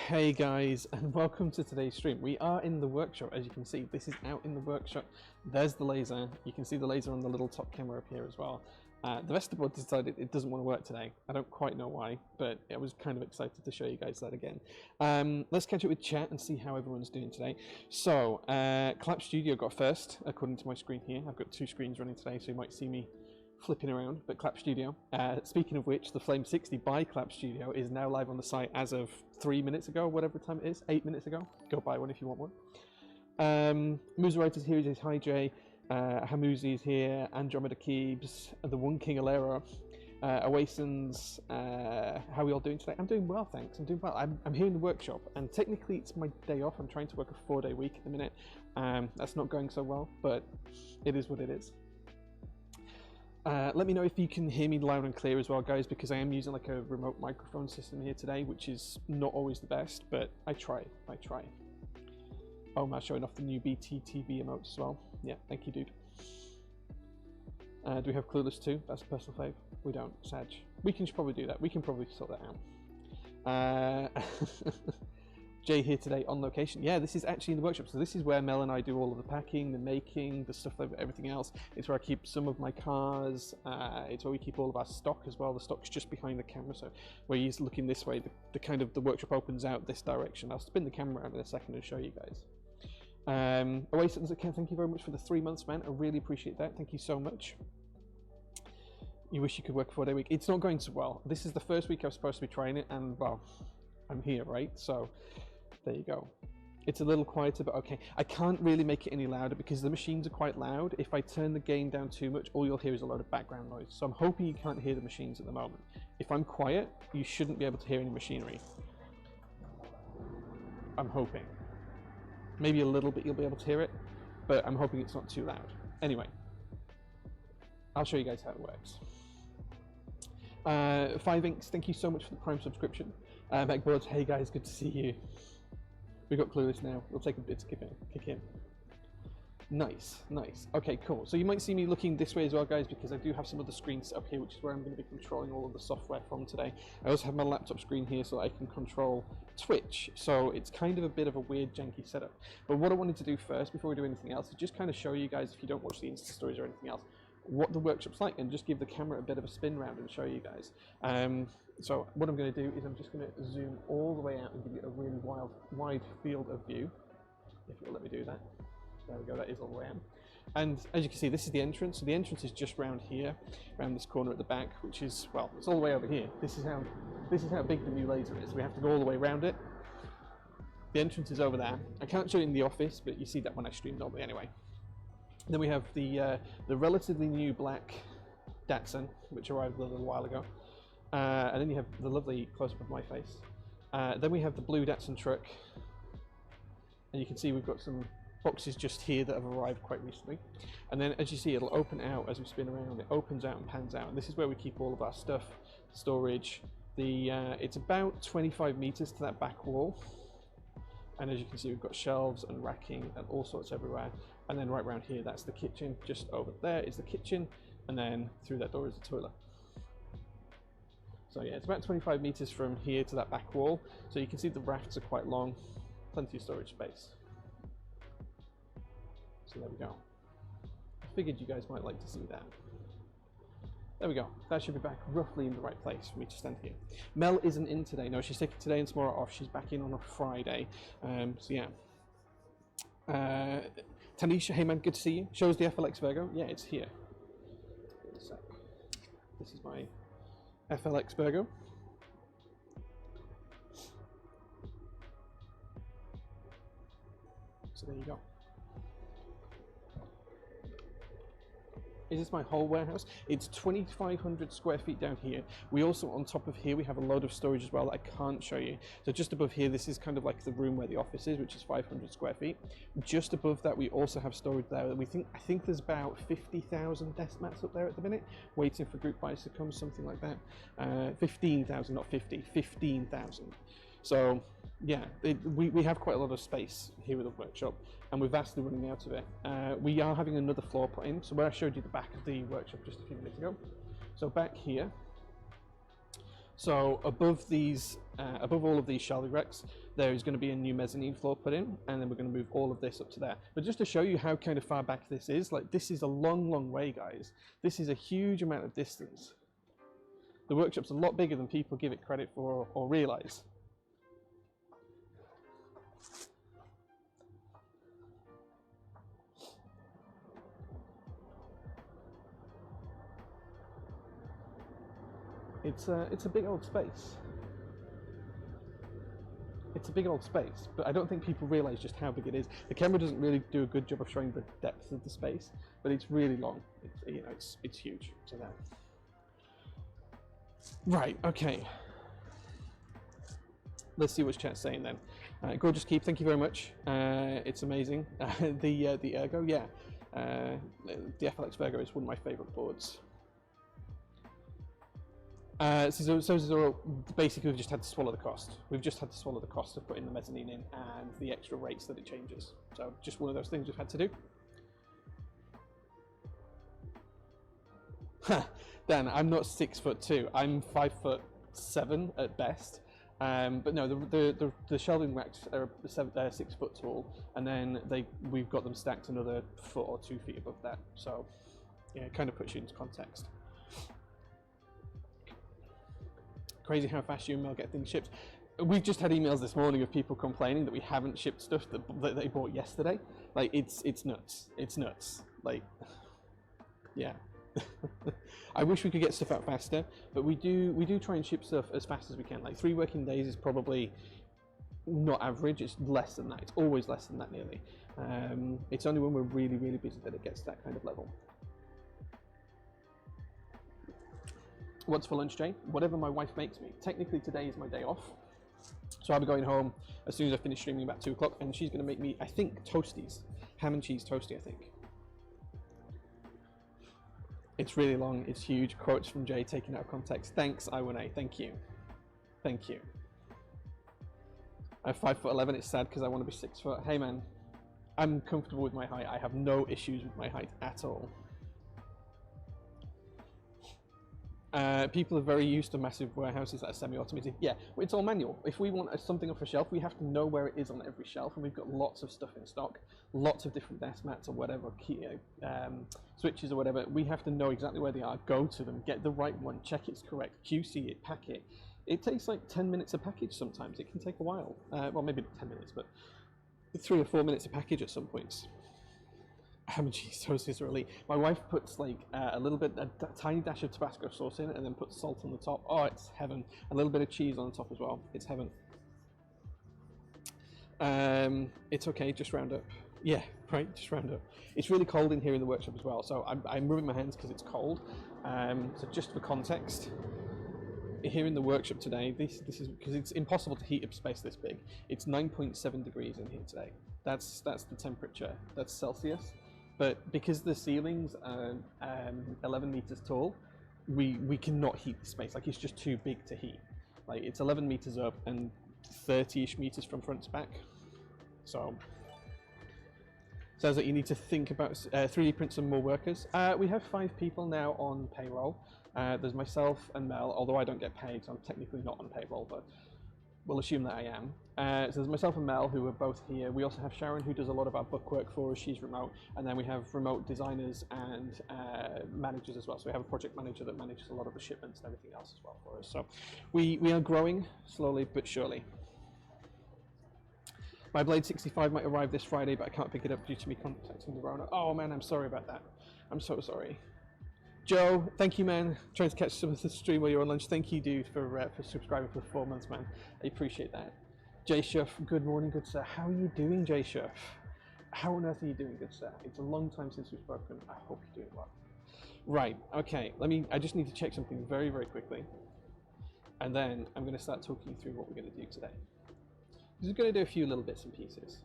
Hey guys, and welcome to today's stream. We are in the workshop, as you can see. This is out in the workshop. There's the laser. You can see the laser on the little top camera up here as well. The rest of the board decided it doesn't want to work today. I don't quite know why, but I was kind of excited to show you guys that again. Let's catch up with chat and see how everyone's doing today. So, Clap Studio got first, according to my screen here. I've got two screens running today, so you might see me flipping around, but Clap Studio. Speaking of which, the Flame 60 by Clap Studio is now live on the site as of 3 minutes ago, whatever time it is, 8 minutes ago. Go buy one if you want one. Musa Writers here is hi Jay, Hamuzi is here, Andromeda Keebs, the One King Alero, Awasons. How are we all doing today? I'm doing well, thanks. I'm doing well. I'm here in the workshop, and technically it's my day off. I'm trying to work a 4-day week at the minute. That's not going so well, but it is what it is. Let me know if you can hear me loud and clear as well, guys, because I am using like a remote microphone system here today, which is not always the best, but I try. Oh, I'm showing off the new BT TV emotes as well. Yeah, thank you, dude. Do we have Clueless too? That's a personal fave. We don't, Sag. We can probably do that. We can probably sort that out. Jay here today on location. Yeah, this is actually in the workshop. So this is where Mel and I do all of the packing, the making, the stuff, everything else. It's where I keep some of my cars. It's where we keep all of our stock as well. The stock's just behind the camera. So where he's looking this way, the workshop opens out this direction. I'll spin the camera around in a second and show you guys. Oasis, thank you very much for the 3 months, man. I really appreciate that. Thank you so much. You wish you could work a 4-day week. It's not going so well. This is the first week I was supposed to be trying it, and well, I'm here, right? So there you go. It's a little quieter, but okay. I can't really make it any louder because the machines are quite loud. If I turn the gain down too much, all you'll hear is a load of background noise. So I'm hoping you can't hear the machines at the moment. If I'm quiet, you shouldn't be able to hear any machinery. I'm hoping. Maybe a little bit you'll be able to hear it, but I'm hoping it's not too loud. Anyway, I'll show you guys how it works. 5 Inks, thank you so much for the Prime subscription. Macboards, hey guys, good to see you. We got Clueless now. We'll take a bit to kick in. Nice. Okay, cool. So you might see me looking this way as well, guys, because I do have some other screens set up here, which is where I'm going to be controlling all of the software from today. I also have my laptop screen here so I can control Twitch. So it's kind of a bit of a weird, janky setup. But what I wanted to do first, before we do anything else, is just kind of show you guys, if you don't watch the Insta stories or anything else, what the workshop's like, and just give the camera a bit of a spin round and show you guys. So what I'm going to do is I'm just going to zoom all the way out and give you a really wide field of view, if you'll let me do that. There we go, that is all the way out. And as you can see, this is the entrance. So the entrance is just round here, around this corner at the back, which is, well, it's all the way over here. This is how big the new laser is. We have to go all the way around it. The entrance is over there. I can't show it in the office, but you see that when I stream normally anyway. Then we have the relatively new black Datsun, which arrived a little while ago. And then you have the lovely close-up of my face. Then we have the blue Datsun truck. And you can see we've got some boxes just here that have arrived quite recently. And then as you see, it'll open out as we spin around. It opens out and pans out. And this is where we keep all of our stuff, storage. It's about 25 meters to that back wall. And as you can see, we've got shelves and racking and all sorts everywhere. And then right around here, that's the kitchen. Just over there is the kitchen. And then through that door is the toilet. So yeah, it's about 25 meters from here to that back wall. So you can see the rafts are quite long. Plenty of storage space. So there we go. I figured you guys might like to see that. There we go. That should be back roughly in the right place for me to stand here. Mel isn't in today. No, she's taking today and tomorrow off. She's back in on a Friday. So yeah. Tanisha, hey man, good to see you. Shows the FLX Virgo. Yeah, it's here. Wait a sec. This is my FLX Virgo. So there you go. Is this my whole warehouse? It's 2,500 square feet down here. We also, on top of here, we have a load of storage as well that I can't show you. So just above here, this is kind of like the room where the office is, which is 500 square feet. Just above that, we also have storage there. I think there's about 50,000 desk mats up there at the minute, waiting for group buys to come, something like that. 15,000, not 50, 15,000. So yeah, we have quite a lot of space here with the workshop, and we're vastly running out of it. We are having another floor put in, so where I showed you the back of the workshop just a few minutes ago. So back here, So above these, above all of these shelving racks, there is going to be a new mezzanine floor put in, and then we're going to move all of this up to there. But just to show you how kind of far back this is, like this is a long, long way, guys. This is a huge amount of distance. The workshop's a lot bigger than people give it credit for or realize. It's a big old space. It's a big old space, but I don't think people realize just how big it is. The camera doesn't really do a good job of showing the depth of the space, but it's really long. It's huge. So there. Right. Okay. Let's see what chat's saying then. Gorgeous keep. Thank you very much. It's amazing. The Ergo, yeah. The FLX Virgo is one of my favorite boards. So basically we've just had to swallow the cost. We've just had to swallow the cost of putting the mezzanine in and the extra rates that it changes. So just one of those things we've had to do. Dan, I'm not 6'2". I'm 5'7" at best. But no, the shelving racks are 6 foot tall, and then we've got them stacked another foot or 2 feet above that. So yeah, it kind of puts you into context. Crazy how fast you and Mel get things shipped. We've just had emails this morning of people complaining that we haven't shipped stuff that they bought yesterday. Like it's nuts. It's nuts. Like, yeah. I wish we could get stuff out faster, but we do try and ship stuff as fast as we can. Like 3 working days is probably not average. It's less than that. It's always less than that nearly. It's only when we're really, really busy that it gets to that kind of level. What's for lunch, Jay? Whatever my wife makes me. Technically today is my day off, so I'll be going home as soon as I finish streaming about 2 o'clock, and she's going to make me, I think, toasties. Ham and cheese toasty, I think. It's really long, it's huge. Quotes from Jay taken out of context. Thanks, Iwane. Thank you. Thank you. I'm 5'11". It's sad because I want to be 6 foot. Hey man, I'm comfortable with my height. I have no issues with my height at all. People are very used to massive warehouses that are semi-automated. Yeah, it's all manual. If we want something off a shelf, we have to know where it is on every shelf, and we've got lots of stuff in stock, lots of different desk mats or whatever, switches or whatever. We have to know exactly where they are, go to them, get the right one, check it's correct, QC it, pack it. It takes like 10 minutes a package sometimes. It can take a while. Well, maybe not 10 minutes, but 3 or 4 minutes a package at some points. Ham and cheese toasties are elite. My wife puts like a tiny dash of Tabasco sauce in it, and then puts salt on the top. Oh, it's heaven. A little bit of cheese on the top as well. It's heaven. It's okay, just round up. Yeah, right, just round up. It's really cold in here in the workshop as well, so I'm rubbing my hands because it's cold. So just for context, here in the workshop today, this is because it's impossible to heat up space this big. It's 9.7 degrees in here today. That's the temperature. That's Celsius. But because the ceilings are 11 meters tall, we cannot heat the space. Like, it's just too big to heat. Like, it's 11 meters up and 30-ish meters from front to back. So sounds like you need to think about 3D print some more workers. We have 5 people now on payroll. There's myself and Mel, although I don't get paid, so I'm technically not on payroll, but we'll assume that I am. So there's myself and Mel, who are both here. We also have Sharon, who does a lot of our book work for us. She's remote. And then we have remote designers and managers as well. So we have a project manager that manages a lot of the shipments and everything else as well for us. So we are growing slowly but surely. My Blade 65 might arrive this Friday, but I can't pick it up due to me contacting the Rona. Oh man, I'm sorry about that. I'm so sorry. Joe, thank you, man. Trying to catch some of the stream while you're on lunch. Thank you, dude, for subscribing for 4 months, man. I appreciate that. Jay Shuff, good morning, good sir. How are you doing, Jay Shuff? How on earth are you doing, good sir? It's a long time since we've spoken. I hope you're doing well. Right, okay. I just need to check something very, very quickly. And then I'm going to start talking you through what we're going to do today. We're going to do a few little bits and pieces.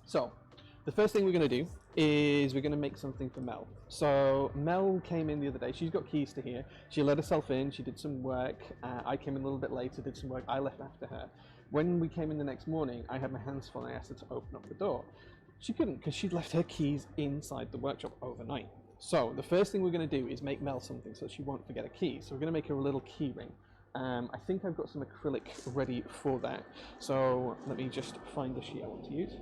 So, the first thing we're going to do is we're going to make something for Mel. So Mel came in the other day. She's got keys to here. She let herself in. She did some work. I came in a little bit later, did some work. I left after her. When we came in the next morning, I had my hands full and I asked her to open up the door. She couldn't because she'd left her keys inside the workshop overnight. So the first thing we're going to do is make Mel something so she won't forget a key. So we're going to make her a little key ring. I think I've got some acrylic ready for that. So let me just find the sheet I want to use.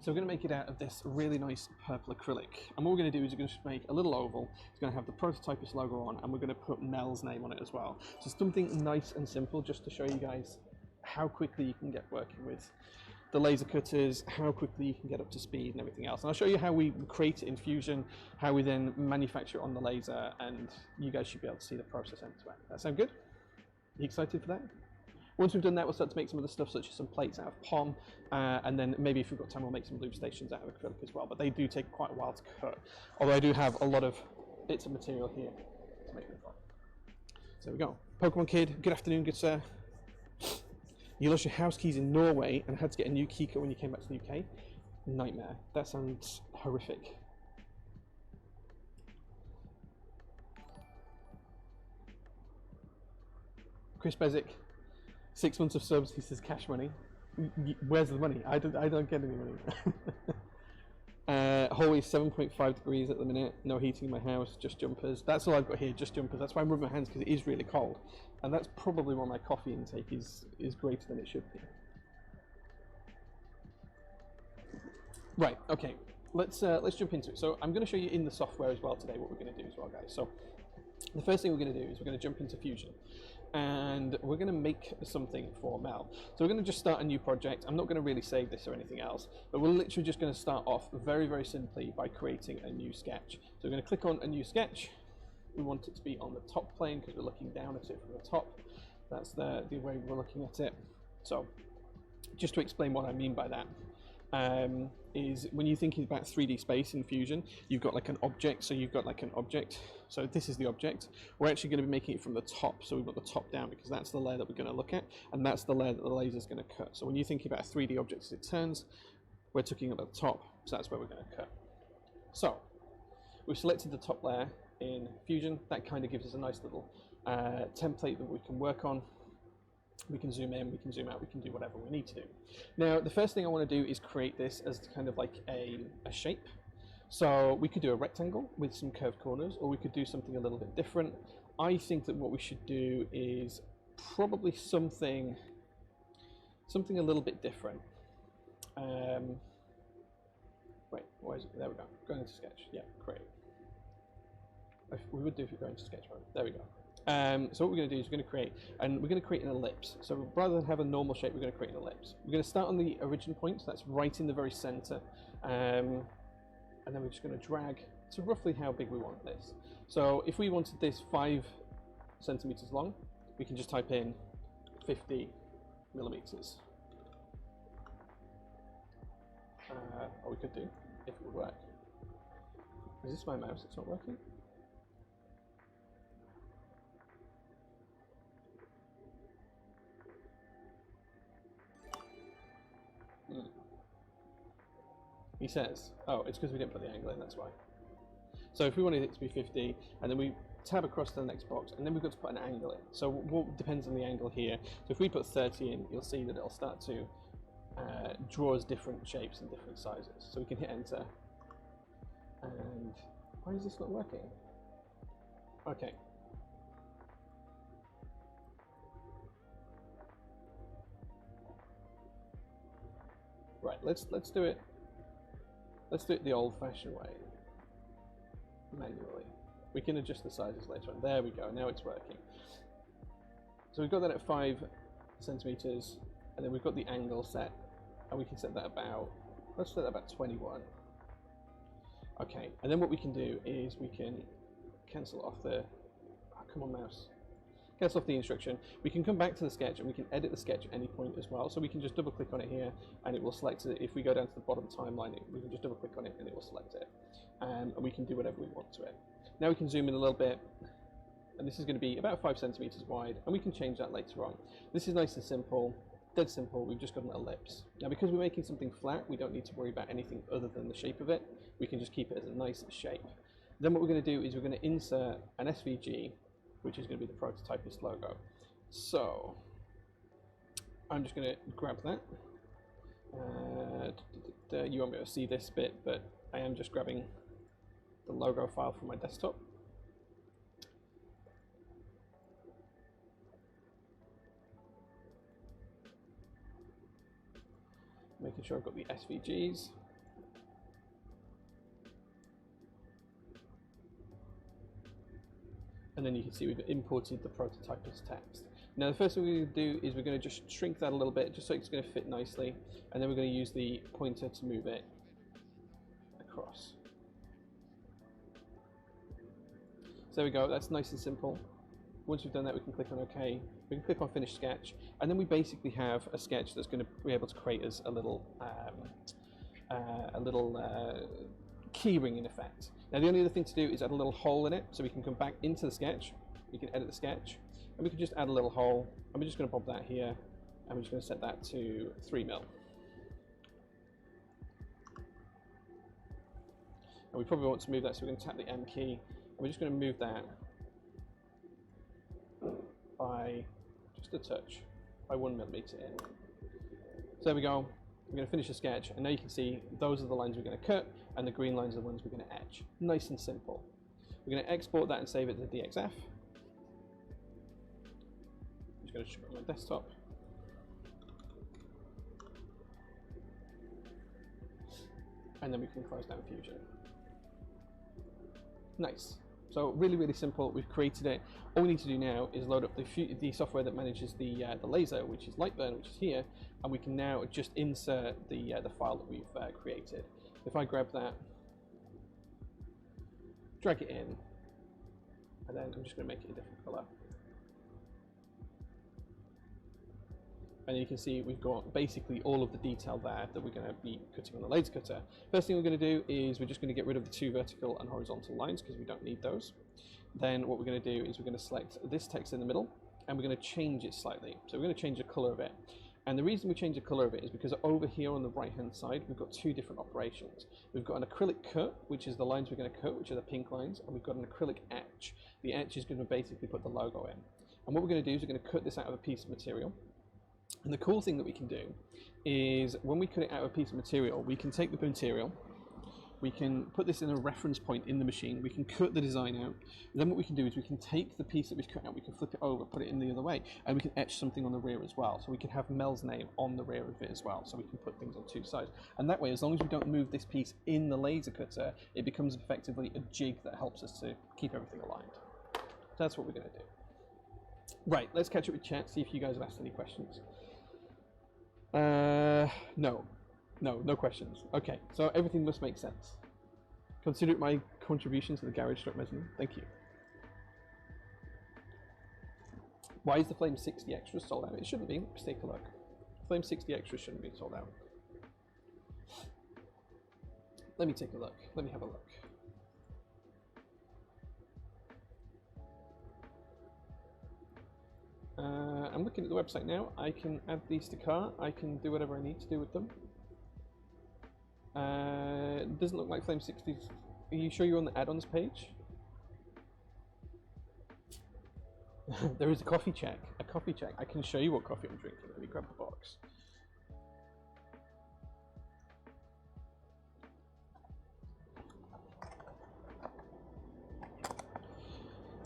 So we're going to make it out of this really nice purple acrylic. And what we're going to do is we're going to make a little oval. It's going to have the Prototypist logo on, and we're going to put Mel's name on it as well. So something nice and simple, just to show you guys how quickly you can get working with the laser cutters, how quickly you can get up to speed and everything else. And I'll show you how we create it in Fusion, how we then manufacture it on the laser, and you guys should be able to see the process end to end. That sound good? You excited for that? Once we've done that, we'll start to make some of the stuff, such as some plates out of POM, and then maybe if we've got time, we'll make some loop stations out of acrylic as well. But they do take quite a while to cut, although I do have a lot of bits of material here to make them from. So there we go. Pokemon Kid, good afternoon, good sir. You lost your house keys in Norway and had to get a new key code when you came back to the UK. Nightmare. That sounds horrific. Chris Bezic. 6 months of subs, he says cash money. Where's the money? I don't get any money. Hallway 7.5 degrees at the minute. No heating in my house, just jumpers. That's all I've got here, just jumpers. That's why I'm rubbing my hands, because it is really cold. And that's probably why my coffee intake is greater than it should be. Right, okay. Let's jump into it. So I'm going to show you in the software as well today what we're going to do as well, guys. So the first thing we're going to do is we're going to jump into Fusion. And we're going to make something for Mel. So we're going to just start a new project. I'm not going to really save this or anything else, but we're literally just going to start off very, very simply by creating a new sketch. So we're going to click on a new sketch. We want it to be on the top plane because we're looking down at it from the top. That's the way we're looking at it. So just to explain what I mean by that, is when you're thinking about 3D space in Fusion, you've got like an object, so you've got like an object. So this is the object. We're actually going to be making it from the top, so we've got the top down because that's the layer that we're going to look at, and that's the layer that the laser is going to cut. So when you're thinking about a 3D object as it turns, we're talking about the top, so that's where we're going to cut. So we've selected the top layer in Fusion. That kind of gives us a nice little template that we can work on. We can zoom in, we can zoom out, we can do whatever we need to do. Now, the first thing I want to do is create this as kind of like a shape. So we could do a rectangle with some curved corners, or we could do something a little bit different. I think that what we should do is probably something a little bit different. Wait, why is it? There we go. Going into Sketch. Yeah, great. We would do if you're going to Sketch mode. There we go. So what we're going to do is we're going to create an ellipse. So rather than have a normal shape, we're going to create an ellipse. We're going to start on the origin point, so that's right in the very center, and then we're just going to drag to roughly how big we want this. So if we wanted this 5 centimeters long, we can just type in 50 millimeters. Or we could do, if it would work. Is this my mouse? It's not working? He says, oh, it's because we didn't put the angle in, that's why. So if we wanted it to be 50, and then we tab across to the next box, and then we've got to put an angle in. So what depends on the angle here. So if we put 30 in, you'll see that it'll start to draw us different shapes and different sizes. So we can hit enter. And why is this not working? Okay. Right, let's do it. Let's do it the old-fashioned way, manually. We can adjust the sizes later on. There we go, now it's working. So we've got that at 5 centimeters, and then we've got the angle set, and we can set that about, let's set that about 21. Okay, and then what we can do is we can cancel off the, oh, come on mouse. Cancel off the instruction. We can come back to the sketch and we can edit the sketch at any point as well. So we can just double click on it here and it will select it. If we go down to the bottom timeline, we can just double click on it and it will select it. And we can do whatever we want to it. Now we can zoom in a little bit, and this is going to be about 5 centimeters wide, and we can change that later on. This is nice and simple, dead simple. We've just got an ellipse. Now because we're making something flat, we don't need to worry about anything other than the shape of it. We can just keep it as a nice shape. Then what we're going to do is we're going to insert an SVG, which is going to be the Prototypist logo. So I'm just going to grab that. You won't be able to see this bit, but I am just grabbing the logo file from my desktop. making sure I've got the SVGs. And then you can see we've imported the prototype as text. Now the first thing we're going to do is we're going to just shrink that a little bit, just so it's going to fit nicely, and then we're going to use the pointer to move it across. So there we go, that's nice and simple. Once we've done that, we can click on OK, we can click on Finish Sketch, and then we basically have a sketch that's going to be able to create us a little keyring in effect. Now the only other thing to do is add a little hole in it, so we can come back into the sketch, we can edit the sketch, and we can just add a little hole, and we're just going to pop that here, and we're just going to set that to 3 mil. And we probably want to move that, so we're going to tap the M key, and we're just going to move that by just a touch, by 1 millimeter in. So there we go. We're going to finish the sketch, and now you can see those are the lines we're going to cut, and the green lines are the ones we're going to etch. Nice and simple. We're going to export that and save it to DXF. I'm just going to show it on my desktop. And then we can close down Fusion. Nice. So really, really simple. We've created it. All we need to do now is load up the software that manages the laser, which is Lightburn, which is here, and we can now just insert the file that we've created. If I grab that, drag it in, and then I'm just going to make it a different color. And you can see we've got basically all of the detail there that we're going to be cutting on the laser cutter. First thing we're going to do is we're just going to get rid of the 2 vertical and horizontal lines because we don't need those. Then what we're going to do is we're going to select this text in the middle, and we're going to change it slightly. So we're going to change the color of it. And the reason we change the color of it is because over here on the right hand side we've got 2 different operations. We've got an acrylic cut, which is the lines we're going to cut, which are the pink lines, and we've got an acrylic etch. The etch is going to basically put the logo in. And what we're going to do is we're going to cut this out of a piece of material. And the cool thing that we can do is when we cut it out of a piece of material, we can take the material, we can put this in a reference point in the machine, we can cut the design out, and then what we can do is we can take the piece that we've cut out, we can flip it over, put it in the other way, and we can etch something on the rear as well. So we can have Mel's name on the rear of it as well, so we can put things on 2 sides. And that way, as long as we don't move this piece in the laser cutter, it becomes effectively a jig that helps us to keep everything aligned. So that's what we're going to do. Right, let's catch up with chat, see if you guys have asked any questions. No questions. Okay, so everything must make sense. Consider it my contribution to the garage truck mezzanine. Thank you. Why is the Flame 60 Extras sold out? It shouldn't be. Let's take a look. Flame 60 Extras shouldn't be sold out. Let me take a look. Let me have a look. I'm looking at the website now. I can add these to cart. I can do whatever I need to do with them. It doesn't look like Flame 60s. Are you sure you're on the add-ons page? There is a coffee check. A coffee check. I can show you what coffee I'm drinking. Let me grab the box.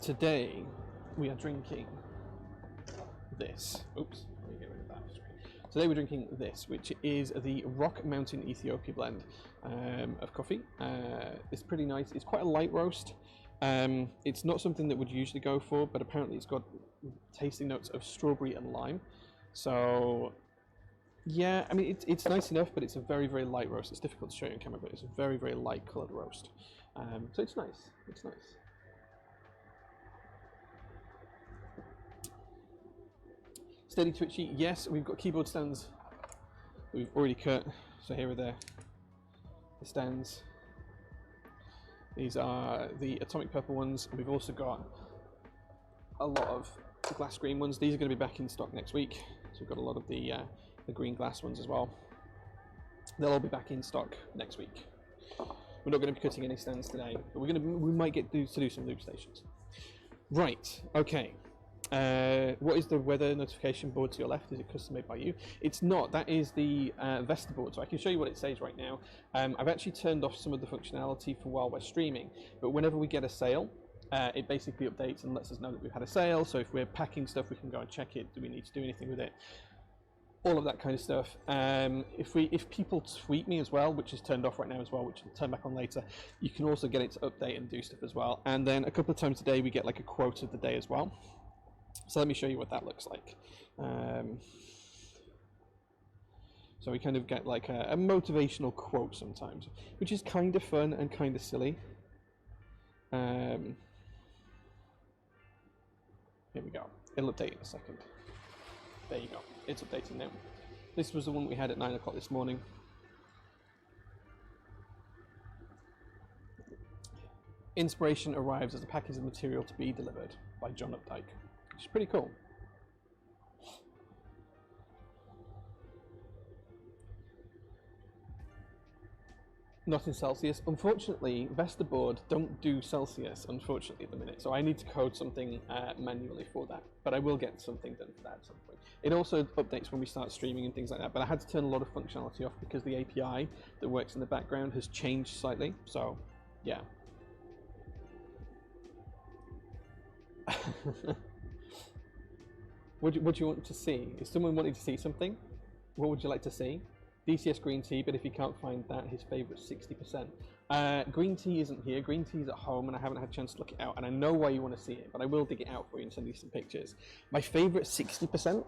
Today we are drinking this. Oops, let me get rid of that. Today we're drinking this, which is the Rock Mountain Ethiopia blend of coffee. It's pretty nice. It's quite a light roast. It's not something that would usually go for, but apparently it's got tasting notes of strawberry and lime. So yeah, I mean it's nice enough, but it's a very, very light roast. It's difficult to show you on camera, but it's a very, very light coloured roast. So it's nice. It's nice. Steady Twitchy, yes, we've got keyboard stands that we've already cut. So here are the stands. These are the atomic purple ones. We've also got a lot of glass green ones. These are going to be back in stock next week. So we've got a lot of the green glass ones as well. They'll all be back in stock next week. We're not going to be cutting any stands today, but we might get to do some loop stations. Right, okay. What is the weather notification board to your left? Is it custom made by you? It's not. That is the Vesta board. So I can show you what it says right now. I've actually turned off some of the functionality for while we're streaming, but whenever we get a sale, it basically updates and lets us know that we've had a sale. So if we're packing stuff, we can go and check it. Do we need to do anything with it? all of that kind of stuff. If people tweet me as well, which is turned off right now as well, which will turn back on later, you can also get it to update and do stuff as well. And then a couple of times a day we get like a quote of the day as well. So let me show you what that looks like. So we kind of get like a motivational quote sometimes, which is kind of fun and kind of silly. Here we go. It'll update in a second. There you go. It's updating now. This was the one we had at 9 o'clock this morning. Inspiration arrives as a package of material to be delivered by John Updike, which is pretty cool. Not in Celsius. Unfortunately, Vesterboard don't do Celsius, unfortunately, at the minute. So I need to code something manually for that. But I will get something done for that at some point. It also updates when we start streaming and things like that. But I had to turn a lot of functionality off because the API that works in the background has changed slightly. So, yeah. What do you want to see? Is someone wanting to see something? What would you like to see? DCS green tea, but if you can't find that, his favourite 60%. Green tea isn't here. Green tea is at home, and I haven't had a chance to look it out. And I know why you want to see it, but I will dig it out for you and send you some pictures. My favourite 60%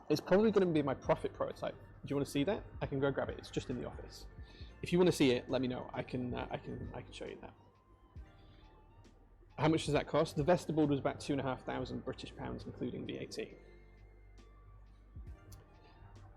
is probably going to be my profit prototype. Do you want to see that? I can go grab it. It's just in the office. If you want to see it, let me know. I can show you that. How much does that cost? The Vesterboard was about £2,500 British pounds, including VAT.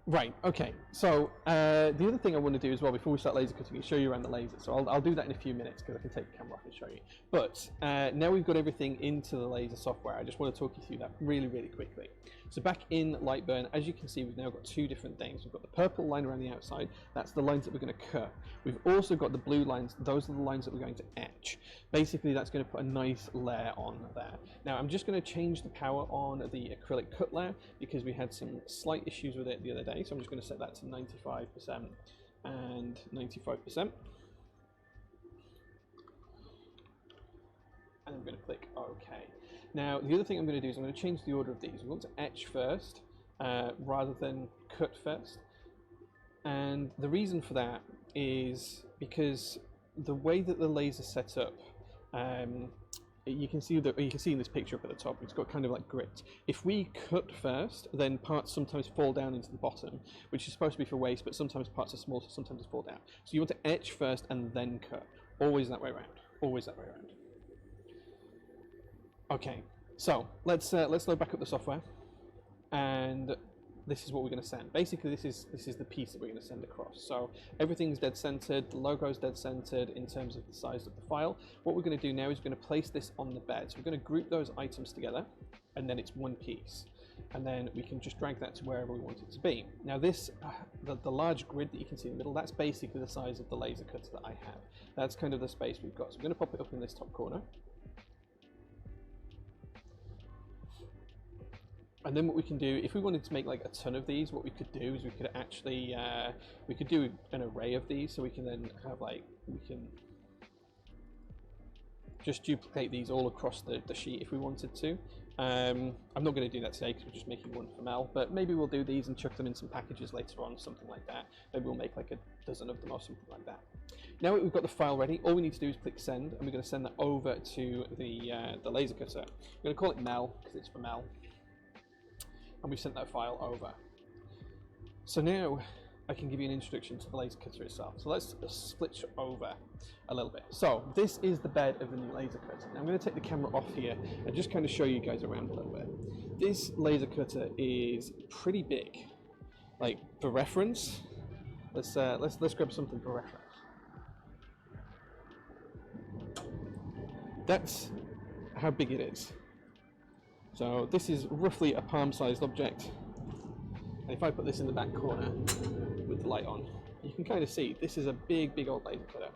Right, okay, so the other thing I want to do as well before we start laser cutting is show you around the laser. So I'll do that in a few minutes because I can take the camera off and show you. But now we've got everything into the laser software, I just want to talk you through that really, really quickly. So back in Lightburn, as you can see, we've now got two different things. We've got the purple line around the outside, that's the lines that we're going to cut. We've also got the blue lines, those are the lines that we're going to etch. Basically, that's going to put a nice layer on there. Now, I'm just going to change the power on the acrylic cut layer because we had some slight issues with it the other day. So I'm just going to set that to 95% and 95%. And I'm going to click OK. Now, the other thing I'm going to do is I'm going to change the order of these. We want to etch first rather than cut first. And the reason for that is because the way that the laser's set up, you can see in this picture up at the top, it's got kind of like grit. If we cut first, then parts sometimes fall down into the bottom, which is supposed to be for waste, but sometimes parts are small, so sometimes they fall down. So you want to etch first and then cut. Always that way around. Always that way around. Okay, so let's load back up the software, and this is what we're going to send. Basically, this is the piece that we're going to send across. So everything's dead centered, the logo's dead centered in terms of the size of the file. What we're going to do now is we're going to place this on the bed. So we're going to group those items together, and then it's one piece. And then we can just drag that to wherever we want it to be. Now this, the large grid that you can see in the middle, that's basically the size of the laser cutter that I have. That's kind of the space we've got. So we're going to pop it up in this top corner. And then what we can do, if we wanted to make like a ton of these, what we could do is we could actually, we could do an array of these, so we can then have like, we can just duplicate these all across the sheet if we wanted to. I'm not going to do that today because we're just making one for Mel, but maybe we'll do these and chuck them in some packages later on, something like that. Maybe we'll make like a dozen of them or something like that. Now we've got the file ready, all we need to do is click send, and we're going to send that over to the laser cutter. We're going to call it Mel because it's for Mel. And we've sent that file over. So now I can give you an introduction to the laser cutter itself. So let's switch over a little bit. So this is the bed of the new laser cutter. Now I'm going to take the camera off here and just kind of show you guys around a little bit. This laser cutter is pretty big. Like for reference, let's grab something for reference. That's how big it is. So this is roughly a palm-sized object, and if I put this in the back corner with the light on, you can kind of see this is a big, big old laser cutter.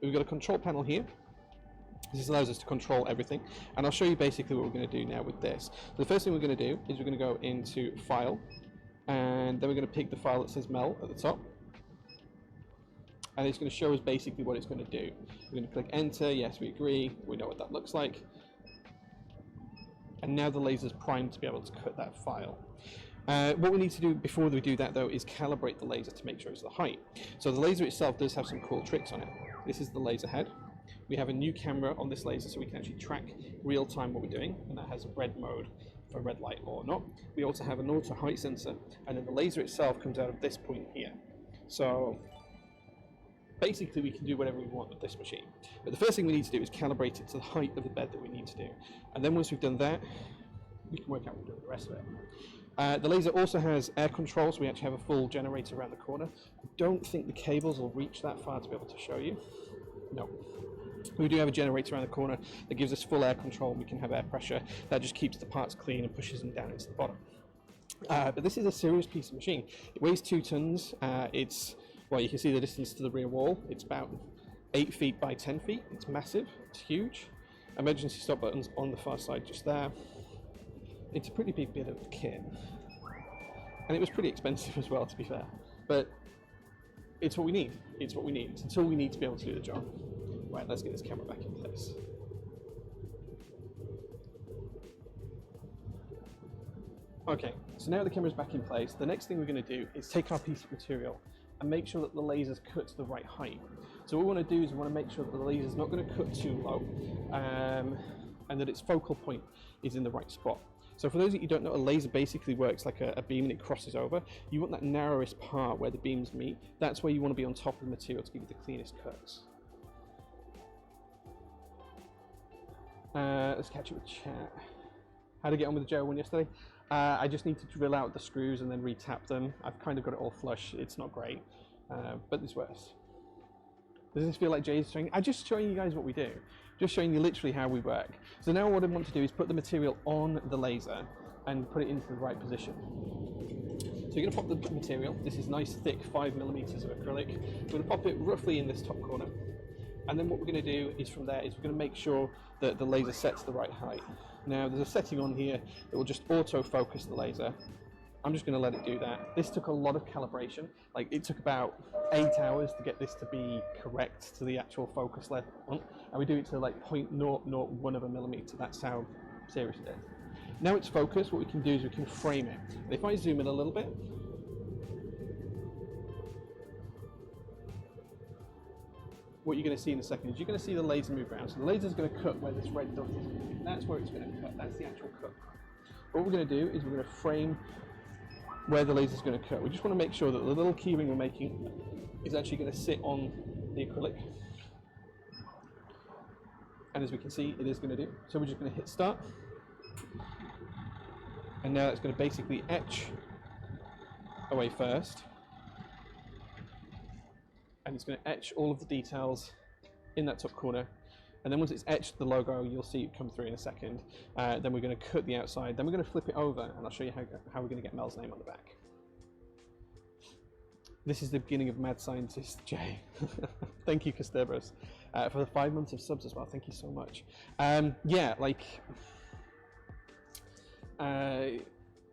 We've got a control panel here. This allows us to control everything, and I'll show you basically what we're going to do now with this. So the first thing we're going to do is we're going to go into File, and then we're going to pick the file that says Mel at the top, and it's going to show us basically what it's going to do. We're going to click Enter, yes we agree, we know what that looks like. And now the laser's primed to be able to cut that file. What we need to do before we do that though is calibrate the laser to make sure it's the height. So the laser itself does have some cool tricks on it. This is the laser head. We have a new camera on this laser so we can actually track real time what we're doing, and that has a red mode for red light or not. We also have an auto height sensor, and then the laser itself comes out of this point here. So basically we can do whatever we want with this machine. But the first thing we need to do is calibrate it to the height of the bed that we need to do. And then once we've done that, we can work out what we're doing with the rest of it. The laser also has air control, so we actually have a full generator around the corner. I don't think the cables will reach that far to be able to show you. No. We do have a generator around the corner that gives us full air control, and we can have air pressure. That just keeps the parts clean and pushes them down into the bottom. But this is a serious piece of machine. It weighs 2 tons. Well, you can see the distance to the rear wall. It's about 8 feet by 10 feet. It's massive. It's huge. Emergency stop buttons on the far side just there. It's a pretty big bit of kit. And it was pretty expensive as well, to be fair. But it's what we need. It's what we need. It's until we need to be able to do the job. Right, let's get this camera back in place. Okay, so now the camera's back in place, the next thing we're going to do is take our piece of material and make sure that the laser's cut to the right height. So what we want to do is we want to make sure that the laser's not going to cut too low, and that its focal point is in the right spot. So for those of you who don't know, a laser basically works like a beam and it crosses over. You want that narrowest part where the beams meet. That's where you want to be on top of the material to give you the cleanest cuts. Let's catch up with chat. How to get on with the Joe one yesterday? I just need to drill out the screws and then re-tap them. I've kind of got it all flush. It's not great, but this works. Does this feel like Jay's showing? I'm just showing you guys what we do. Just showing you literally how we work. So now what I want to do is put the material on the laser and put it into the right position. So you're going to pop the material. This is nice, thick 5mm of acrylic. We're going to pop it roughly in this top corner. And then what we're going to do is from there is we're going to make sure that the laser sets the right height. Now there's a setting on here that will just auto-focus the laser. I'm just going to let it do that. This took a lot of calibration. Like it took about 8 hours to get this to be correct to the actual focus level. And we do it to like 0.001 of a millimeter. That's how serious it is. Now it's focused, what we can do is we can frame it. And if I zoom in a little bit, what you're going to see in a second is you're going to see the laser move around. So the laser is going to cut where this red dot is. That's where it's going to cut. That's the actual cut. What we're going to do is we're going to frame where the laser is going to cut. We just want to make sure that the little keyring we're making is actually going to sit on the acrylic. And as we can see, it is going to do. So we're just going to hit start. And now it's going to basically etch away first. And it's going to etch all of the details in that top corner. And then once it's etched the logo, you'll see it come through in a second. Then we're going to cut the outside. Then we're going to flip it over, and I'll show you how we're going to get Mel's name on the back. This is the beginning of Mad Scientist Jay. Thank you, Costabros, for the 5 months of subs as well. Thank you so much. Yeah, like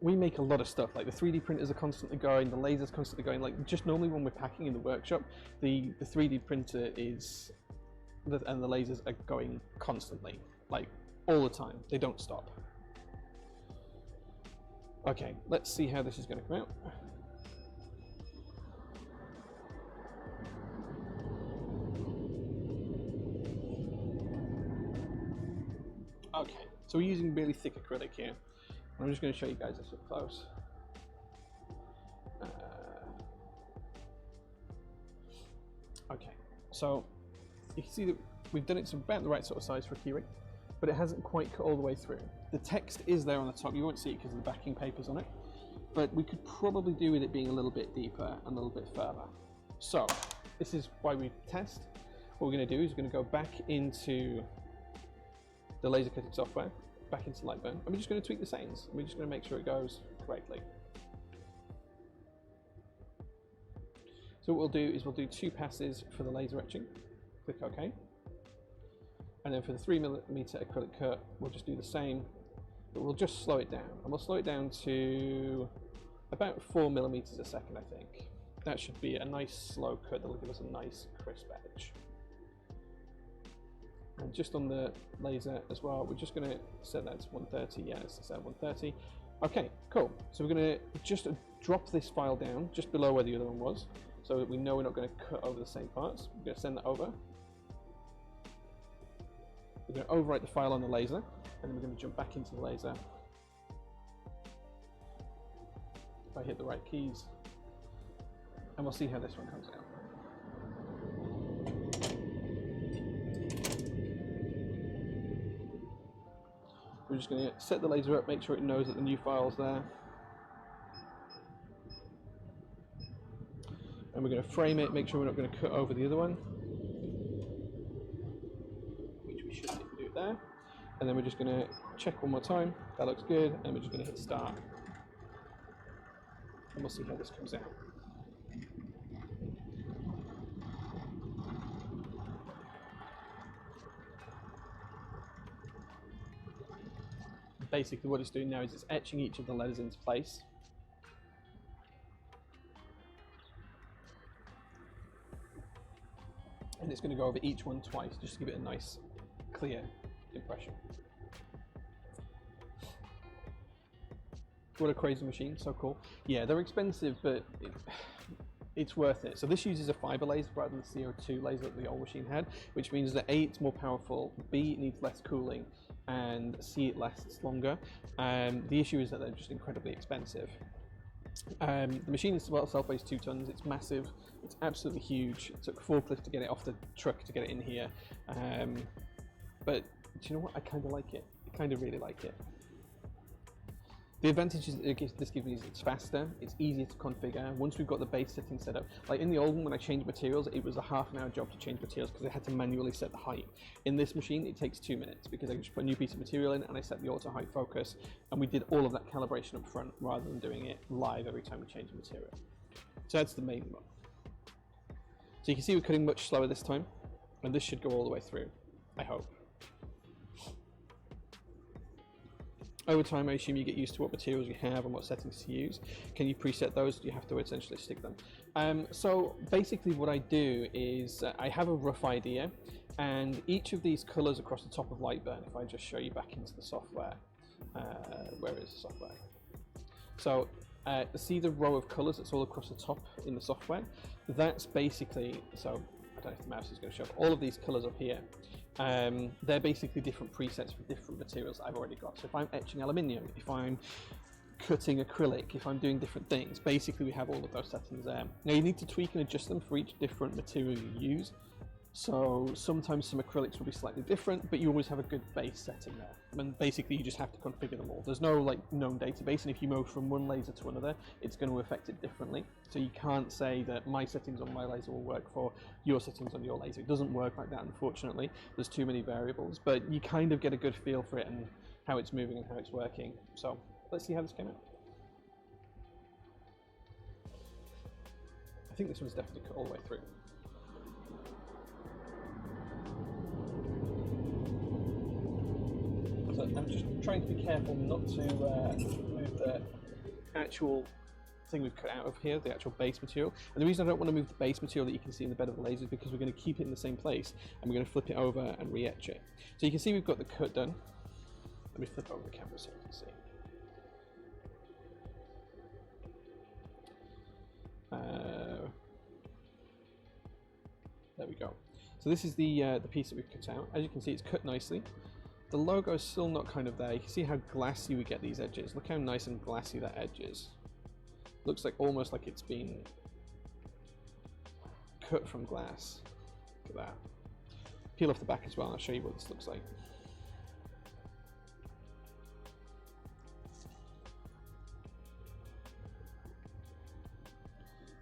we make a lot of stuff. Like the 3D printers are constantly going, the laser's constantly going. Like just normally when we're packing in the workshop, the 3D printer is and the lasers are going constantly, like all the time. They don't stop. Okay, let's see how this is going to come out. Okay, so we're using really thick acrylic here. I'm just going to show you guys this up close. Okay, so you can see that we've done it to about the right sort of size for a keyring, but it hasn't quite cut all the way through. The text is there on the top. You won't see it because of the backing paper's on it, but we could probably do with it being a little bit deeper and a little bit further. So this is why we test. What we're going to do is we're going to go back into the laser cutting software, back into Lightburn, and we're just going to tweak the settings. We're just going to make sure it goes correctly. So what we'll do is we'll do 2 passes for the laser etching. Click OK. And then for the 3mm acrylic cut, we'll just do the same, but we'll just slow it down. And we'll slow it down to about 4mm a second, I think. That should be a nice slow cut that'll give us a nice crisp edge. And just on the laser as well, we're just going to set that to 130. Yeah, it's set 130. Okay, cool. So we're going to just drop this file down just below where the other one was, so that we know we're not going to cut over the same parts. We're going to send that over. We're going to overwrite the file on the laser, and then we're going to jump back into the laser. If I hit the right keys, and we'll see how this one comes out. We're just going to set the laser up, make sure it knows that the new file's there. And we're going to frame it, make sure we're not going to cut over the other one. Which we should do there. And then we're just going to check one more time. That looks good. And we're just going to hit start. And we'll see how this comes out. Basically what it's doing now is it's etching each of the letters into place. And it's going to go over each one twice just to give it a nice, clear impression. What a crazy machine, so cool. Yeah, they're expensive, but it's worth it. So this uses a fiber laser rather than the CO2 laser that the old machine had, which means that A, it's more powerful, B, it needs less cooling, and C, it lasts longer. The issue is that they're just incredibly expensive. The machine itself weighs 2 tons. It's massive. It's absolutely huge. It took a forklift to get it off the truck to get it in here. But do you know what? I kind of like it. I kind of really like it. The advantages this gives me is it's faster, it's easier to configure. Once we've got the base setting set up, like in the old one when I changed materials, it was a half-an-hour job to change materials because I had to manually set the height. In this machine, it takes 2 minutes because I just put a new piece of material in and I set the auto height focus, and we did all of that calibration up front rather than doing it live every time we change the material. So that's the main one. So you can see we're cutting much slower this time, and this should go all the way through, I hope. Over time, I assume you get used to what materials you have and what settings to use. Can you preset those? Do you have to essentially stick them? So basically what I do is I have a rough idea, and each of these colors across the top of Lightburn, if I just show you back into the software, where is the software? So see the row of colors that's all across the top in the software? That's basically, so I don't know if the mouse is going to show up, all of these colors up here. They're basically different presets for different materials that I've already got. So if I'm etching aluminium, if I'm cutting acrylic, if I'm doing different things, basically we have all of those settings there. Now you need to tweak and adjust them for each different material you use. So sometimes some acrylics will be slightly different, but you always have a good base setting there. And basically you just have to configure them all. There's no like known database, and if you move from one laser to another, it's going to affect it differently. So you can't say that my settings on my laser will work for your settings on your laser. It doesn't work like that, unfortunately. There's too many variables, but you kind of get a good feel for it and how it's moving and how it's working. So let's see how this came out. I think this one's definitely cut all the way through. So I'm just trying to be careful not to move the actual thing we've cut out of here, the actual base material. And the reason I don't want to move the base material that you can see in the bed of the laser is because we're going to keep it in the same place and we're going to flip it over and re-etch it. So you can see we've got the cut done. Let me flip over the camera so you can see. There we go. So this is the piece that we've cut out. As you can see, it's cut nicely. The logo is still not kind of there. You can see how glassy we get these edges. Look how nice and glassy that edge is. Looks like almost like it's been cut from glass. Look at that. Peel off the back as well, and I'll show you what this looks like.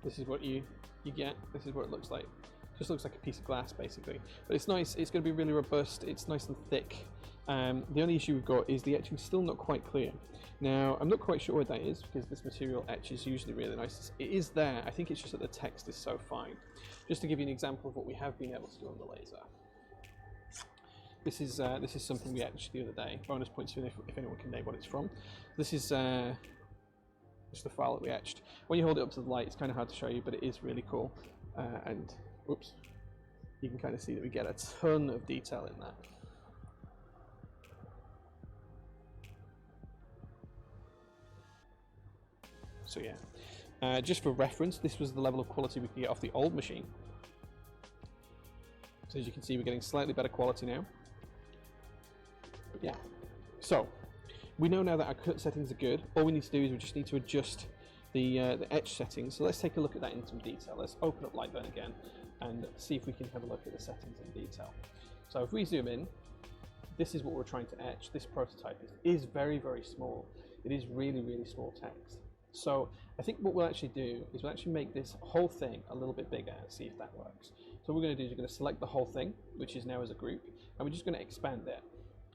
This is what you get. This is what it looks like. Just looks like a piece of glass basically. But it's nice. It's going to be really robust. It's nice and thick. The only issue we've got is the etching's still not quite clear. Now, I'm not quite sure what that is because this material etches usually really nice. It is there. I think it's just that the text is so fine. Just to give you an example of what we have been able to do on the laser. This is something we etched the other day. Bonus points if anyone can name what it's from. This is just the file that we etched. When you hold it up to the light, it's kind of hard to show you, but it is really cool. And whoops, you can kind of see that we get a ton of detail in that. So yeah, just for reference, this was the level of quality we could get off the old machine. So as you can see, we're getting slightly better quality now. But yeah, so we know now that our cut settings are good. All we need to do is we just need to adjust the etch settings. So let's take a look at that in some detail. Let's open up Lightburn again and see if we can have a look at the settings in detail. So if we zoom in, this is what we're trying to etch. This prototype is very, very small. It is really, really small text. So I think what we'll actually do is we'll actually make this whole thing a little bit bigger and see if that works. So what we're going to do is we're going to select the whole thing, which is now as a group, and we're just going to expand it.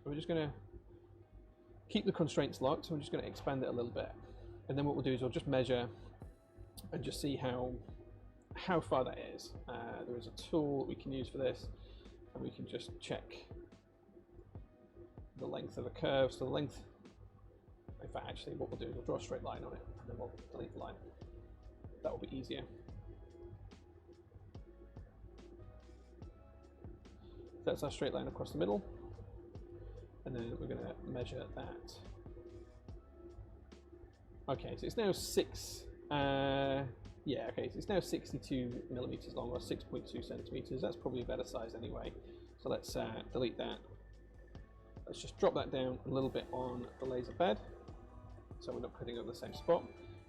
We're just going to keep the constraints locked, so we're just going to expand it a little bit. And then what we'll do is we'll just measure and just see how far that is. There is a tool that we can use for this, and we can just check the length of the curve. So the length, in fact, actually what we'll do is we'll draw a straight line on it, and then we'll delete the line. That will be easier. So that's our straight line across the middle, and then we're going to measure that. Okay, so it's now so it's now 62 millimeters long, or 6.2 centimeters. That's probably a better size anyway. So let's delete that. Let's just drop that down a little bit on the laser bed, so we're not cutting over the same spot.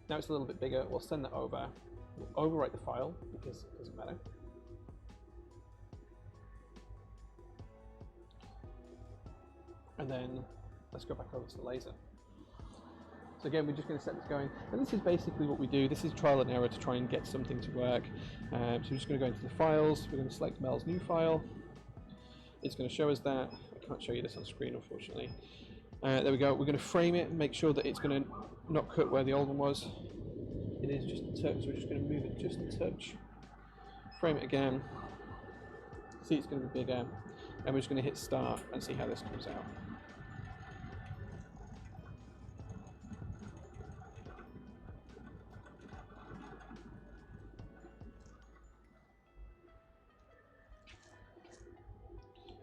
Now it's a little bit bigger. We'll send that over. We'll overwrite the file because it doesn't matter. And then let's go back over to the laser. So again, we're just going to set this going, and this is basically what we do. This is trial and error to try and get something to work. So we're just going to go into the files. We're going to select Mel's new file. It's going to show us that. I can't show you this on screen, unfortunately. There we go. We're going to frame it and make sure that it's going to not cut where the old one was. It is just a touch, so we're just going to move it just a touch. Frame it again. See, it's going to be bigger. And we're just going to hit start and see how this comes out.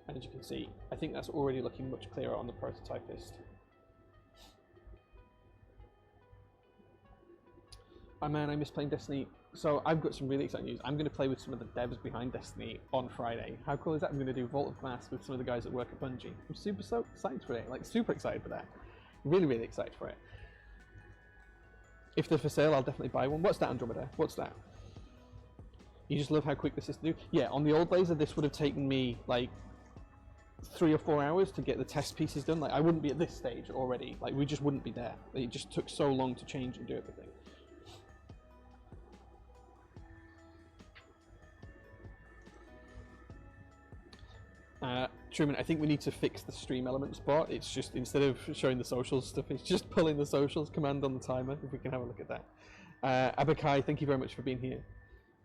And as you can see, I think that's already looking much clearer on the prototypist. Oh man, I miss playing Destiny. So I've got some really exciting news. I'm going to play with some of the devs behind Destiny on Friday. How cool is that? I'm going to do Vault of Glass with some of the guys that work at Bungie. I'm so excited for it. Like, super excited for that. Really, really excited for it. If they're for sale, I'll definitely buy one. What's that, Andromeda? What's that? You just love how quick this is to do? Yeah, on the old laser, this would have taken me, like, 3 or 4 hours to get the test pieces done. Like, I wouldn't be at this stage already. Like, we just wouldn't be there. It just took so long to change and do everything. Truman, I think we need to fix the stream element spot. It's just, instead of showing the socials stuff, it's just pulling the socials command on the timer, if we can have a look at that. Abakai, thank you very much for being here.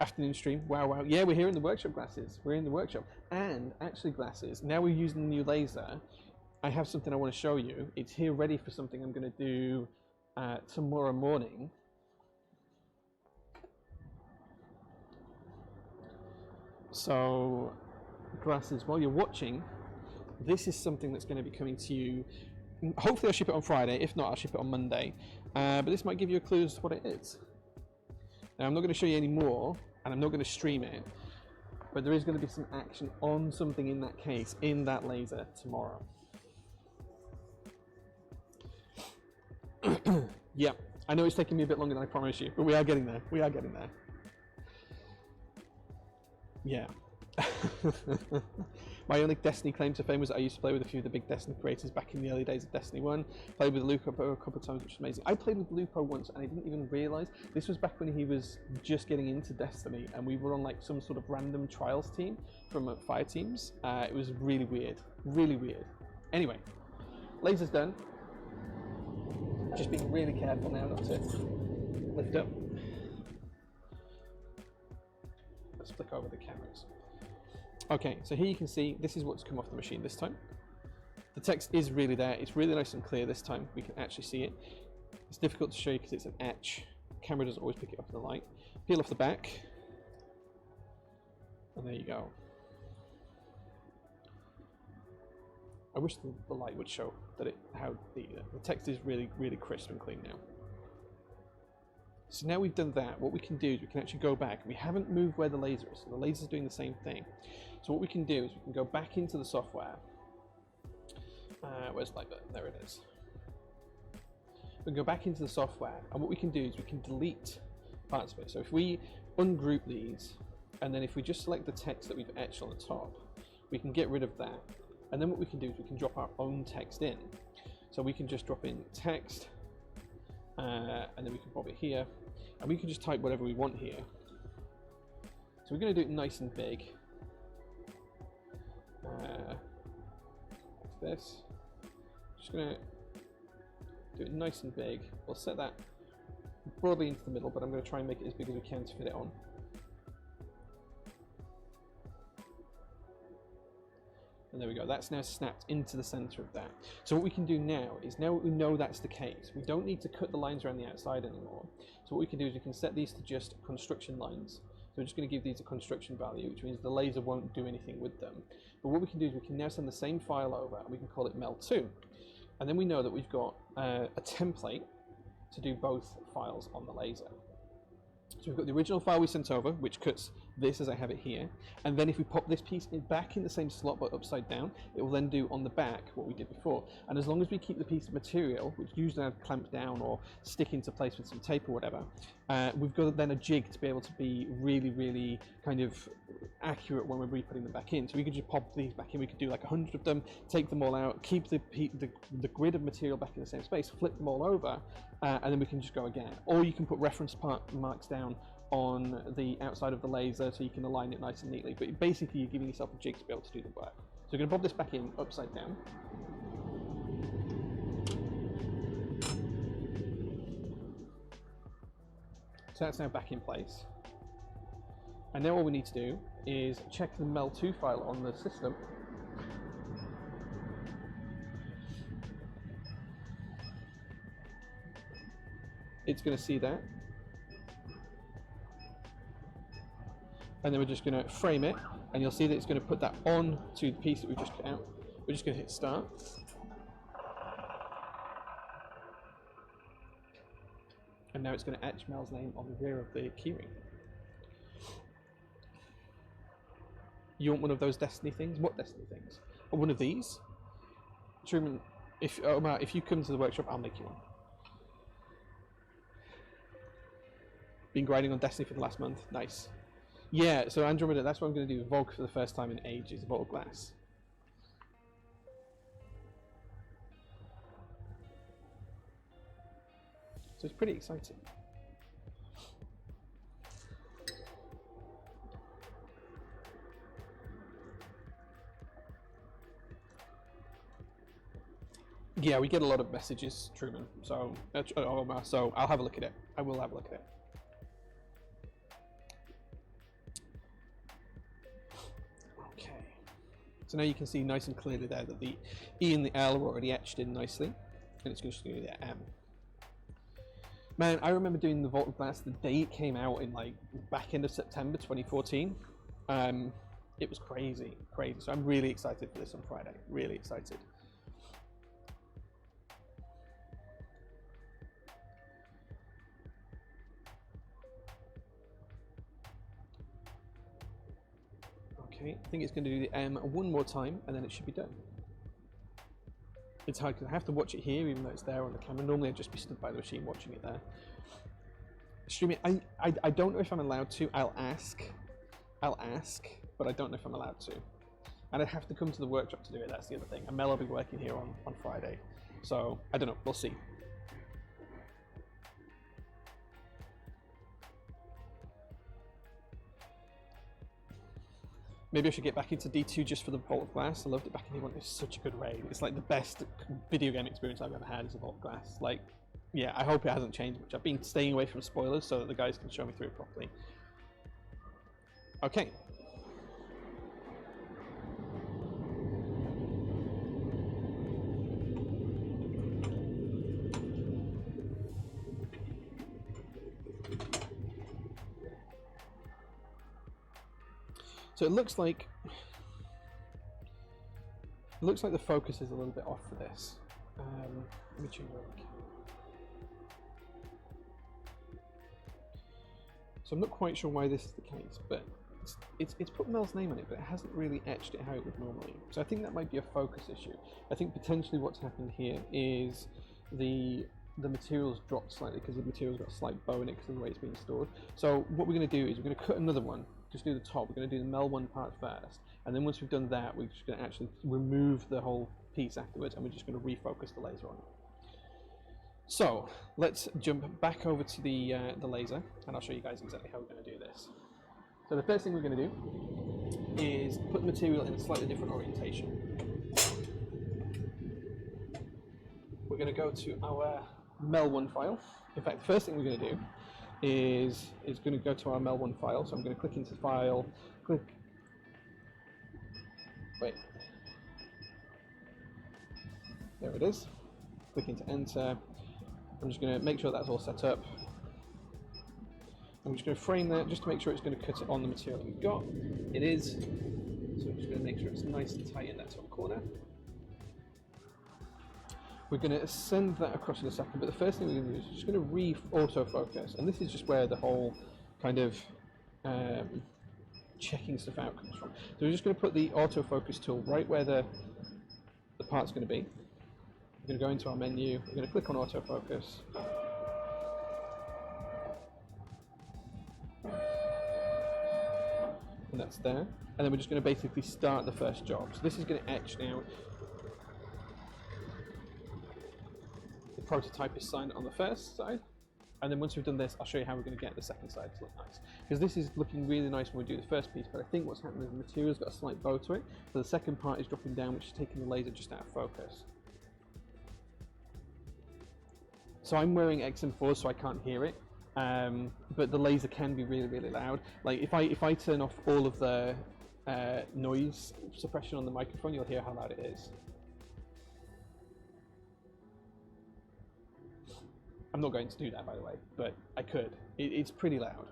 Afternoon stream, wow. Yeah, we're here in the workshop, Glasses. We're in the workshop. And actually, Glasses, now we're using the new laser, I have something I want to show you. It's here ready for something I'm going to do tomorrow morning. So, Glasses, while you're watching, this is something that's going to be coming to you. Hopefully I'll ship it on Friday. If not, I'll ship it on Monday. But this might give you a clue as to what it is. Now, I'm not going to show you any more, and I'm not going to stream it, but there is going to be some action on something in that case, in that laser, tomorrow. Yeah, I know it's taking me a bit longer than I promised you, but we are getting there. We are getting there. Yeah. My only Destiny claim to fame was that I used to play with a few of the big Destiny creators back in the early days of Destiny 1. Played with Lupo a couple of times, which is amazing. I played with Lupo once and I didn't even realise. This was back when he was just getting into Destiny and we were on like some sort of random trials team from Fire Teams. It was really weird. Really weird. Anyway, laser's done. Just being really careful now not to lift up. Let's flick over the cameras. Okay, so here you can see this is what's come off the machine this time. The text is really there. It's really nice and clear this time. We can actually see it. It's difficult to show you because it's an etch. The camera doesn't always pick it up in the light. Peel off the back. And there you go. I wish the light would show that how the text is really, really crisp and clean now. So now we've done that, what we can do is we can actually go back. We haven't moved where the laser is, so the laser is doing the same thing. So what we can do is we can go back into the software. Where's light button? There it is. We can go back into the software, and what we can do is we can delete parts of it. So if we ungroup these, and then if we just select the text that we've etched on the top, we can get rid of that. And then what we can do is we can drop our own text in. So we can just drop in text, and then we can pop it here, and we can just type whatever we want here. So we're going to do it nice and big. Like this. Just going to do it nice and big. We'll set that broadly into the middle, but I'm going to try and make it as big as we can to fit it on. And there we go, that's now snapped into the center of that. So what we can do now is, now we know that's the case, we don't need to cut the lines around the outside anymore. So what we can do is we can set these to just construction lines. So we're just going to give these a construction value, which means the laser won't do anything with them. But what we can do is we can now send the same file over, and we can call it mel2. And then we know that we've got a template to do both files on the laser. So we've got the original file we sent over, which cuts this as I have it here, and then if we pop this piece back in the same slot but upside down, it will then do on the back what we did before. And as long as we keep the piece of material, which usually I'd clamp down or stick into place with some tape or whatever, we've got then a jig to be able to be really, really kind of accurate when we're re-putting them back in. So we could just pop these back in, we could do like 100 of them, take them all out, keep the grid of material back in the same space, flip them all over, and then we can just go again. Or you can put reference marks down on the outside of the laser so you can align it nice and neatly, but basically you're giving yourself a jig to be able to do the work. So we're going to pop this back in upside down. So that's now back in place. And now all we need to do is check the mel2 file on the system. It's going to see that. And then we're just going to frame it, and you'll see that it's going to put that on to the piece that we just cut out. We're just going to hit start. And now it's going to etch Mel's name on the rear of the keyring. You want one of those Destiny things? What Destiny things? Or one of these? Truman, Omar, if you come to the workshop, I'll make you one. Been grinding on Destiny for the last month. Nice. Yeah, so Andromeda, that's what I'm going to do with Volk for the first time in ages, Volk Glass. So it's pretty exciting. Yeah, we get a lot of messages, Truman, so I'll have a look at it. I will have a look at it. So now you can see nice and clearly there that the E and the L are already etched in nicely, and it's just going to do the M. Man, I remember doing the Vault of Glass the day it came out in like back end of September 2014. It was crazy. So I'm really excited for this on Friday. Really excited. Okay, I think it's going to do the M one more time, and then it should be done. It's hard because I have to watch it here, even though it's there on the camera. Normally I'd just be stood by the machine watching it there. Streaming, I don't know if I'm allowed to. I'll ask, but I don't know if I'm allowed to. And I'd have to come to the workshop to do it, that's the other thing. And Mel will be working here on Friday. So, I don't know, we'll see. Maybe I should get back into D2 just for the Vault of Glass. I loved it back in D1. It was such a good raid. It's like the best video game experience I've ever had is a Vault of Glass. Like, yeah, I hope it hasn't changed much. I've been staying away from spoilers so that the guys can show me through it properly. Okay. So it looks like the focus is a little bit off for this. Let me change it. So I'm not quite sure why this is the case, but it's put Mel's name on it, but it hasn't really etched it how it would normally. So I think that might be a focus issue. I think potentially what's happened here is the material's dropped slightly because the material's got a slight bow in it because of the way it's being stored. So what we're going to do is we're going to cut another one, just do the top. We're going to do the Mel one part first, and then once we've done that, we're just going to actually remove the whole piece afterwards, and we're just going to refocus the laser on it. So let's jump back over to the laser, and I'll show you guys exactly how we're going to do this. So the first thing we're going to do is put the material in a slightly different orientation. We're going to go to our Mel1 file. In fact, the first thing we're going to do is going to go to our Mel1 file. So I'm going to click into File, there it is. Click into Enter. I'm just going to make sure that's all set up. I'm just going to frame that just to make sure it's going to cut it on the material that we've got. It is. So I'm just going to make sure it's nice and tight in that top corner. We're going to send that across in a second, but the first thing we're going to do is just going to re-autofocus, and this is just where the whole kind of checking stuff out comes from. So we're just going to put the autofocus tool right where the part's going to be. We're going to go into our menu, we're going to click on autofocus. And that's there. And then we're just going to basically start the first job. So this is going to etch now. The prototype is signed on the first side. And then once we've done this, I'll show you how we're going to get the second side to look nice. Because this is looking really nice when we do the first piece, but I think what's happening is the material's got a slight bow to it. So the second part is dropping down, which is taking the laser just out of focus. So I'm wearing XM4 so I can't hear it. But the laser can be really, really loud. Like if I turn off all of the noise suppression on the microphone, you'll hear how loud it is. I'm not going to do that, by the way, but I could. It's pretty loud.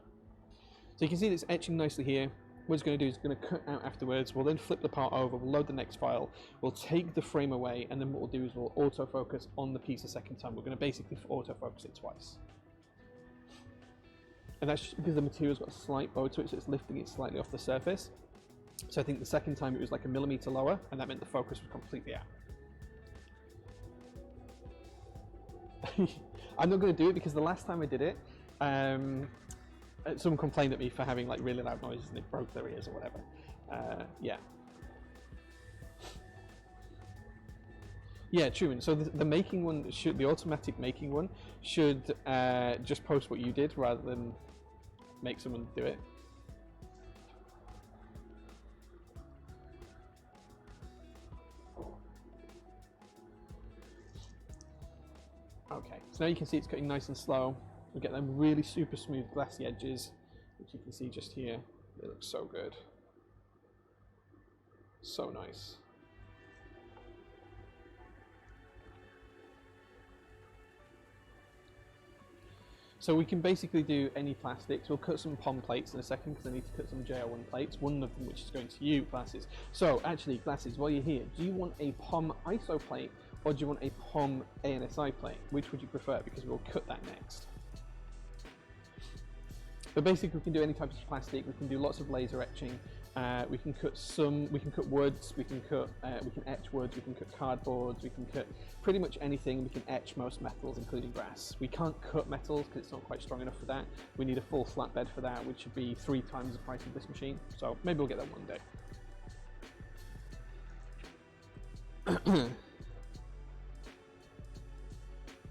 So you can see that it's etching nicely here. What it's going to do is it's going to cut out afterwards. We'll then flip the part over, we'll load the next file, we'll take the frame away, and then what we'll do is we'll autofocus on the piece a second time. We're going to basically autofocus it twice. And that's just because the material's got a slight bow to it, so it's lifting it slightly off the surface. So I think the second time it was like a millimeter lower, and that meant the focus was completely out. I'm not going to do it because the last time I did it, someone complained at me for having like really loud noises and they broke their ears or whatever. Yeah. Yeah, true. And so the making one the automatic making one should just post what you did rather than make someone do it. Okay, so now you can see it's cutting nice and slow. We get them really super smooth glassy edges, which you can see just here. They look so good. So nice. So we can basically do any plastics. We'll cut some POM plates in a second because I need to cut some JL1 plates, one of them which is going to you, glasses. So actually, glasses, while you're here, do you want a POM ISO plate or do you want a POM ANSI plate? Which would you prefer? Because we'll cut that next. But basically we can do any type of plastic, we can do lots of laser etching, we can cut woods, we can etch woods, we can cut cardboards, we can cut pretty much anything, we can etch most metals including brass. We can't cut metals because it's not quite strong enough for that. We need a full flatbed for that, which would be 3 times the price of this machine. So maybe we'll get that one day.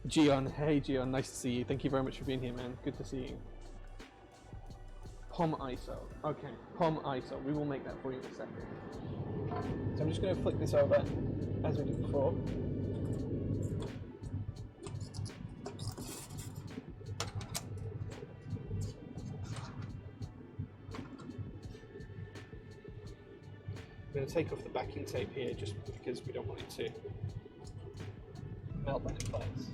Gion, hey Gion, nice to see you. Thank you very much for being here, man. Good to see you. POM ISO. Okay, POM ISO. We will make that for you in a second. So I'm just going to flick this over as we did before. I'm going to take off the backing tape here just because we don't want it to melt that in place.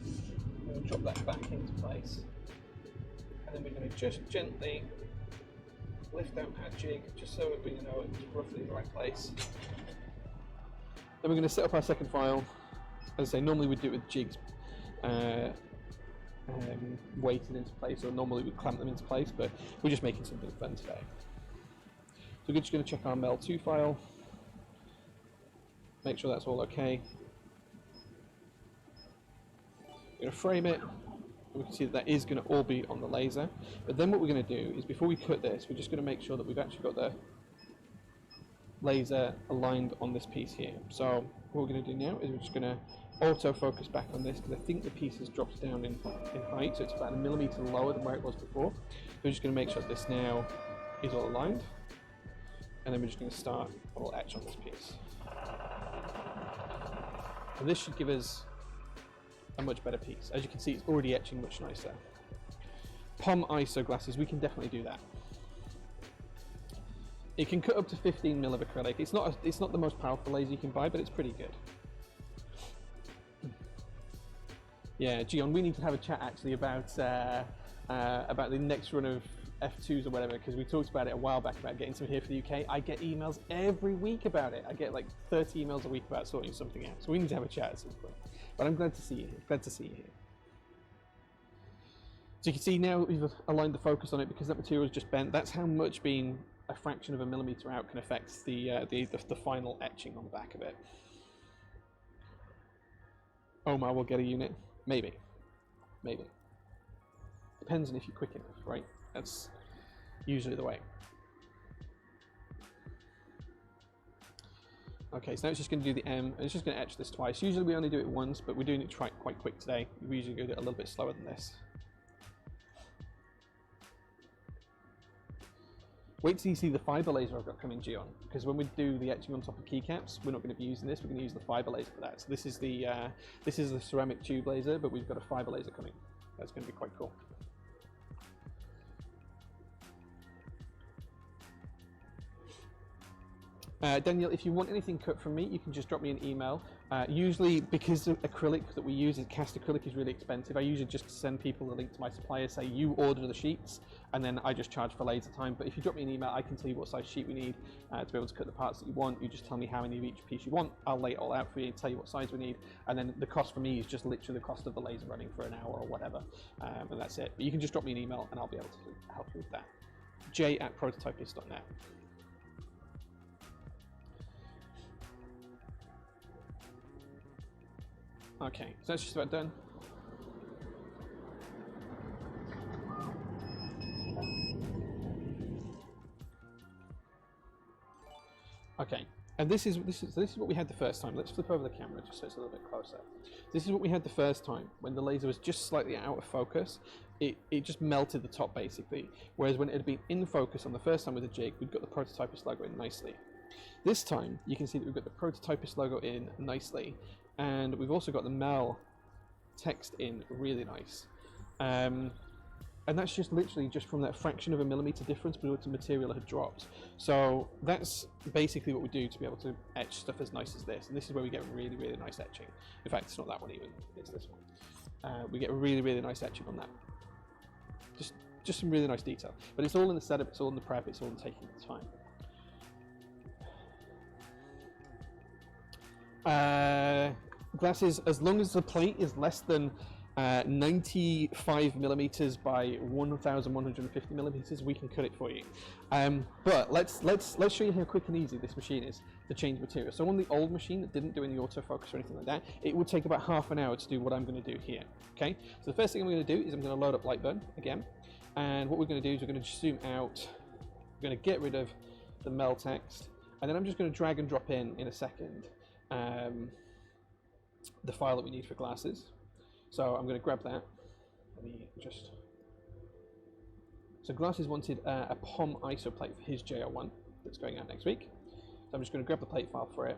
I'm going to drop that back into place. And then we're going to just gently lift out our jig just so we know it's roughly in the right place. Then we're going to set up our second file. As I say, normally we do it with jigs weighted into place, or normally we clamp them into place, but we're just making something fun today. So we're just going to check our MEL2 file, make sure that's all okay. We're going to frame it, and we can see that is going to all be on the laser. But then what we're going to do is, before we cut this, we're just going to make sure that we've actually got the laser aligned on this piece here. So what we're going to do now is we're just going to auto-focus back on this, because I think the piece has dropped down in height, so it's about 1 millimeter lower than where it was before. So we're just going to make sure that this now is all aligned, and then we're just going to start a little etch on this piece. And this should give us a much better piece. As you can see, it's already etching much nicer. POM ISO glasses, we can definitely do that. It can cut up to 15 mil of acrylic. It's not the most powerful laser you can buy, but it's pretty good. Yeah, Gion, we need to have a chat actually about the next run of F2s or whatever, because we talked about it a while back about getting some here for the UK. I get emails every week about it. I get like 30 emails a week about sorting something out. So we need to have a chat at some point. But I'm glad to see you here. Glad to see you here. So you can see now we've aligned the focus on it because that material is just bent. That's how much being a fraction of a millimeter out can affect the final etching on the back of it. Omar will get a unit. Maybe. Maybe. Depends on if you're quick enough, right? That's usually the way. Okay, so now it's just going to do the M, and it's just going to etch this twice. Usually we only do it once, but we're doing it quite quick today. We usually do it a little bit slower than this. Wait till you see the fiber laser I've got coming, Gion, because when we do the etching on top of keycaps, we're not going to be using this. We're going to use the fiber laser for that. So this is the ceramic tube laser, but we've got a fiber laser coming. That's going to be quite cool. Daniel, if you want anything cut from me, you can just drop me an email. Usually, because the acrylic that we use, cast acrylic, is really expensive, I usually just send people a link to my supplier, say you order the sheets, and then I just charge for laser time. But if you drop me an email, I can tell you what size sheet we need to be able to cut the parts that you want. You just tell me how many of each piece you want. I'll lay it all out for you and tell you what size we need. And then the cost for me is just literally the cost of the laser running for an hour or whatever. And that's it. But you can just drop me an email and I'll be able to help you with that. j@prototypist.net. Okay, so that's just about done. Okay, and this is what we had the first time. Let's flip over the camera just so it's a little bit closer. This is what we had the first time when the laser was just slightly out of focus. It just melted the top basically. Whereas when it had been in focus on the first time with the jig, we'd got the Prototypist logo in nicely. This time you can see that we've got the Prototypist logo in nicely. And we've also got the MEL text in really nice. And that's just literally just from that fraction of a millimeter difference between the material that had dropped. So that's basically what we do to be able to etch stuff as nice as this. And this is where we get really, really nice etching. In fact, it's not that one even, it's this one. We get really, really nice etching on that. Just some really nice detail. But it's all in the setup, it's all in the prep, it's all in taking the time. Glasses, as long as the plate is less than 95 millimeters by 1,150 millimeters, we can cut it for you. But let's show you how quick and easy this machine is to change material. So on the old machine that didn't do any autofocus or anything like that, it would take about half an hour to do what I'm going to do here. Okay, so the first thing I'm going to do is I'm going to load up Lightburn again, and what we're going to do is we're going to zoom out. We're going to get rid of the MEL text, and then I'm just going to drag and drop in a second the file that we need for glasses. So I'm going to grab that. Let me just. So Glasses wanted a POM ISO plate for his JO1 that's going out next week. So I'm just going to grab the plate file for it.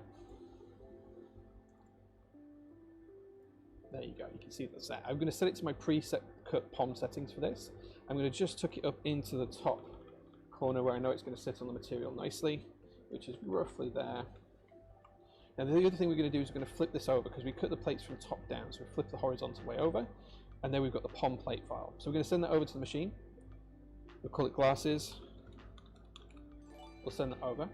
There you go. You can see that's that. I'm going to set it to my preset cut POM settings for this. I'm going to just tuck it up into the top corner where I know it's going to sit on the material nicely, which is roughly there. Now the other thing we're going to do is we're going to flip this over because we cut the plates from top down, so we flip the horizontal way over, and then we've got the POM plate file. So we're going to send that over to the machine. We'll call it Glasses. We'll send that over.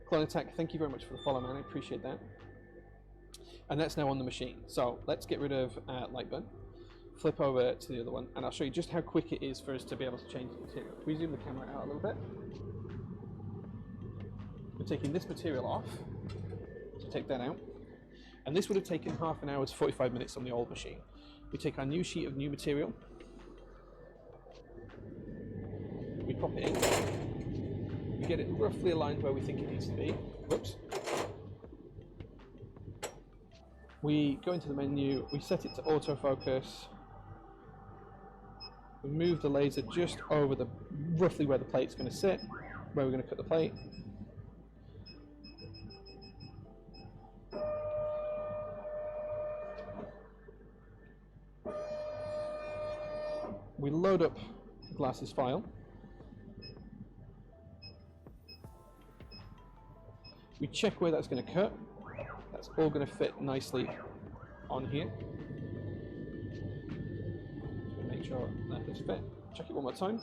Clone Attack, thank you very much for the follow, man. I appreciate that. And that's now on the machine. So let's get rid of Lightburn. flip over to the other one, and I'll show you just how quick it is for us to be able to change the material. If we zoom the camera out a little bit, we're taking this material off, so take that out, and this would have taken half an hour to 45 minutes on the old machine. We take our new sheet of new material, we pop it in, we get it roughly aligned where we think it needs to be. Whoops. We go into the menu, we set it to autofocus, we move the laser just over the roughly where the plate's going to sit, where we're going to cut the plate. We load up the glasses file. We check where that's going to cut. That's all going to fit nicely on here. So make sure that does fit. Check it one more time.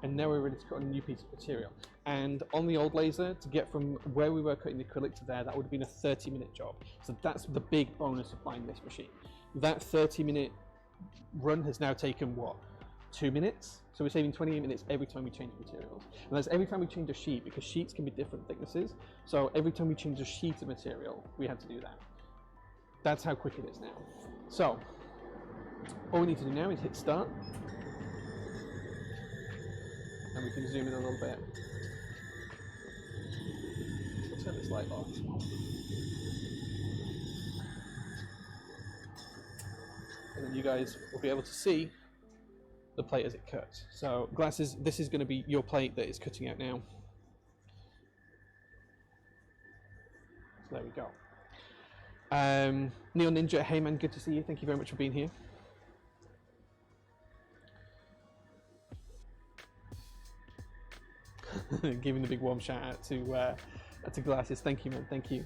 And now we're ready to cut on a new piece of material. And on the old laser, to get from where we were cutting the acrylic to there, that would have been a 30-minute job. So that's the big bonus of buying this machine. That 30-minute run has now taken, what, 2 minutes? So we're saving 28 minutes every time we change materials. And that's every time we change a sheet, because sheets can be different thicknesses. So every time we change a sheet of material, we had to do that. That's how quick it is now. So all we need to do now is hit start. And we can zoom in a little bit. We'll turn this light off. And then you guys will be able to see the plate as it cuts. So glasses, this is going to be your plate that is cutting out now. So there we go. Neon Ninja, hey man, good to see you. Thank you very much for being here. Giving the big warm shout out to Glasses. Thank you, man. Thank you.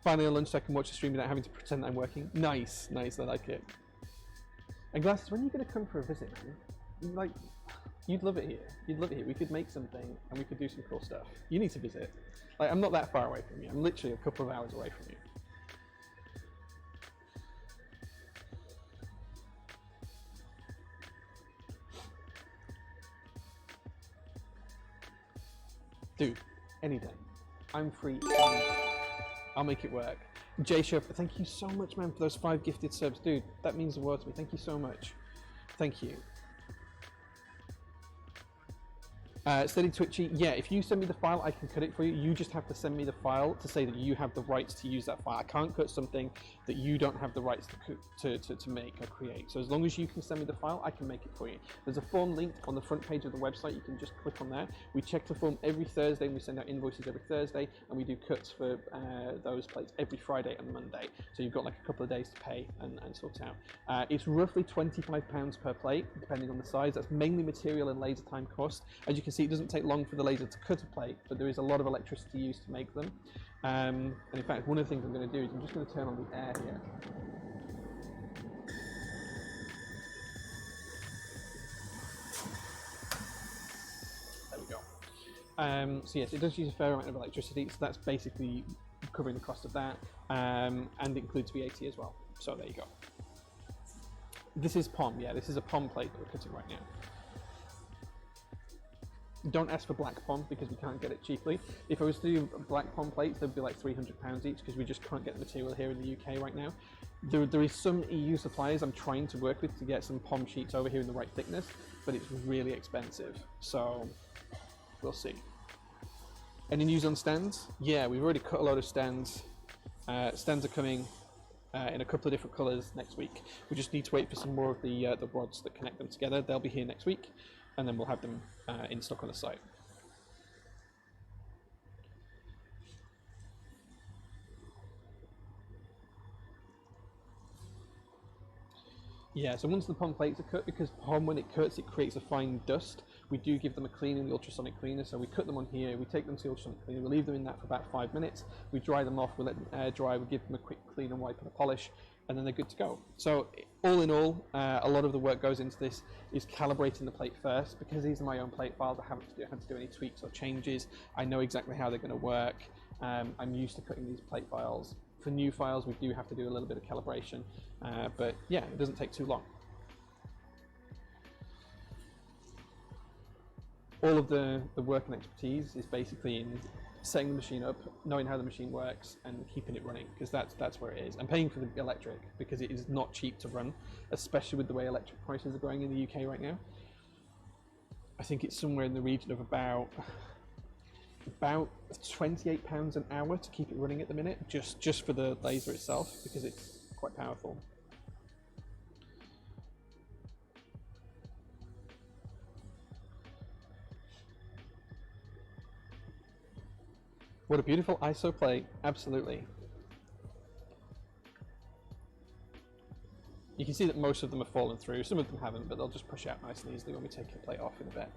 Finally on lunch, so I can watch the stream without having to pretend I'm working. Nice, nice. I like it. And Glasses, when are you going to come for a visit, man? Like, you'd love it here. You'd love it here. We could make something and we could do some cool stuff. You need to visit. Like, I'm not that far away from you. I'm literally a couple of hours away from you. Dude, any day. I'm free. I'll make it work. Jay Shep, thank you so much, man, for those 5 gifted subs. Dude, that means the world to me. Thank you so much. Thank you. Steady Twitchy, yeah, if you send me the file, I can cut it for you. You just have to send me the file to say that you have the rights to use that file. I can't cut something that you don't have the rights to make or create. So as long as you can send me the file, I can make it for you. There's a form linked on the front page of the website. You can just click on there. We check the form every Thursday, and we send out invoices every Thursday, and we do cuts for those plates every Friday and Monday. So you've got like a couple of days to pay and sort out. It's roughly £25 per plate, depending on the size. That's mainly material and laser time cost. As you can see, it doesn't take long for the laser to cut a plate, but there is a lot of electricity used to make them. And in fact, one of the things I'm going to do is I'm just going to turn on the air here. There we go. So yes, it does use a fair amount of electricity, so that's basically covering the cost of that, and it includes VAT as well. So there you go. This is POM, yeah, this is a POM plate that we're cutting right now. Don't ask for black POM because we can't get it cheaply. If I was to do black POM plates, they'd be like £300 each because we just can't get the material here in the UK right now. There is some EU suppliers I'm trying to work with to get some POM sheets over here in the right thickness, but it's really expensive. So we'll see. Any news on stands? Yeah, we've already cut a load of stands. Stands are coming in a couple of different colours next week. We just need to wait for some more of the rods that connect them together. They'll be here next week, and then we'll have them in stock on the site. Yeah, so once the POM plates are cut, because POM, when it cuts, it creates a fine dust, we do give them a clean in the ultrasonic cleaner. So we cut them on here, we take them to the ultrasonic cleaner, we leave them in that for about 5 minutes, we dry them off, we let them air dry, we give them a quick clean and wipe and a polish, and then they're good to go. So all in all, a lot of the work goes into this is calibrating the plate first. Because these are my own plate files, I haven't had to do any tweaks or changes. I know exactly how they're going to work. I'm used to cutting these plate files For new files, we do have to do a little bit of calibration, but yeah, it doesn't take too long. All of the work and expertise is basically in setting the machine up, knowing how the machine works, and keeping it running, because that's where it is. And paying for the electric, because it is not cheap to run, especially with the way electric prices are going in the UK right now. I think it's somewhere in the region of about £28 an hour to keep it running at the minute, just for the laser itself, because it's quite powerful. What a beautiful ISO plate, absolutely. You can see that most of them have fallen through, some of them haven't, but they'll just push out nice and easily when we take the plate off in a bit.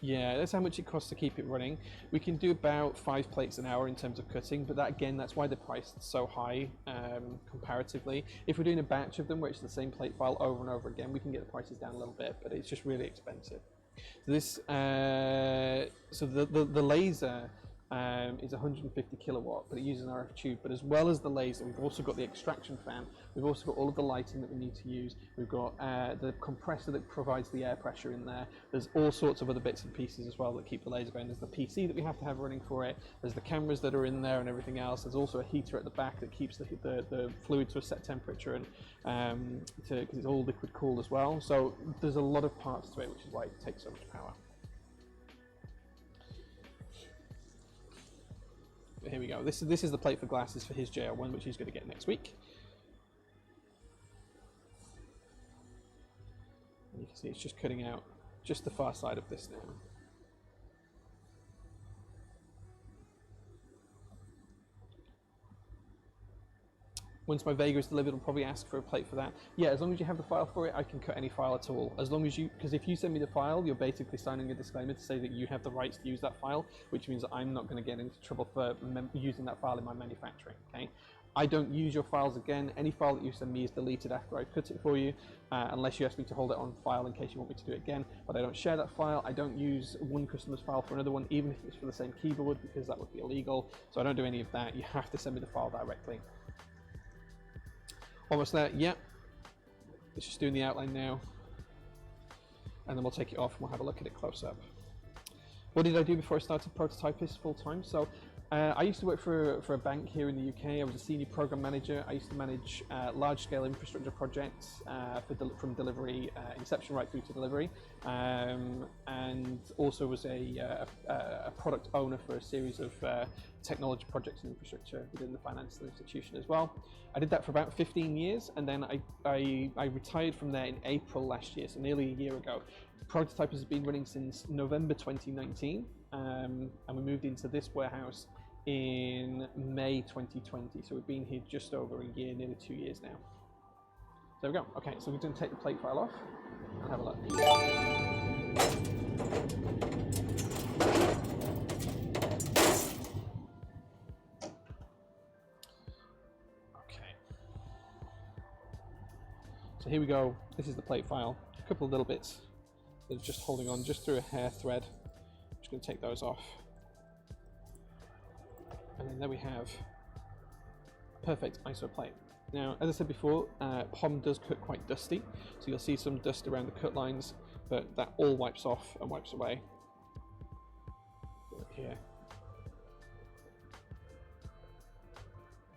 Yeah, that's how much it costs to keep it running. We can do about 5 plates an hour in terms of cutting, but that, again, that's why the price is so high comparatively. If we're doing a batch of them, where it's the same plate file over and over again, we can get the prices down a little bit, but it's just really expensive. So this, so the laser is 150 kilowatt, but it uses an RF tube. But as well as the laser, we've also got the extraction fan. We've also got all of the lighting that we need to use. We've got the compressor that provides the air pressure in there. There's all sorts of other bits and pieces as well that keep the laser going. There's the PC that we have to have running for it. There's the cameras that are in there and everything else. There's also a heater at the back that keeps the fluid to a set temperature, and because it's all liquid cooled as well. So there's a lot of parts to it, which is why it takes so much power. Here we go. This is the plate for glasses for his JL1, which he's going to get next week. And you can see it's just cutting out just the far side of this now. Once my Vega is delivered, I'll probably ask for a plate for that. Yeah, as long as you have the file for it, I can cut any file at all. As long as you, because if you send me the file, you're basically signing a disclaimer to say that you have the rights to use that file, which means that I'm not going to get into trouble for using that file in my manufacturing, okay? I don't use your files again. Any file that you send me is deleted after I've cut it for you, unless you ask me to hold it on file in case you want me to do it again. But I don't share that file. I don't use one customer's file for another one, even if it's for the same keyboard, because that would be illegal. So I don't do any of that. You have to send me the file directly. Almost there, yep. It's just doing the outline now. And then we'll take it off and we'll have a look at it close up. What did I do before I started Prototypist full time? So I used to work for a bank here in the UK. I was a senior program manager. I used to manage large-scale infrastructure projects from delivery, inception right through to delivery, and also was a product owner for a series of technology projects and infrastructure within the financial institution as well. I did that for about 15 years, and then I retired from there in April last year, so nearly a year ago. Prototypist has been running since November 2019, and we moved into this warehouse in May 2020, so we've been here just over a year, nearly 2 years now. So there we go. Okay, so we're going to take the plate file off and have a look. Okay. So here we go. This is the plate file. A couple of little bits that are just holding on just through a hair thread. I'm just going to take those off. And then there we have a perfect ISO plate. Now, as I said before, POM does cut quite dusty, so you'll see some dust around the cut lines, but that all wipes off and wipes away. Look here.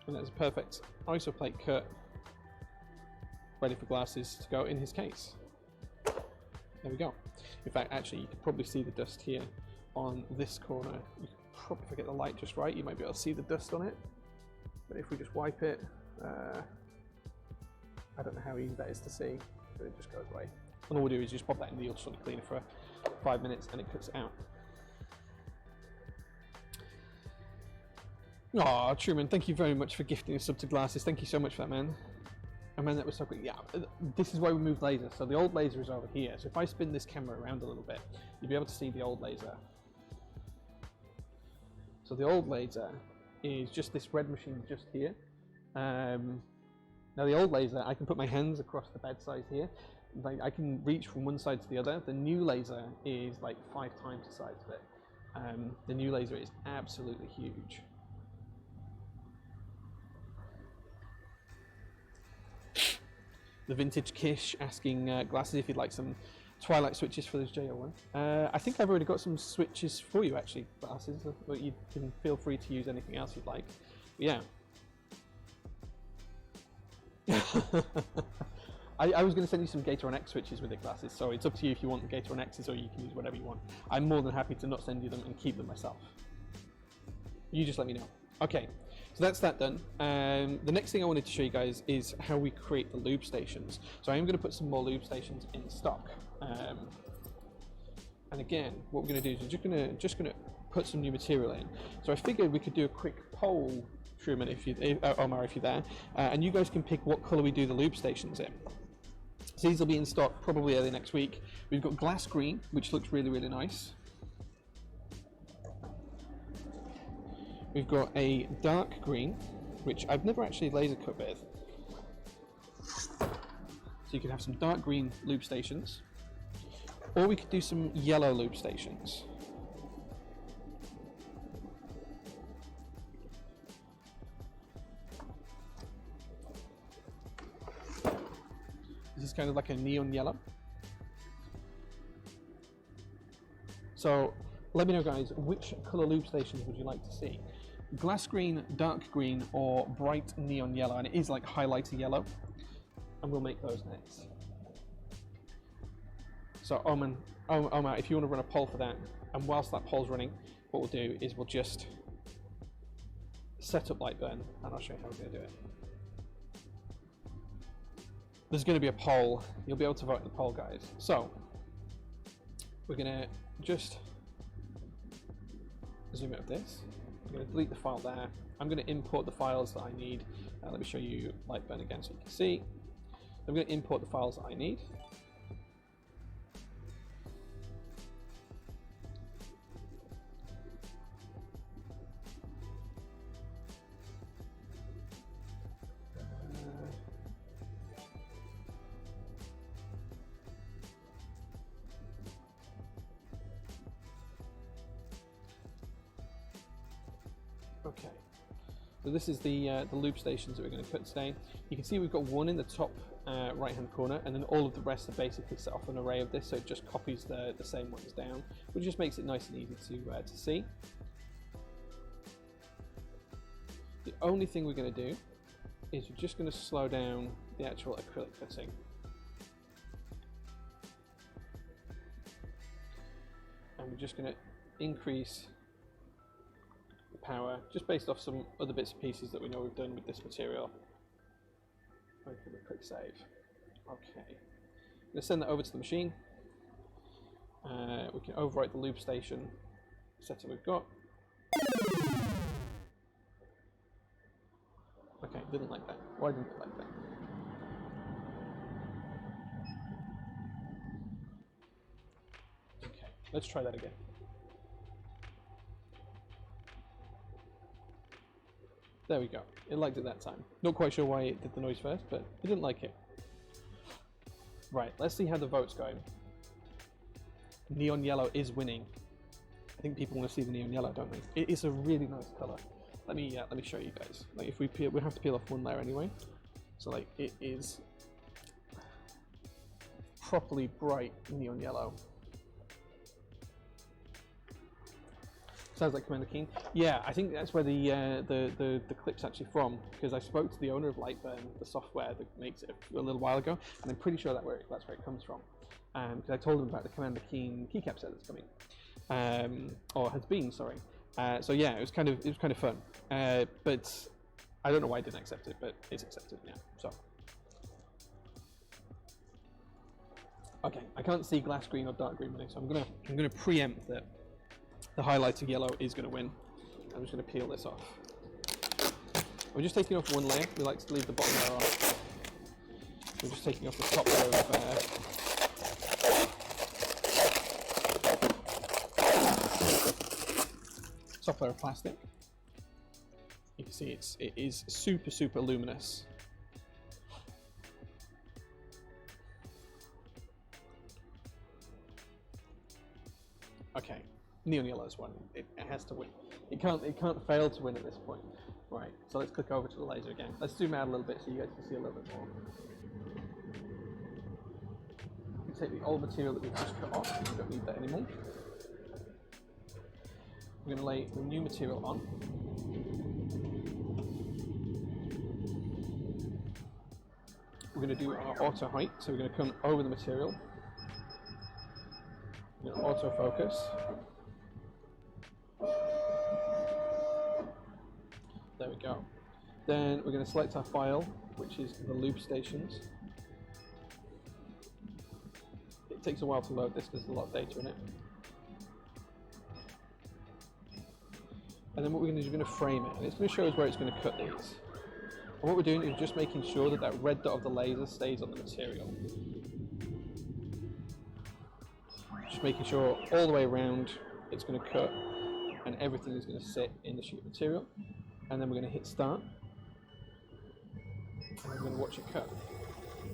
And that's a perfect ISO plate cut, ready for glasses to go in his case. There we go. In fact, actually, you can probably see the dust here on this corner. You can probably, if I get the light just right, you might be able to see the dust on it. But if we just wipe it, I don't know how easy that is to see, but it just goes away. And all we do is just pop that in the ultrasonic cleaner for 5 minutes and it cuts it out. Aw, Truman, thank you very much for gifting us sub to glasses. Thank you so much for that, man. And man, that was so quick. Yeah, this is why we moved lasers. So the old laser is over here. So if I spin this camera around a little bit, you'll be able to see the old laser. So the old laser is just this red machine just here. Now the old laser, I can put my hands across the bedside here. Like I can reach from one side to the other. The new laser is like 5 times the size of it. The new laser is absolutely huge. The Vintage Kish asking Glasses if you'd like some Twilight switches for this JO1. I think I've already got some switches for you actually, Glasses, but you can feel free to use anything else you'd like. But yeah. I was going to send you some Gator X switches with it, Glasses, so it's up to you if you want the Gator X's or you can use whatever you want. I'm more than happy to not send you them and keep them myself. You just let me know. Okay, so that's that done. The next thing I wanted to show you guys is how we create the lube stations. So I am going to put some more lube stations in stock. And again, what we're going to do is we're just going to put some new material in. So I figured we could do a quick poll, Truman, Omar, if you're there, and you guys can pick what colour we do the lube stations in. So these will be in stock probably early next week. We've got glass green, which looks really, really nice. We've got a dark green, which I've never actually laser cut with. So you could have some dark green lube stations, or we could do some yellow lube stations. This is kind of like a neon yellow. So let me know, guys, which color lube stations would you like to see? Glass green, dark green, or bright neon yellow? And it is like highlighter yellow. And we'll make those next. So Omar, if you want to run a poll for that, and whilst that poll's running, what we'll do is we'll just set up Lightburn, and I'll show you how we're going to do it. There's going to be a poll. You'll be able to vote in the poll, guys. So we're going to just zoom out of this. I'm going to delete the file there. I'm going to import the files that I need. Let me show you Lightburn again so you can see. I'm going to import the files that I need. Okay, so this is the loop stations that we're going to put today. You can see we've got one in the top right hand corner, and then all of the rest are basically set off an array of this, so it just copies the same ones down, which just makes it nice and easy to see. The only thing we're going to do is we're just going to slow down the actual acrylic cutting. And we're just going to increase power, just based off some other bits and pieces that we know we've done with this material. I'll give it a quick save. Okay, I'm going to send that over to the machine. We can overwrite the loop station setup we've got. Okay, didn't like that. Why didn't it like that? Okay, let's try that again. There we go. It liked it that time. Not quite sure why it did the noise first, but it didn't like it. Right, let's see how the vote's going. Neon yellow is winning. I think people want to see the neon yellow, don't they? It is a really nice color. Let me show you guys. Like, if we peel, we have to peel off one layer anyway. So like, it is properly bright neon yellow. Sounds like Commander Keen. Yeah, I think that's where the clip's actually from, because I spoke to the owner of Lightburn, the software that makes it, a little while ago, and I'm pretty sure that's where it comes from. Because I told him about the Commander Keen keycap set that's coming, or has been, sorry. So yeah, it was kind of fun. But I don't know why I didn't accept it, but it's accepted now. So okay, I can't see glass green or dark green winning, so I'm gonna preempt that the highlighter yellow is going to win. I'm just going to peel this off. We're just taking off one layer. We like to leave the bottom layer on. We're just taking off the top layer of plastic. You can see it is super luminous. Okay. neon yellow's one. It has to win. It can't fail to win at this point. Right, so let's click over to the laser again. Let's zoom out a little bit so you guys can see a little bit more. We take the old material that we've just cut off. We don't need that anymore. We're going to lay the new material on. We're going to do our auto height, so we're going to come over the material. We're going to auto focus. There we go. Then we're going to select our file, which is the loop stations. It takes a while to load this because there's a lot of data in it. And then what we're going to do is we're going to frame it, and it's going to show us where it's going to cut these. And what we're doing is just making sure that that red dot of the laser stays on the material. Just making sure all the way around it's going to cut, and everything is going to sit in the sheet of material. And then we're going to hit start, and we're going to watch it cut.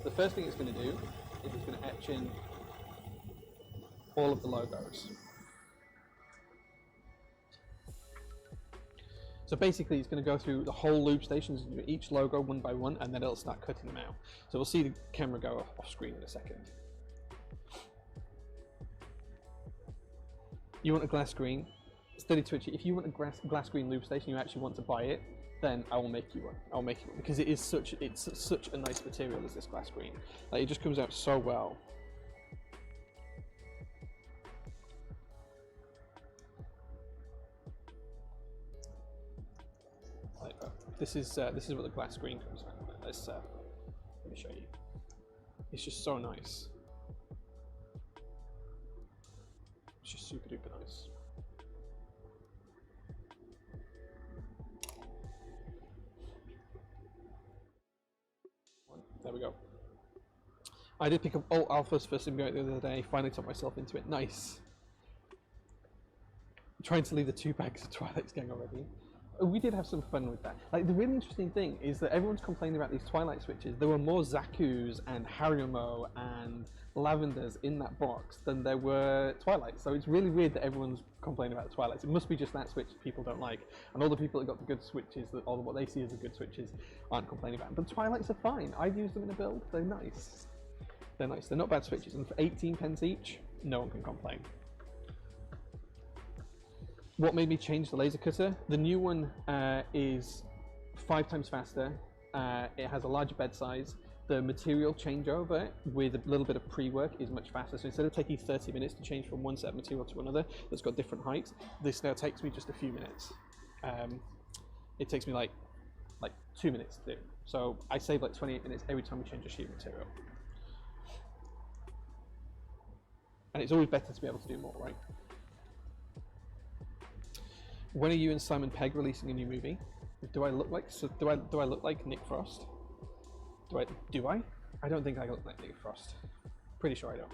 The first thing it's going to do is it's going to etch in all of the logos. So basically it's going to go through the whole loop stations, each logo one by one, and then it'll start cutting them out. So we'll see the camera go off screen in a second. You want a glass screen? Steady twitchy. If you want a glass screen loop station, you actually want to buy it, then I will make you one. I'll make you one because it's such a nice material as this glass screen. Like, it just comes out so well. This is what the glass screen comes out. Let me show you. It's just so nice. It's just super duper nice. There we go. I did pick up Alt Alpha's first symbiote the other day, finally took myself into it. Nice. I'm trying to leave the 2 bags of Twilight's gang already. We did have some fun with that. Like, the really interesting thing is that everyone's complaining about these Twilight switches. There were more Zaku's and Hariyumo and Lavenders in that box than there were Twilights. So it's really weird that everyone's complaining about the Twilights. It must be just that switch that people don't like. And all the people that got the good switches, all what they see as the good switches, aren't complaining about them. But Twilights are fine. I've used them in a build. They're nice. They're nice. They're not bad switches. And for 18 pence each, no one can complain. What made me change the laser cutter? The new one is 5 times faster. It has a larger bed size. The material changeover with a little bit of pre-work is much faster. So instead of taking 30 minutes to change from one set of material to another that's got different heights, this now takes me just a few minutes. It takes me like 2 minutes to do. So I save like 28 minutes every time we change a sheet of material. And it's always better to be able to do more, right? When are you and Simon Pegg releasing a new movie? Do I look like Nick Frost? Do I? I don't think I look like Nick Frost. Pretty sure I don't.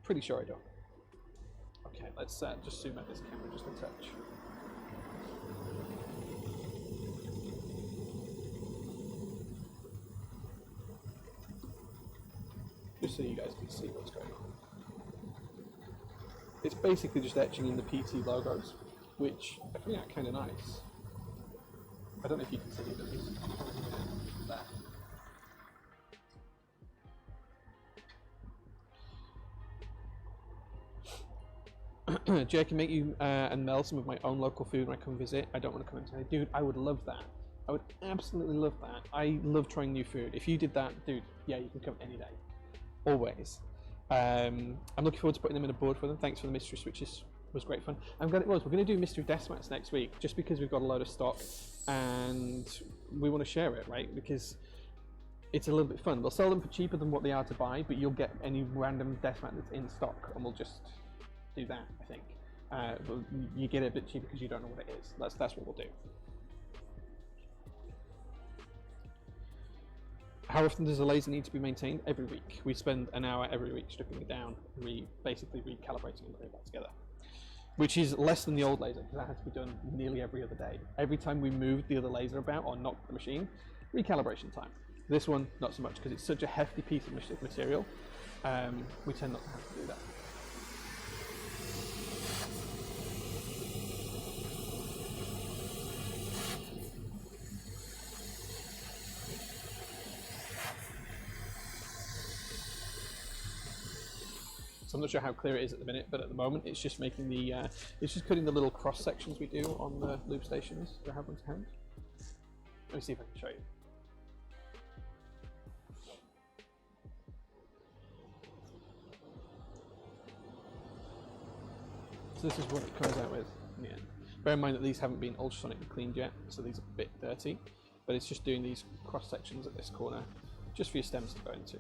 Pretty sure I don't. Okay, let's just zoom out this camera just a touch. Just so you guys can see what's going on. It's basically just etching in the PT logos, which are coming out kind of nice. I don't know if you can see them. There. Jay, I can make you and Mel some of my own local food when I come visit. I don't want to come in today. Dude, I would love that. I would absolutely love that. I love trying new food. If you did that, dude, yeah, you can come any day. Always. I'm looking forward to putting them in a board for them. Thanks for the mystery switches. It was great fun. I'm glad it was. We're going to do mystery desk mats next week just because we've got a load of stock and we want to share it, right? Because it's a little bit fun. We'll sell them for cheaper than what they are to buy, but you'll get any random desk mat that's in stock and we'll just do that, I think. But you get it a bit cheaper because you don't know what it is. That's what we'll do. How often does a laser need to be maintained? Every week. We spend an hour every week stripping it down, basically recalibrating and putting it back together. Which is less than the old laser, because that had to be done nearly every other day. Every time we moved the other laser about or knocked the machine, recalibration time. This one, not so much, because it's such a hefty piece of material. We tend not to have to do that. So I'm not sure how clear it is at the minute, but at the moment it's just making the, it's just cutting the little cross sections we do on the loop stations. Do I have one to hand? Let me see if I can show you. So this is what it comes out with in the end. Bear in mind that these haven't been ultrasonically cleaned yet, so these are a bit dirty, but it's just doing these cross sections at this corner just for your stems to go into.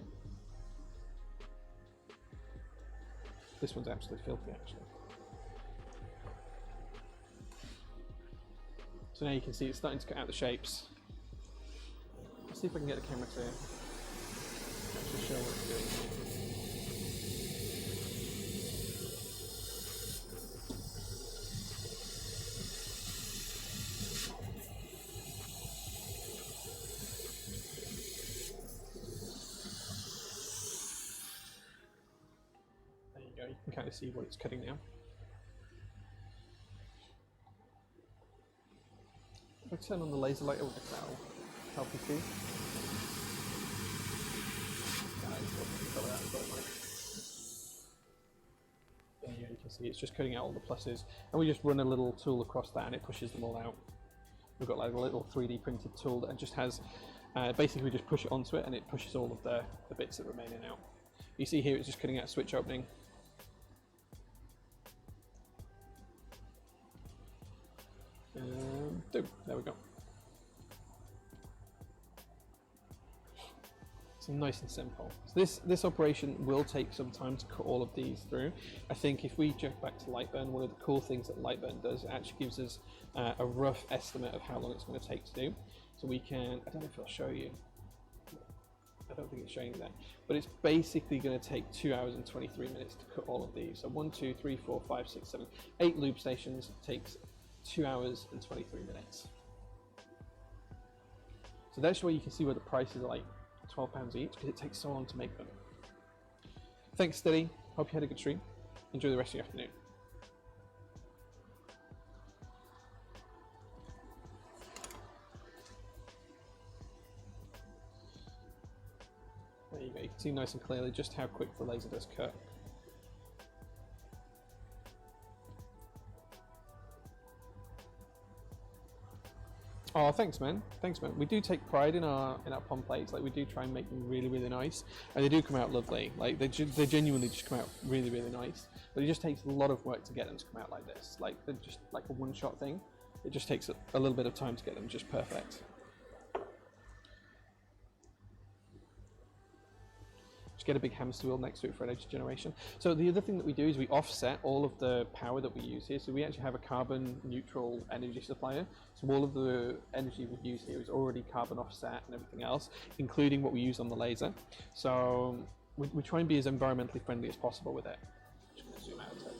This one's absolutely filthy actually. So now you can see it's starting to cut out the shapes. Let's see if I can get the camera to actually show what it's doing. You can kind of see what it's cutting now. If I turn on the laser light, I wonder if that'll help you see. There you can see it's just cutting out all the pluses, and we just run a little tool across that and it pushes them all out. We've got like a little 3D printed tool that just has, basically we just push it onto it and it pushes all of the bits that remain in out. You see here it's just cutting out a switch opening. There we go. So nice and simple. So this operation will take some time to cut all of these through. I think if we jump back to Lightburn, one of the cool things that Lightburn does, it actually gives us a rough estimate of how long it's going to take to do. So we can, I don't know if I'll show you. I don't think it's showing you that, but it's basically going to take 2 hours and 23 minutes to cut all of these. So 1, 2, 3, 4, 5, 6, 7, 8 loop stations takes 2 hours and 23 minutes. So that's where you can see where the prices are like £12 each, because it takes so long to make them. Thanks, Steady. Hope you had a good stream. Enjoy the rest of your afternoon. There you go. You can see nice and clearly just how quick the laser does cut. Oh, thanks, man. Thanks, man. We do take pride in our pond plates. Like, we do try and make them really, really nice, and they do come out lovely. Like, they genuinely just come out really, really nice. But it just takes a lot of work to get them to come out like this. Like, they're just like a one-shot thing. It just takes a little bit of time to get them just perfect. Get a big hamster wheel next to it for energy generation. So the other thing that we do is we offset all of the power that we use here. So we actually have a carbon neutral energy supplier. So all of the energy we use here is already carbon offset and everything else, including what we use on the laser. So we try and be as environmentally friendly as possible with it. Just going to zoom out a touch.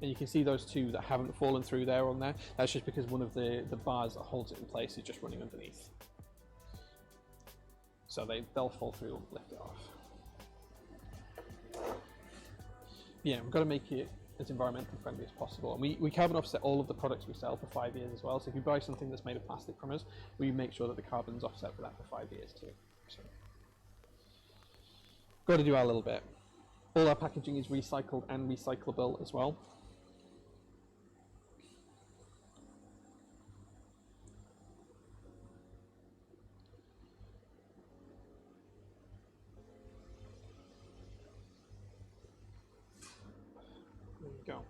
And you can see those two that haven't fallen through there on there. That's just because one of the bars that holds it in place is just running underneath. So they'll fall through and lift it off. Yeah, we've got to make it as environmentally friendly as possible. And we carbon offset all of the products we sell for 5 years as well. So if you buy something that's made of plastic from us, we make sure that the carbon's offset for that for 5 years too. So, got to do our little bit. All our packaging is recycled and recyclable as well. There you go.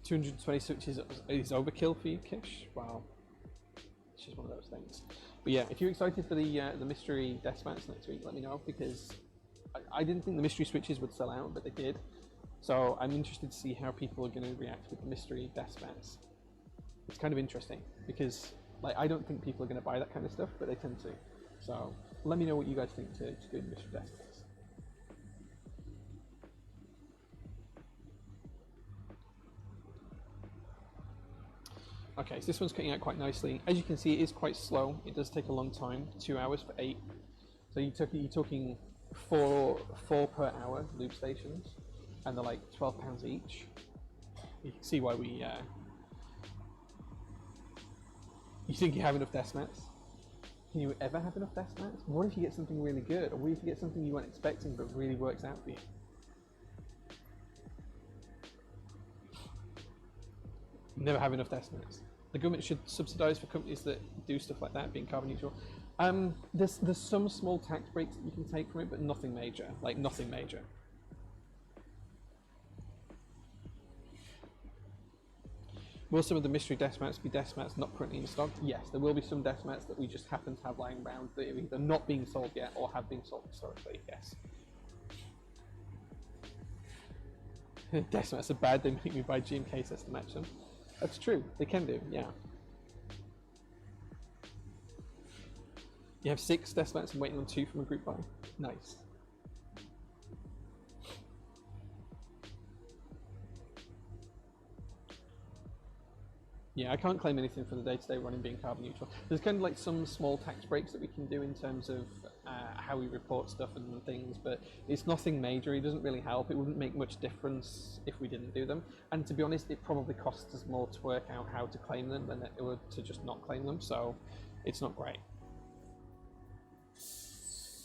220 switches is overkill for you, Kish? Wow. It's just one of those things. But yeah, if you're excited for the mystery desk mats next week, let me know, because I didn't think the mystery switches would sell out, but they did. So I'm interested to see how people are going to react with the mystery desk mats. It's kind of interesting, because like I don't think people are going to buy that kind of stuff, but they tend to. So let me know what you guys think to do the mystery desk mats. Okay, so this one's cutting out quite nicely. As you can see, it is quite slow. It does take a long time, 2 hours for 8. So you're talking four per hour loop stations, and they're like £12 each. you can see why we. You think you have enough desk mats? Can you ever have enough desk mats? What if you get something really good, or what if you get something you weren't expecting but really works out for you? Never have enough desk mats. The government should subsidise for companies that do stuff like that, being carbon neutral. There's some small tax breaks that you can take from it, but nothing major. Like nothing major. Will some of the mystery desk mats be desk mats not currently in stock? Yes, there will be some desk mats that we just happen to have lying around that are either not being sold yet or have been sold historically. Yes. Desk mats are bad. They make me buy GMK sets to match them. That's true. They can do. Yeah. You have 6 desk mats and waiting on 2 from a group buy. Nice. Yeah, I can't claim anything for the day-to-day running being carbon neutral. There's kind of like some small tax breaks that we can do in terms of how we report stuff and things, but it's nothing major. It doesn't really help. It wouldn't make much difference if we didn't do them. And to be honest, it probably costs us more to work out how to claim them than it would to just not claim them, so it's not great.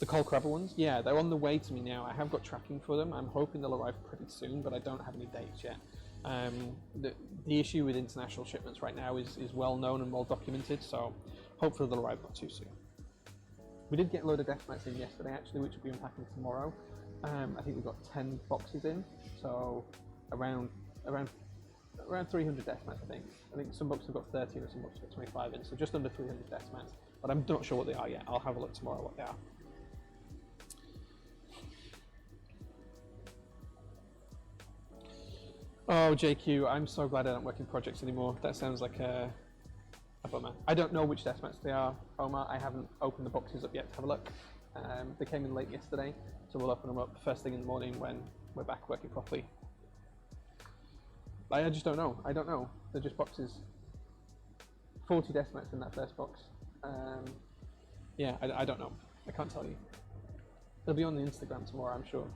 The coal crabber ones? Yeah, they're on the way to me now. I have got tracking for them. I'm hoping they'll arrive pretty soon, but I don't have any dates yet. The issue with international shipments right now is well known and well documented, so hopefully they'll arrive not too soon. We did get a load of desk mats in yesterday actually, which will be unpacking tomorrow. I think we've got 10 boxes in, so around 300 desk mats I think. I think some boxes have got 30 and some boxes have got 25 in, so just under 300 desk mats, but I'm not sure what they are yet. I'll have a look tomorrow what they are. Oh, JQ, I'm so glad I don't work in projects anymore. That sounds like a bummer. I don't know which desk mats they are, Omar. I haven't opened the boxes up yet to have a look. They came in late yesterday, so we'll open them up first thing in the morning when we're back working properly. I just don't know. I don't know. They're just boxes. 40 desk mats in that first box. Yeah, I don't know. I can't tell you. They'll be on the Instagram tomorrow, I'm sure.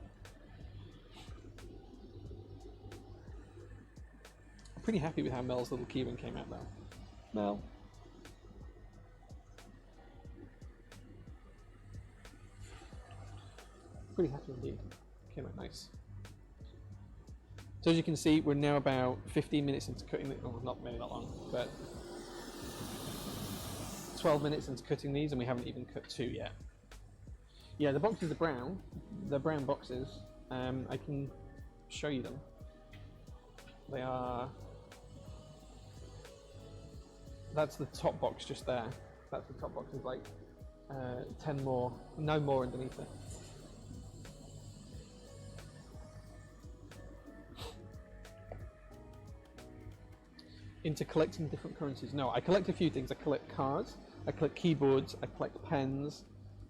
Pretty happy with how Mel's little keyring came out though. Mel. Pretty happy indeed. Came out nice. So as you can see, we're now about 15 minutes into cutting it. Oh, not maybe not long, but 12 minutes into cutting these, and we haven't even cut 2 yet. Yeah, the boxes are brown. They're brown boxes. I can show you them. They are. That's the top box just there. That's the top box. There's like 10 more, no more underneath it. Into collecting different currencies. No, I collect a few things. I collect cards, I collect keyboards, I collect pens,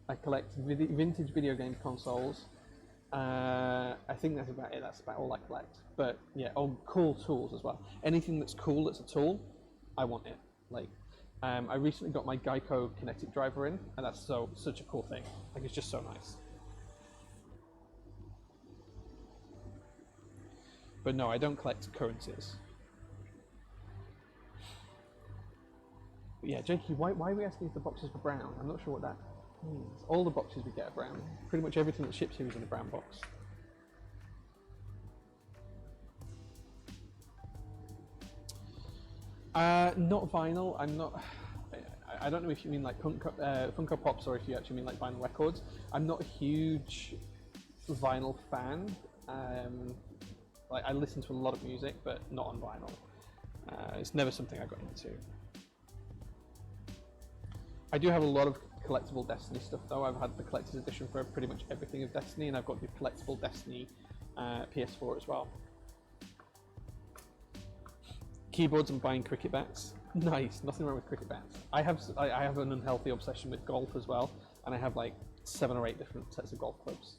I collect vintage video game consoles. I think that's about it. That's about all I collect. But yeah, cool tools as well. Anything that's cool that's a tool, I want it. Like, I recently got my Geico kinetic driver in, and that's such a cool thing. Like, it's just so nice. But no, I don't collect currencies. But yeah, Jakey, why are we asking if the boxes were brown? I'm not sure what that means. All the boxes we get are brown. Pretty much everything that ships here is in a brown box. Not vinyl. I don't know if you mean like Funko Pops or if you actually mean like vinyl records. I'm not a huge vinyl fan. Like I listen to a lot of music, but not on vinyl. It's never something I got into. I do have a lot of collectible Destiny stuff though. I've had the collector's edition for pretty much everything of Destiny, and I've got the collectible Destiny PS4 as well. Keyboards and buying cricket bats. Nice, nothing wrong with cricket bats. I have an unhealthy obsession with golf as well, and I have like 7 or 8 different sets of golf clubs.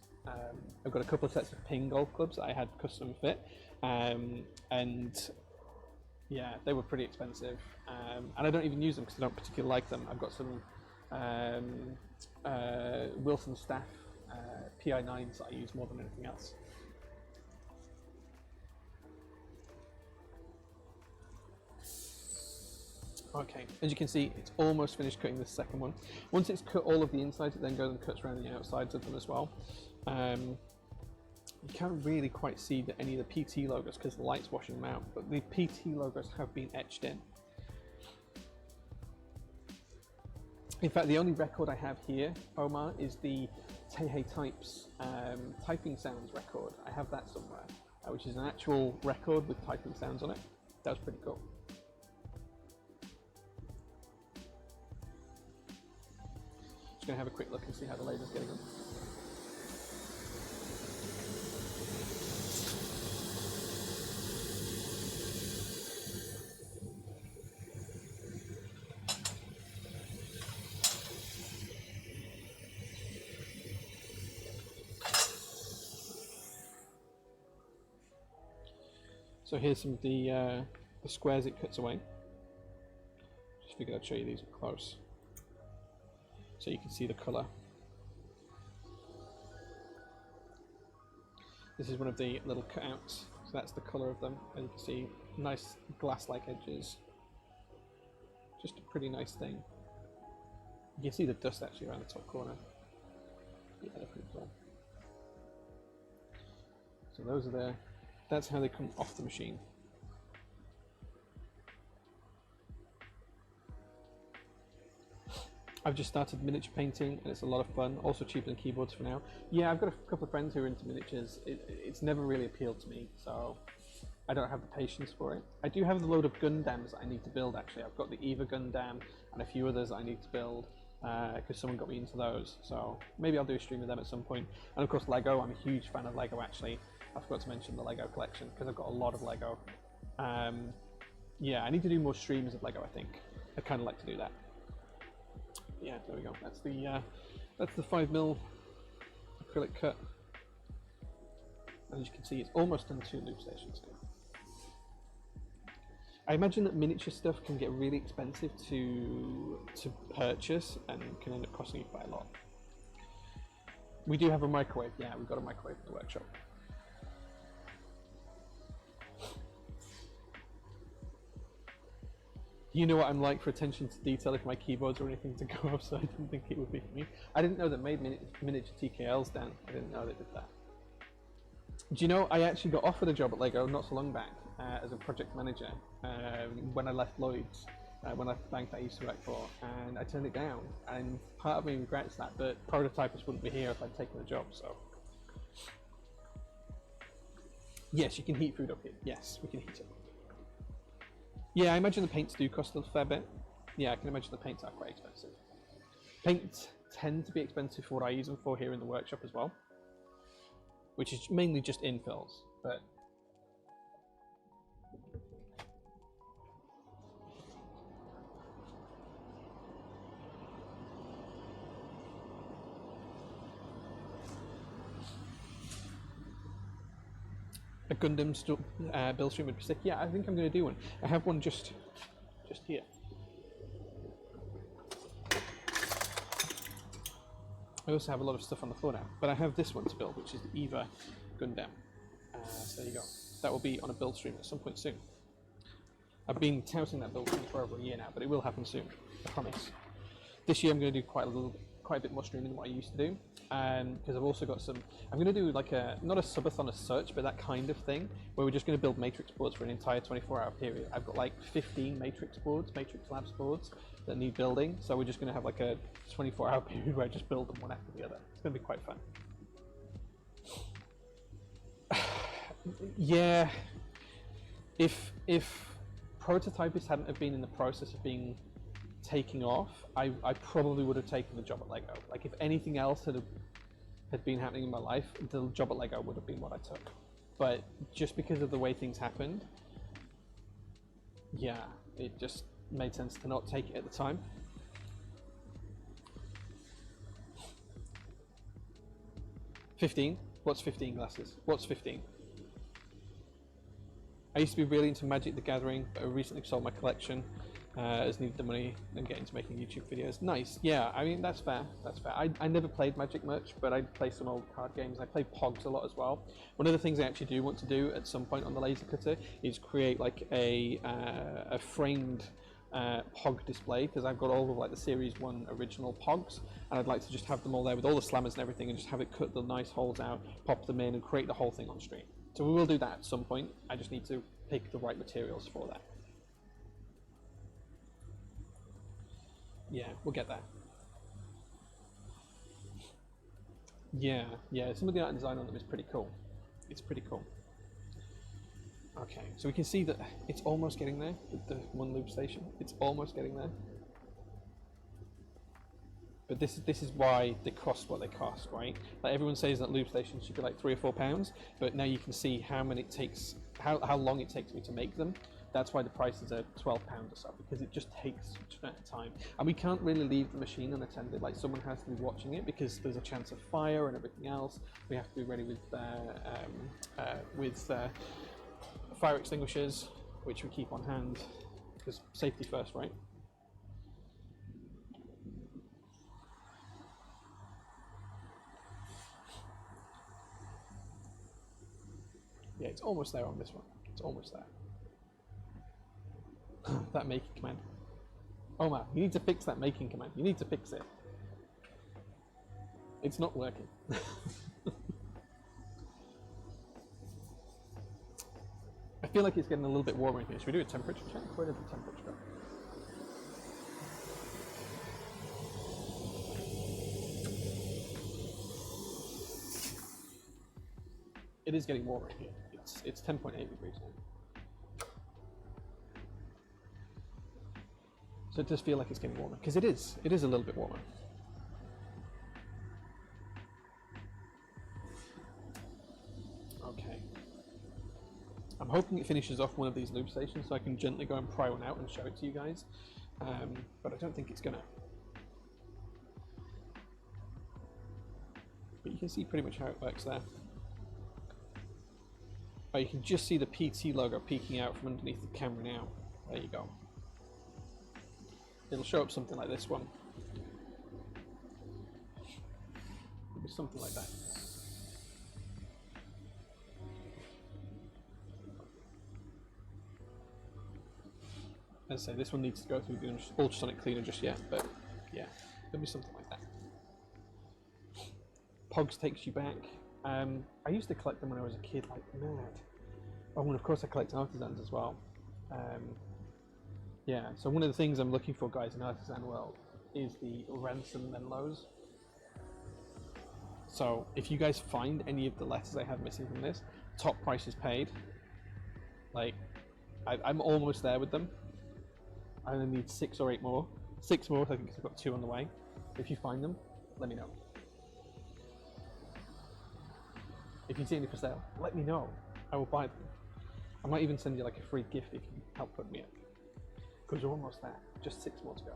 I've got a couple of sets of ping golf clubs that I had custom fit, and yeah, they were pretty expensive, and I don't even use them because I don't particularly like them. I've got some Wilson Staff PI9s that I use more than anything else. Okay, as you can see, it's almost finished cutting this second one. Once it's cut all of the insides, it then goes and cuts around the outsides of them as well. You can't really quite see any of the PT logos because the light's washing them out, but the PT logos have been etched in. In fact, the only record I have here, Omar, is the Tehe Types typing sounds record. I have that somewhere, which is an actual record with typing sounds on it. That was pretty cool. Just going to have a quick look and see how the laser's getting on. So here's some of the squares it cuts away. Just figured I'd show you these up close, so you can see the colour. This is one of the little cutouts, so that's the colour of them, and you can see nice glass-like edges. Just a pretty nice thing. You can see the dust actually around the top corner. Yeah, they're pretty cool. So those are there. That's how they come off the machine. I've just started miniature painting and it's a lot of fun, also cheaper than keyboards for now. Yeah, I've got a couple of friends who are into miniatures. It's never really appealed to me, so I don't have the patience for it. I do have a load of Gundams that I need to build actually. I've got the Eva Gundam and a few others I need to build because someone got me into those. So maybe I'll do a stream of them at some point. And of course Lego, I'm a huge fan of Lego actually. I forgot to mention the Lego collection because I've got a lot of Lego. Yeah, I need to do more streams of Lego, I think. I'd kind of like to do that. Yeah, there we go. That's the 5mm acrylic cut. And as you can see, it's almost done 2 loop stations now. I imagine that miniature stuff can get really expensive to purchase and can end up costing you quite a lot. We do have a microwave. Yeah, we've got a microwave in the workshop. You know what I'm like for attention to detail. If my keyboards or anything to go outside, I didn't think it would be for me. I didn't know that made miniature TKLs, Dan. I didn't know they did that. Do you know, I actually got offered a job at Lego not so long back as a project manager when I left Lloyd's, when I left the bank that I used to work for, and I turned it down. And part of me regrets that, but prototypers wouldn't be here if I'd taken the job, so. Yes, you can heat food up here. Yes, we can heat it. Yeah, I imagine the paints do cost a fair bit. Yeah, I can imagine the paints are quite expensive. Paints tend to be expensive for what I use them for here in the workshop as well, which is mainly just infills, but a Gundam build stream would be sick. Yeah, I think I'm going to do one. I have one just here. I also have a lot of stuff on the floor now, but I have this one to build, which is the Eva Gundam. So there you go. That will be on a build stream at some point soon. I've been touting that build stream for over a year now, but it will happen soon. I promise. This year I'm going to do quite a bit more streaming than what I used to do, because I've also got some. I'm going to do like not a subathon as such, but that kind of thing where we're just going to build matrix boards for an entire 24-hour period. I've got like 15 matrix labs boards that need building, so we're just going to have like a 24-hour period where I just build them one after the other. It's going to be quite fun. Yeah, if prototypists hadn't have been in the process of being taking off, I probably would have taken the job at Lego. Like if anything else had been happening in my life, the job at Lego would have been what I took. But just because of the way things happened, yeah, it just made sense to not take it at the time. $15? What's 15 glasses? What's 15? I used to be really into Magic the Gathering, but I recently sold my collection. As needed the money and get into making YouTube videos. Nice, yeah, I mean, that's fair, that's fair. I never played Magic much, but I play some old card games. I play Pogs a lot as well. One of the things I actually do want to do at some point on the laser cutter is create like a framed POG display, because I've got all of like the Series 1 original POGs, and I'd like to just have them all there with all the slammers and everything, and just have it cut the nice holes out, pop them in, and create the whole thing on stream. So we will do that at some point. I just need to pick the right materials for that. Yeah, we'll get there. Yeah, some of the art and design on them is pretty cool. It's pretty cool. Okay, so we can see that it's almost getting there with the one loop station. It's almost getting there. But this is why they cost what they cost, right? Like everyone says that loop stations should be like £3 or £4, but now you can see how long it takes me to make them. That's why the prices are £12 or so, because it just takes such an amount of time. And we can't really leave the machine unattended, like someone has to be watching it, because there's a chance of fire and everything else. We have to be ready with fire extinguishers, which we keep on hand, because safety first, right? Yeah, it's almost there on this one. It's almost there. That making command. Oh man, you need to fix that making command. You need to fix it. It's not working. I feel like it's getting a little bit warmer in here. Should we do a temperature check? Where did the temperature go? It is getting warmer in here. It's 10.8 degrees now. So it does feel like it's getting warmer, because it is a little bit warmer. Okay. I'm hoping it finishes off one of these loop stations so I can gently go and pry one out and show it to you guys, but I don't think it's gonna. But you can see pretty much how it works there. Oh, you can just see the PT logo peeking out from underneath the camera now. There you go. It'll show up something like this one. It'll be something like that. As I say, this one needs to go through the ultrasonic cleaner just yet, but yeah, it'll be something like that. Pogs takes you back. I used to collect them when I was a kid, like mad. Oh, and of course I collect artisans as well. Yeah, so one of the things I'm looking for, guys, in Artisan World is the ransom Menlos. So if you guys find any of the letters I have missing from this, top price is paid. Like, I'm almost there with them. I only need 6 or 8 more. 6 more, I think, because I've got 2 on the way. If you find them, let me know. If you see any for sale, let me know. I will buy them. I might even send you like a free gift if you help put me up. Because you're almost there. Just 6 more to go.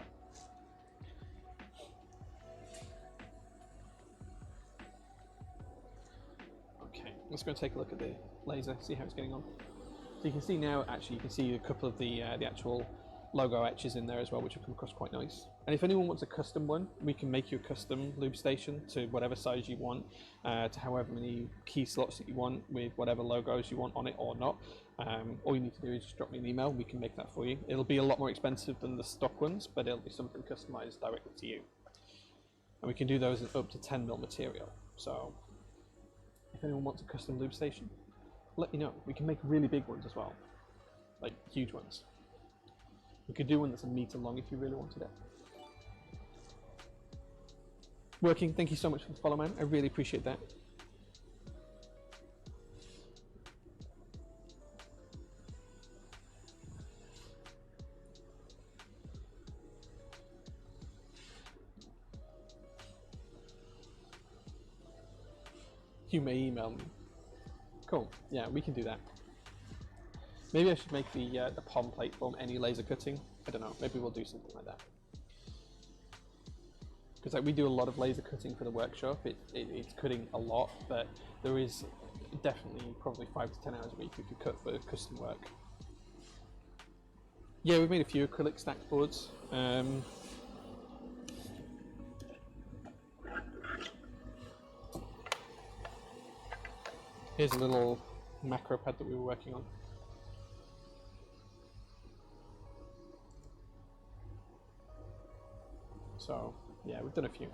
Okay, let's go and take a look at the laser, see how it's getting on. So you can see now, actually, you can see a couple of the actual logo etches in there as well, which have come across quite nice. And if anyone wants a custom one, we can make you a custom lube station to whatever size you want, to however many key slots that you want, with whatever logos you want on it or not. All you need to do is just drop me an email, we can make that for you. It'll be a lot more expensive than the stock ones, but it'll be something customized directly to you. And we can do those in up to 10mm material. So if anyone wants a custom lube station, let me know. We can make really big ones as well, like huge ones. We could do one that's a meter long if you really wanted it. Working, thank you so much for the follow, man. I really appreciate that. You may email me. Cool, yeah, we can do that. Maybe I should make the POM platform any laser cutting. I don't know, maybe we'll do something like that. Because like, we do a lot of laser cutting for the workshop. It's cutting a lot, but there is definitely probably 5 to 10 hours a week we could cut for custom work. Yeah, we've made a few acrylic stacked boards. Here's a little macro pad that we were working on. So yeah, we've done a few.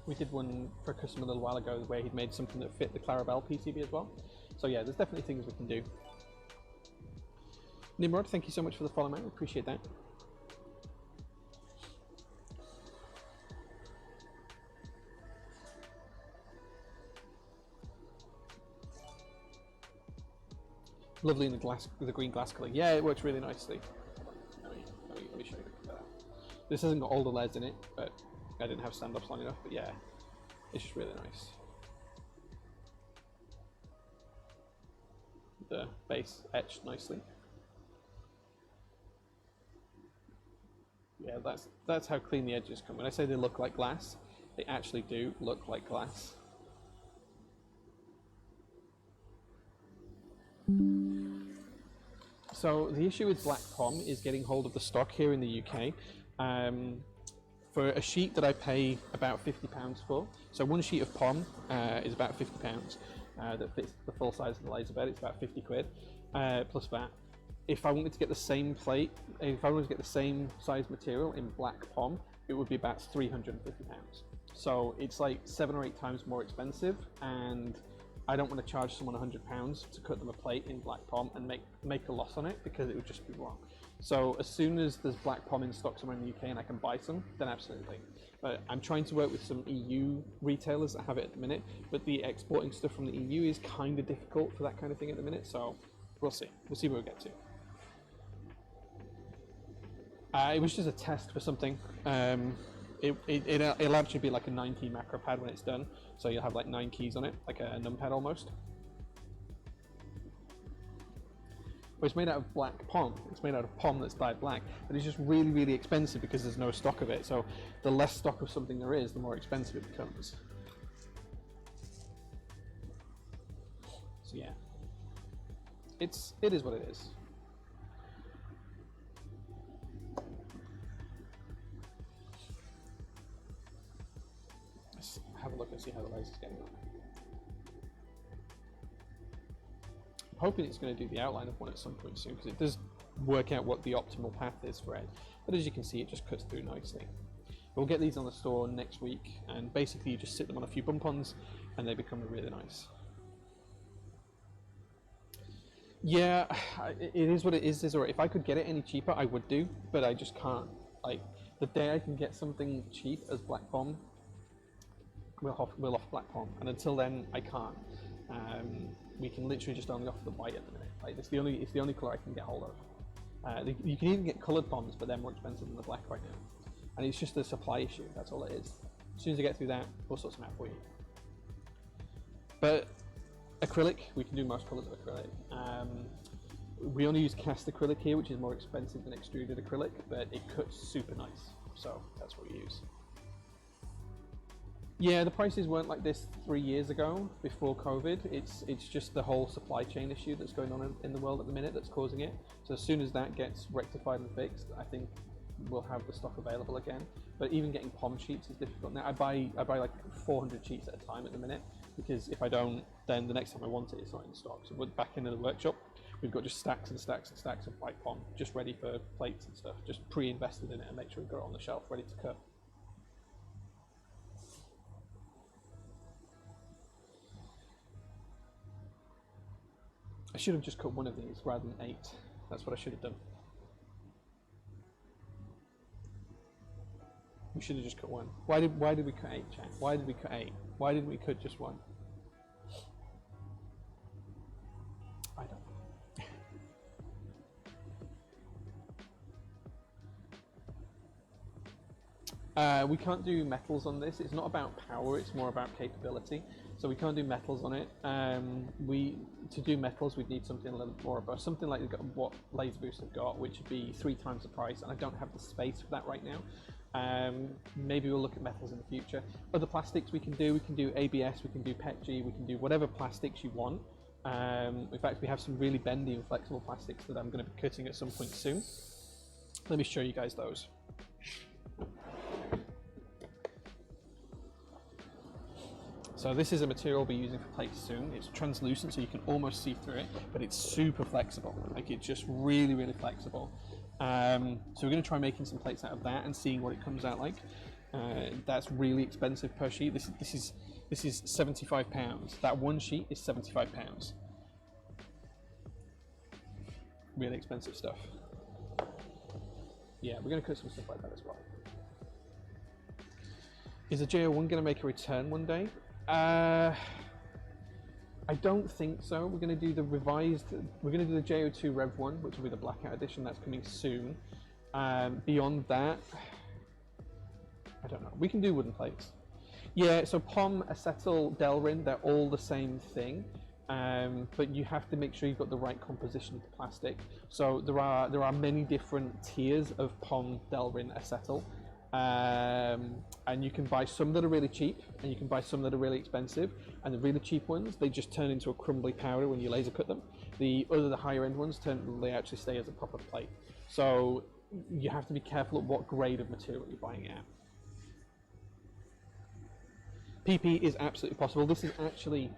We did one for a customer a little while ago where he'd made something that fit the Clarabelle PCB as well. So yeah, there's definitely things we can do. Nimrod, thank you so much for the follow, man. I appreciate that. Lovely in the glass, with the green glass colour. Yeah, it works really nicely. Let me show you. This hasn't got all the LEDs in it, but I didn't have stand-ups long enough. But yeah, it's just really nice. The base etched nicely. Yeah, that's how clean the edges come. When I say they look like glass, they actually do look like glass. So the issue with Black Pom is getting hold of the stock here in the UK. For a sheet that I pay about £50 for, so one sheet of Pom is about £50, that fits the full size of the laser bed. It's about 50 quid plus VAT. If I wanted to get the same plate, if I wanted to get the same size material in Black Pom, it would be about £350. So it's like 7 or 8 times more expensive, and I don't want to charge someone £100 to cut them a plate in Black Pom and make a loss on it, because it would just be wrong. So as soon as there's Black Pom in stock somewhere in the UK and I can buy some, then absolutely. But I'm trying to work with some EU retailers that have it at the minute, but the exporting stuff from the EU is kind of difficult for that kind of thing at the minute, so we'll see. We'll see where we get to. It was just a test for something. It'll actually be like a 9-key macro pad when it's done, so you'll have like 9 keys on it, like a numpad almost. But it's made out of Black Pom. It's made out of Pom that's dyed black, but it's just really, really expensive because there's no stock of it. So the less stock of something there is, the more expensive it becomes. So yeah, it is what it is. Let's have a look and see how the laser's getting on. I'm hoping it's going to do the outline of one at some point soon, because it does work out what the optimal path is for it. But as you can see, it just cuts through nicely. We'll get these on the store next week, and basically you just sit them on a few bump-ons and they become really nice. Yeah, it is what it is. Or if I could get it any cheaper, I would do, but I just can't. Like, the day I can get something cheap as Black Pom, we'll off Black Pom, and until then, I can't. We can literally just only offer the white at the minute. Like, it's the only color I can get hold of. You can even get colored Poms, but they're more expensive than the black right now. And it's just a supply issue. That's all it is. As soon as I get through that, we'll sort some out for you. But acrylic, we can do most colors of acrylic. We only use cast acrylic here, which is more expensive than extruded acrylic, but it cuts super nice. So that's what we use. Yeah, the prices weren't like this 3 years ago, before COVID. It's just the whole supply chain issue that's going on in the world at the minute that's causing it. So as soon as that gets rectified and fixed, I think we'll have the stock available again. But even getting Pom sheets is difficult now. I buy like 400 sheets at a time at the minute, because if I don't, then the next time I want it, it's not in stock. So we're back into the workshop. We've got just stacks and stacks and stacks of white Pom, just ready for plates and stuff, just pre-invested in it and make sure we've got it on the shelf ready to cut. I should have just cut one of these rather than 8. That's what I should have done. We should have just cut one. Why did we cut 8, chat? Why did we cut 8? Why didn't we cut just one? I don't know. We can't do metals on this. It's not about power, it's more about capability. So we can't do metals on it. To do metals, we'd need something a little more robust, something like what Laser Boost have got, which would be 3 times the price, and I don't have the space for that right now. Maybe we'll look at metals in the future. Other plastics we can do ABS, we can do PETG, we can do whatever plastics you want. In fact, we have some really bendy and flexible plastics that I'm going to be cutting at some point soon. Let me show you guys those. So So this is a material we'll be using for plates soon. It's translucent, so you can almost see through it, but it's super flexible. Like, it's just really, really flexible. So we're going to try making some plates out of that and seeing what it comes out like. That's really expensive per sheet. This is £75. That one sheet is £75. Really expensive stuff. Yeah, we're going to cut some stuff like that as well. Is the JO1 going to make a return one day? I don't think so. We're going to do the revised. We're going to do the JO2 Rev 1, which will be the blackout edition. That's coming soon. Beyond that, I don't know. We can do wooden plates. Yeah, so POM, Acetyl, Delrin, they're all the same thing. But you have to make sure you've got the right composition of the plastic. So there are many different tiers of POM, Delrin, Acetyl. And you can buy some that are really cheap, and you can buy some that are really expensive. And the really cheap ones, they just turn into a crumbly powder when you laser cut them. The higher end ones they actually stay as a proper plate. So you have to be careful at what grade of material you're buying at. PP is absolutely possible. This is actually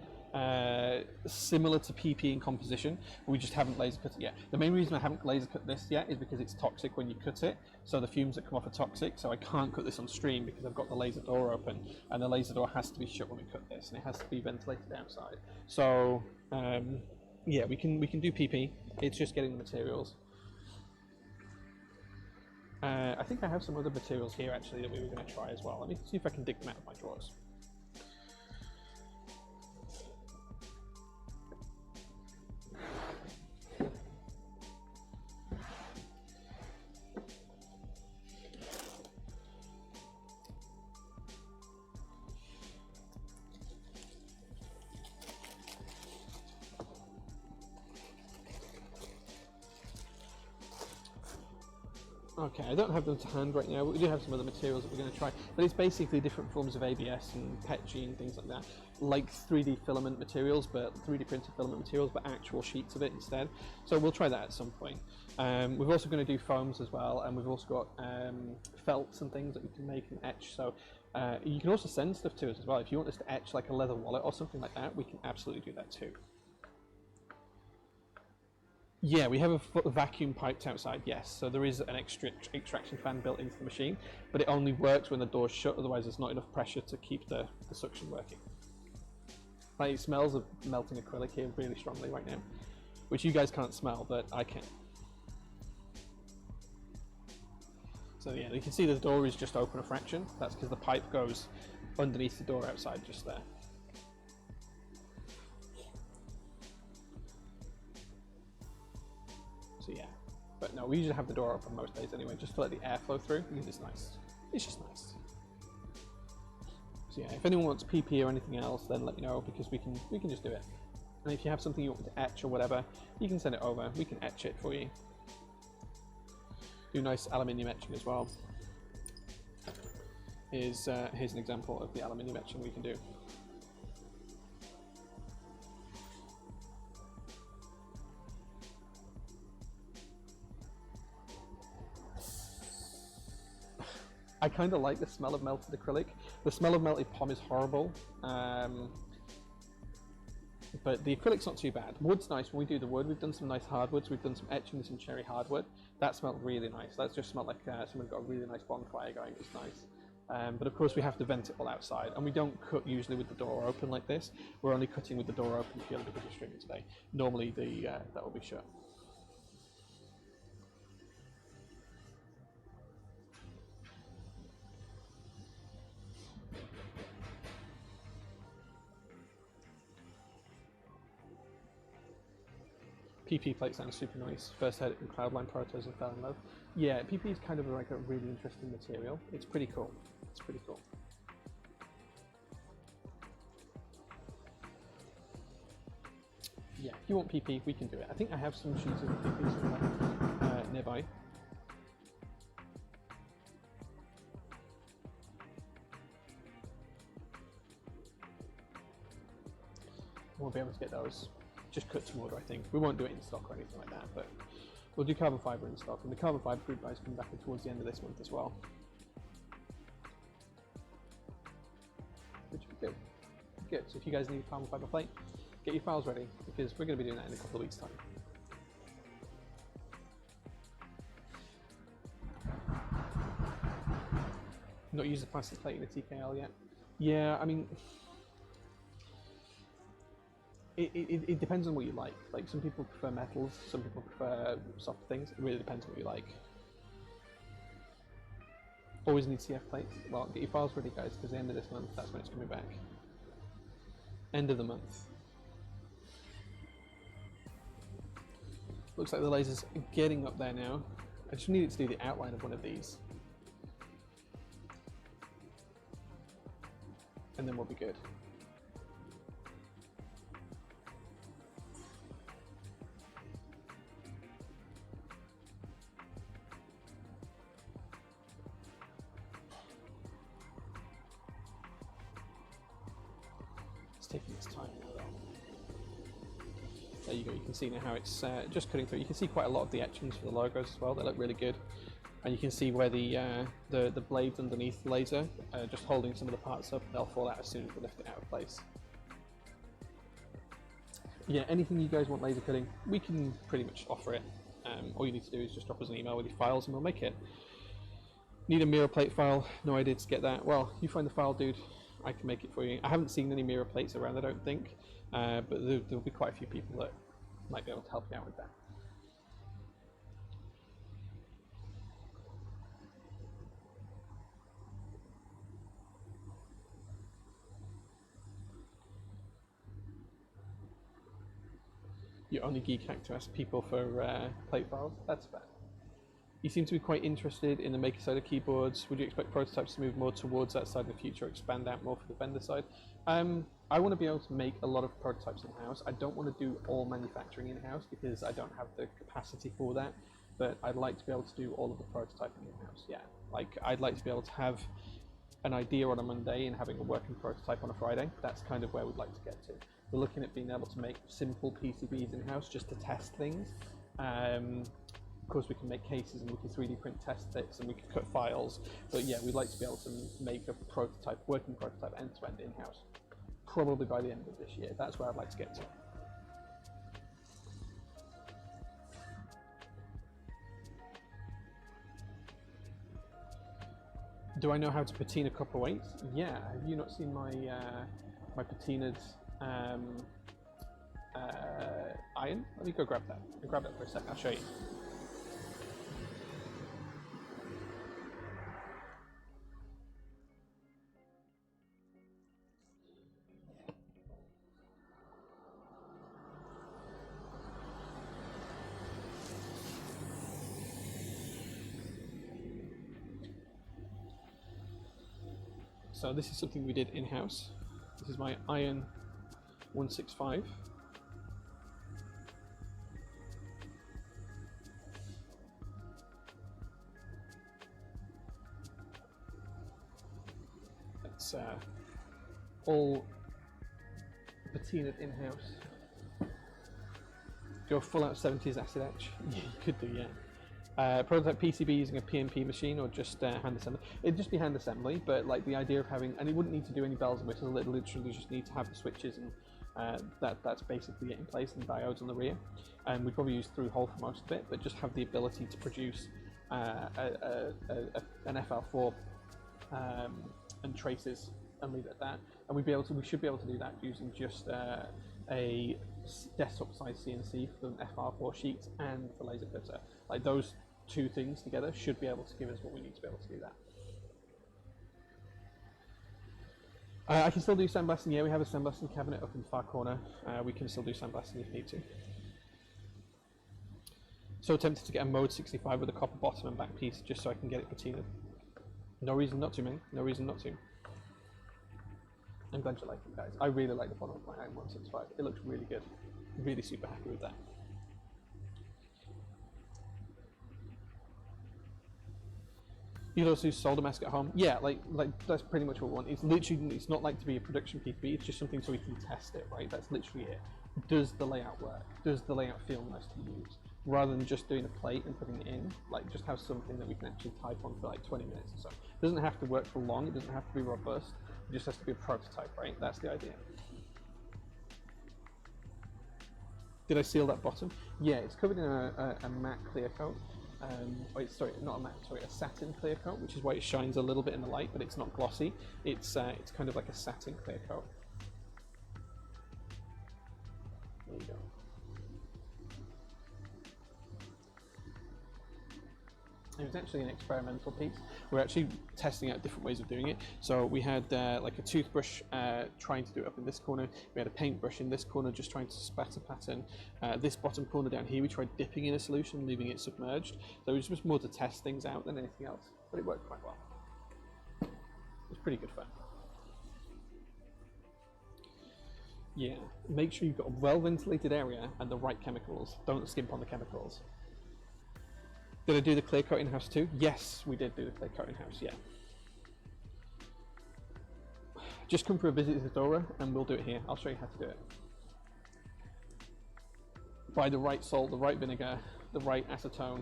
similar to PP in composition. We just haven't laser cut it yet. The main reason I haven't laser cut this yet is because it's toxic when you cut it. So the fumes that come off are toxic. So I can't cut this on stream because I've got the laser door open, and the laser door has to be shut when we cut this, and it has to be ventilated outside. So yeah, we can do PP. It's just getting the materials. I think I have some other materials here actually that we were going to try as well. Let me see if I can dig them out of my drawers. Okay, I don't have them to hand right now, but we do have some other materials that we're going to try. But it's basically different forms of ABS and PETG and things like that, like 3D filament materials, but 3D printed filament materials, but actual sheets of it instead. So we'll try that at some point. We're also going to do foams as well, and we've also got felts and things that we can make and etch. So you can also send stuff to us as well. If you want us to etch like a leather wallet or something like that, we can absolutely do that too. Yeah, we have a vacuum piped outside, yes. So there is an extraction fan built into the machine, but it only works when the door's shut, otherwise there's not enough pressure to keep the suction working. Like, it smells of melting acrylic here really strongly right now, which you guys can't smell, but I can. So yeah, you can see the door is just open a fraction. That's because the pipe goes underneath the door outside just there. So yeah, but no, we usually have the door open most days anyway, just to let the air flow through, because it's nice. It's just nice. So yeah, if anyone wants PP or anything else, then let me know, because we can just do it. And if you have something you want to etch or whatever, you can send it over. We can etch it for you. Do nice aluminium etching as well. Here's an example of the aluminium etching we can do. I kind of like the smell of melted acrylic. The smell of melted POM is horrible, but the acrylic's not too bad. Wood's nice when we do the wood. We've done some nice hardwoods. We've done some etching with some cherry hardwood. That smelled really nice. That just smelled like someone got a really nice bonfire going. It's nice. But of course we have to vent it all outside, and we don't cut usually with the door open like this. We're only cutting with the door open purely because we're streaming today. Normally that will be shut. PP plate sounds super nice. First had it in Cloudline Protos and fell in love. Yeah, PP is kind of like a really interesting material. It's pretty cool. It's pretty cool. Yeah, if you want PP, we can do it. I think I have some sheets of PP somewhere nearby. We'll be able to get those just cut to order, I think. We won't do it in stock or anything like that, but we'll do carbon fibre in stock, and the carbon fibre group buys come back in towards the end of this month as well. Which would be good. good. So if you guys need a carbon fiber plate, get your files ready, because we're going to be doing that in a couple of weeks' time. Not used a plastic plate in a TKL yet. Yeah, I mean, it depends on what you like. Like, some people prefer metals, some people prefer soft things. It really depends on what you like. Always need CF plates. Well, get your files ready, guys, because the end of this month, that's when it's coming back. End of the month. Looks like the laser's getting up there now. I just need it to do the outline of one of these. And then we'll be good. It's taking its time now, though. There you go, you can see now how it's just cutting through. You can see quite a lot of the etchings for the logos as well, they look really good. And you can see where the blades underneath the laser just holding some of the parts up. They'll fall out as soon as we lift it out of place. Yeah, anything you guys want laser cutting, we can pretty much offer it. All you need to do is just drop us an email with your files and we'll make it. Need a mirror plate file? No idea to get that. Well, you find the file, dude. I can make it for you. I haven't seen any mirror plates around, I don't think, but there'll be quite a few people that might be able to help you out with that. You only geek hack to ask people for plate files? That's fair. You seem to be quite interested in the maker side of keyboards. Would you expect prototypes to move more towards that side in the future, expand out more for the vendor side? I want to be able to make a lot of prototypes in-house. I don't want to do all manufacturing in-house because I don't have the capacity for that, but I'd like to be able to do all of the prototyping in-house, yeah. Like, I'd like to be able to have an idea on a Monday and having a working prototype on a Friday. That's kind of where we'd like to get to. We're looking at being able to make simple PCBs in-house just to test things. Of course, we can make cases and we can 3D print test bits and we can cut files. But yeah, we'd like to be able to make a prototype, working prototype, end-to-end in-house. Probably by the end of this year. That's where I'd like to get to. Do I know how to patina copper weights? Yeah. Have you not seen my my patinaed iron? Let me go grab that. I'll grab that for a second. I'll show you. So this is something we did in-house. This is my iron 165. It's all patinaed in-house. Go full out 70s acid etch. Yeah, you could do, yeah. Prototype PCB using a PNP machine or just hand assembly. It'd just be hand assembly, but like the idea of having, and it wouldn't need to do any bells and whistles, it literally just need to have the switches and that's basically it in place, and diodes on the rear. And we'd probably use through hole for most of it, but just have the ability to produce an FL4 and traces and leave it at that. And we should be able to do that using just a desktop size CNC for an FR4 sheet and the laser cutter. Like those two things together should be able to give us what we need to be able to do that. I can still do sandblasting. Yeah, we have a sandblasting cabinet up in the far corner. We can still do sandblasting if need to. So tempted to get a mode 65 with a copper bottom and back piece just so I can get it patinaed. No reason not to, man. No reason not to. I'm glad you like it, guys. I really like the bottom of my iron 165. It looks really good. I'm really super happy with that. You also use solder mask at home? Yeah, like that's pretty much what we want. It's literally, it's not like to be a production PCB, it's just something so we can test it, right? That's literally it. Does the layout work? Does the layout feel nice to use? Rather than just doing a plate and putting it in, like just have something that we can actually type on for like 20 minutes or so. It doesn't have to work for long, it doesn't have to be robust, It just has to be a prototype, right? That's the idea. Did I seal that bottom? Yeah, it's covered in a matte clear coat. Sorry, not a matte, sorry, a satin clear coat, which is why it shines a little bit in the light, but it's not glossy. It's kind of like a satin clear coat. There you go. It was actually an experimental piece. We're actually testing out different ways of doing it. So we had like a toothbrush trying to do it up in this corner. We had a paintbrush in this corner just trying to spatter pattern. This bottom corner down here, we tried dipping in a solution, leaving it submerged. So it was just more to test things out than anything else, but it worked quite well. It was pretty good fun. Yeah, make sure you've got a well-ventilated area and the right chemicals. Don't skimp on the chemicals. Did I do the clear coat in-house too? Yes, we did do the clear coat in-house, yeah. Just come for a visit to Dora and we'll do it here. I'll show you how to do it. Buy the right salt, the right vinegar, the right acetone,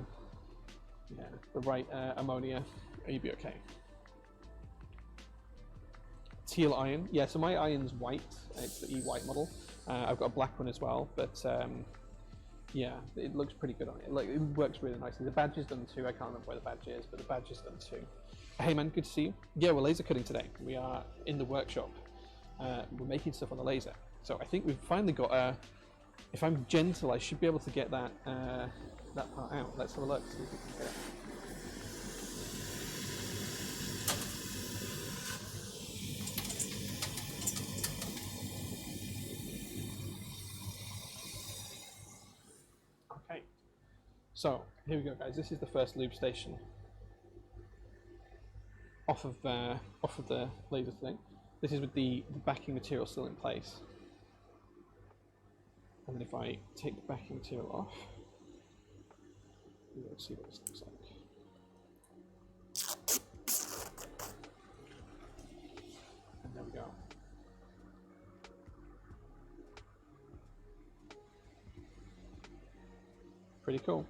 yeah, the right ammonia, and you'll be okay. Teal iron, yeah, so my iron's white, it's the E-white model. I've got a black one as well, but yeah, it looks pretty good on it. Like, it works really nicely. The badge is done too. I can't remember where the badge is, but the badge is done too. Hey man, good to see you. Yeah, we're laser cutting today. We are in the workshop. We're making stuff on the laser. So I think we've finally got if I'm gentle, I should be able to get that that part out. Let's have a look. See if we can get it. So here we go, guys. This is the first lube station off of the laser thing. This is with the backing material still in place. And then if I take the backing material off, we'll see what this looks like. And there we go. Pretty cool.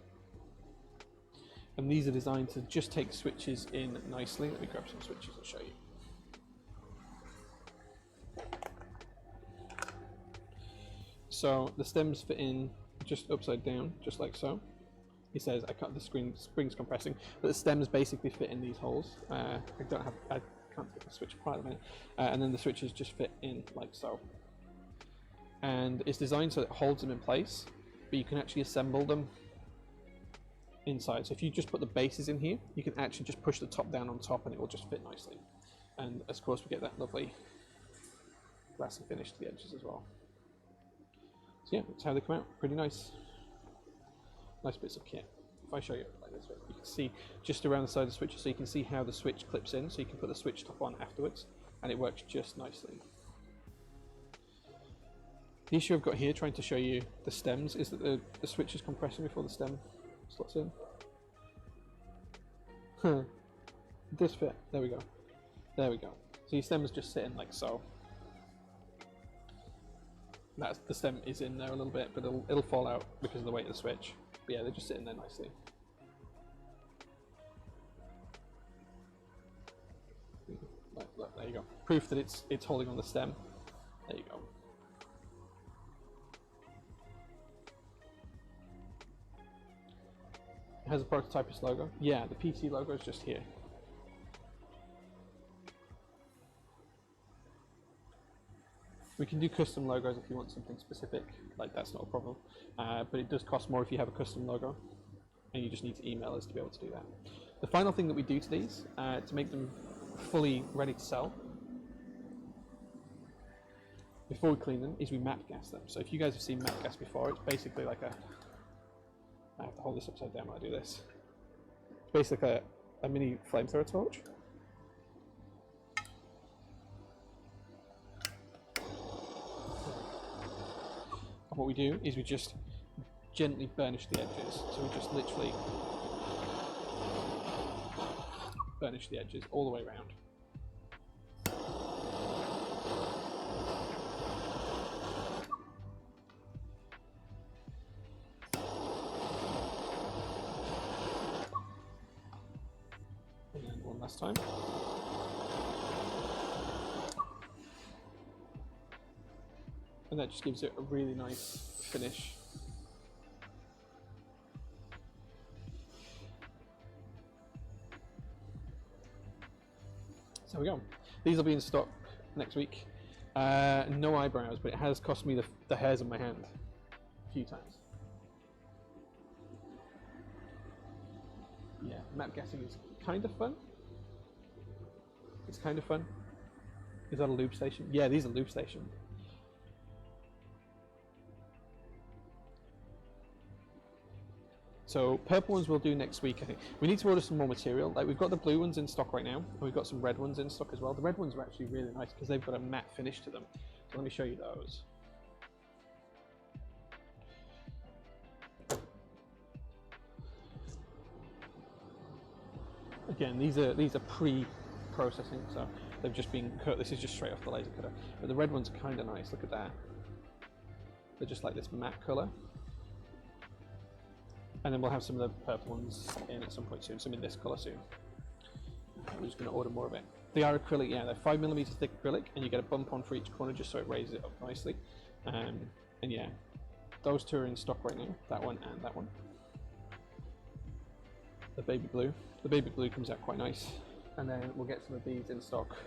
And these are designed to just take switches in nicely. Let me grab some switches and show you. So the stems fit in just upside down, just like so. He says, I can't, the spring's compressing, but the stems basically fit in these holes. I can't take the switch apart at the minute. And then the switches just fit in like so. And it's designed so it holds them in place, but you can actually assemble them inside. So if you just put the bases in here, you can actually just push the top down on top and it will just fit nicely. And of course we get that lovely glassy finish to the edges as well. So yeah, that's how they come out. Pretty nice. Nice bits of kit. If I show you like this, you can see just around the side of the switch, so you can see how the switch clips in, so you can put the switch top on afterwards, and it works just nicely. The issue I've got here, trying to show you the stems, is that the switch is compressing before the stem slots in. This fit. There we go. There we go. So your stem is just sitting like so. That's, the stem is in there a little bit, but it'll fall out because of the weight of the switch. But yeah, they're just sitting there nicely. Look, there you go. Proof that it's holding on the stem. There you go. It has a prototypist logo. Yeah, the PT logo is just here. We can do custom logos if you want something specific, like that's not a problem. But it does cost more if you have a custom logo, and you just need to email us to be able to do that. The final thing that we do to these, to make them fully ready to sell, before we clean them, is we map gas them. So if you guys have seen map gas before, it's basically like a, I have to hold this upside down while I do this. It's basically a mini flamethrower torch. And what we do is we just gently burnish the edges. So we just literally burnish the edges all the way around. And then one last time. and that just gives it a really nice finish. So there we go. These will be in stock next week. No eyebrows, but it has cost me the hairs on my hand a few times. Yeah, map guessing is kind of fun. It's kind of fun. Is that a loop station? Yeah, these are loop stations. So purple ones we'll do next week, I think. We need to order some more material. Like we've got the blue ones in stock right now, and we've got some red ones in stock as well. The red ones are actually really nice because they've got a matte finish to them. So let me show you those. Again, these are pre-processing, so they've just been cut. This is just straight off the laser cutter. But the red ones are kind of nice. Look at that. They're just like this matte color. And then we'll have some of the purple ones in at some point soon, some in this colour soon. We're just going to order more of it. They are acrylic, yeah, they're 5mm thick acrylic, and you get a bump on for each corner just so it raises it up nicely. And yeah, those two are in stock right now, that one and that one. The baby blue comes out quite nice. And then we'll get some of these in stock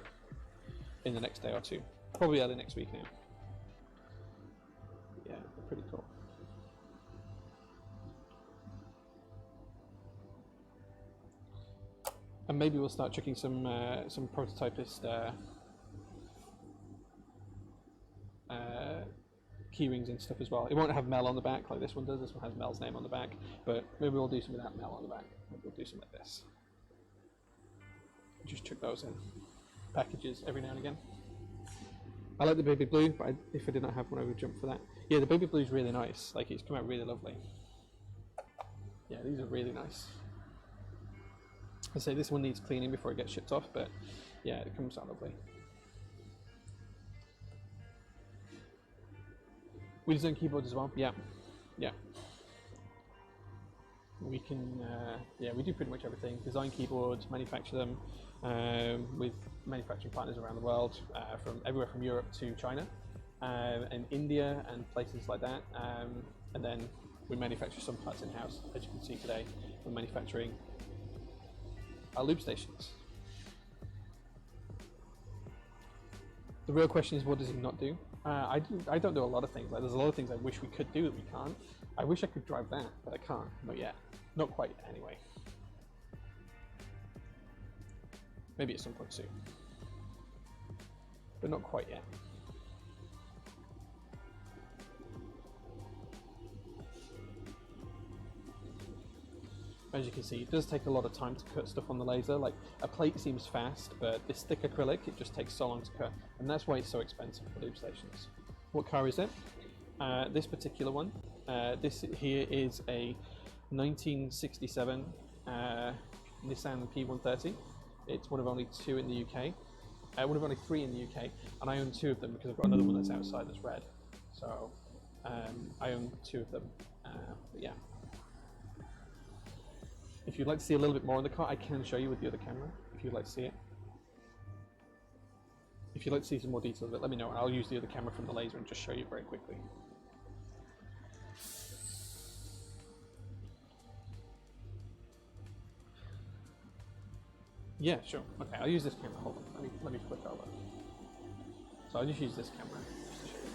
in the next day or two. Probably early next week now. Yeah, they're pretty cool. And maybe we'll start chucking some prototypist key rings and stuff as well. It won't have Mel on the back like this one does. This one has Mel's name on the back, but maybe we'll do some without Mel on the back. Maybe we'll do some like this. Just chuck those in packages every now and again. I like the baby blue, but if I did not have one, I would jump for that. Yeah, the baby blue is really nice. Like it's come out really lovely. Yeah, these are really nice. I say this one needs cleaning before it gets shipped off, but yeah, it comes out lovely. We design keyboards as well. Yeah, yeah. We can, yeah, we do pretty much everything. Design keyboards, manufacture them with manufacturing partners around the world, from everywhere from Europe to China, and India and places like that. And then we manufacture some parts in-house, as you can see today. We're manufacturing our loop stations. The real question is, what does he not do? I don't do a lot of things. Like, there's a lot of things I wish we could do that we can't. I wish I could drive that, but I can't. Not yet. Not quite, anyway. Maybe at some point soon. But not quite yet. As you can see, it does take a lot of time to cut stuff on the laser. Like, a plate seems fast, but this thick acrylic, it just takes so long to cut. And that's why it's so expensive for loop stations. What car is it? This particular one. This here is a 1967 Nissan P130. It's one of only two in the UK. One of only three in the UK. And I own two of them because I've got another one that's outside that's red. So, I own two of them. But yeah. If you'd like to see a little bit more on the car, I can show you with the other camera, if you'd like to see it. If you'd like to see some more details of it, let me know, and I'll use the other camera from the laser and just show you very quickly. Yeah, sure. Okay, I'll use this camera. Hold on, let me flip over. So I'll just use this camera just to show you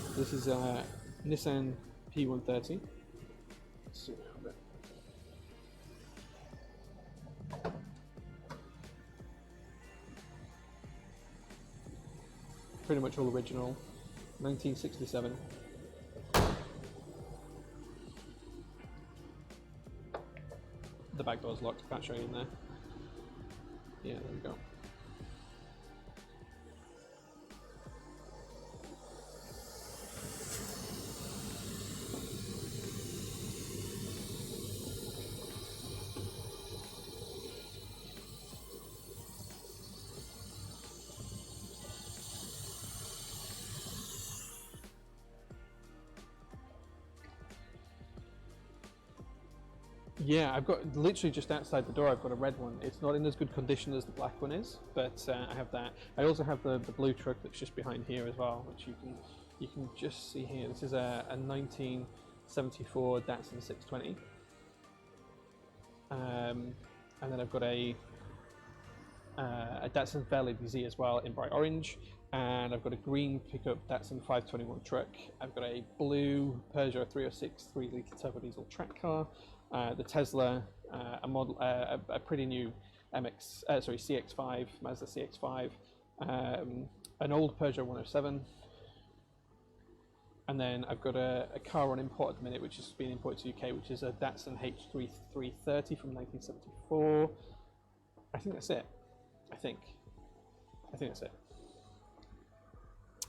guys. This is Nissan P130. Let's zoom out a bit. Pretty much all original, 1967. The back door's locked, can't show you in there. Yeah, there we go. Yeah, I've got literally just outside the door. I've got a red one. It's not in as good condition as the black one is, but I have that. I also have the blue truck that's just behind here as well, which you can just see here. This is a 1974 Datsun 620, and then I've got a Datsun Fairlady Z as well in bright orange, and I've got a green pickup Datsun 521 truck. I've got a blue Peugeot 306 3-litre turbo diesel track car. The Tesla, a pretty new CX-5, Mazda CX-5, an old Peugeot 107, and then I've got a car on import at the minute, which has been imported to the UK, which is a Datsun H3 330 from 1974. I think that's it. I think that's it.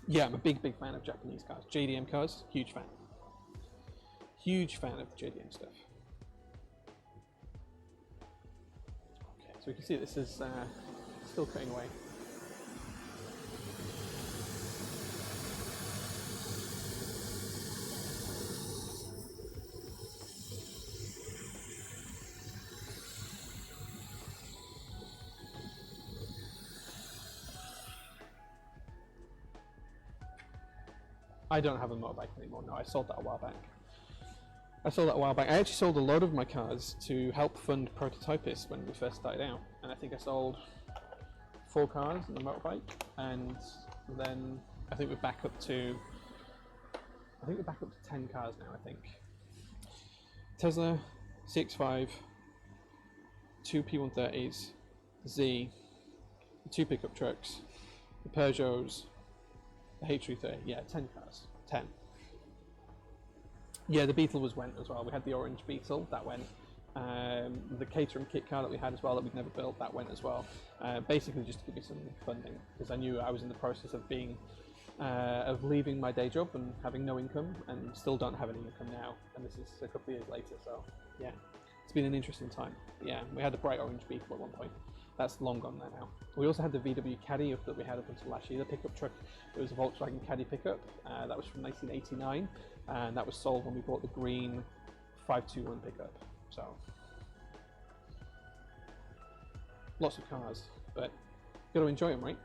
Yeah, I'm a big fan of Japanese cars. JDM cars, huge fan. Huge fan of the JDM stuff. So we can see this is still cutting away. I don't have a motorbike anymore. No, I sold that a while back. I actually sold a load of my cars to help fund prototypists when we first started out, and I think I sold 4 cars and a motorbike, and then I think we're back up to 10 cars now. I think Tesla, CX-5, 2 P130s, Z, 2 pickup trucks, the Peugeots, the H330. Yeah, 10 cars. 10. Yeah, the Beetle went as well. We had the orange Beetle, that went. The catering kit car that we had as well that we'd never built, that went as well. Basically just to give me some funding, because I knew I was in the process of leaving my day job and having no income, and still don't have any income now. And this is a couple of years later, so yeah, it's been an interesting time. Yeah, we had the bright orange Beetle at one point. That's long gone there now. We also had the VW Caddy that we had up until last year, the pickup truck. It was a Volkswagen Caddy pickup. That was from 1989, and that was sold when we bought the green 521 pickup. So, lots of cars, but you got to enjoy them, right?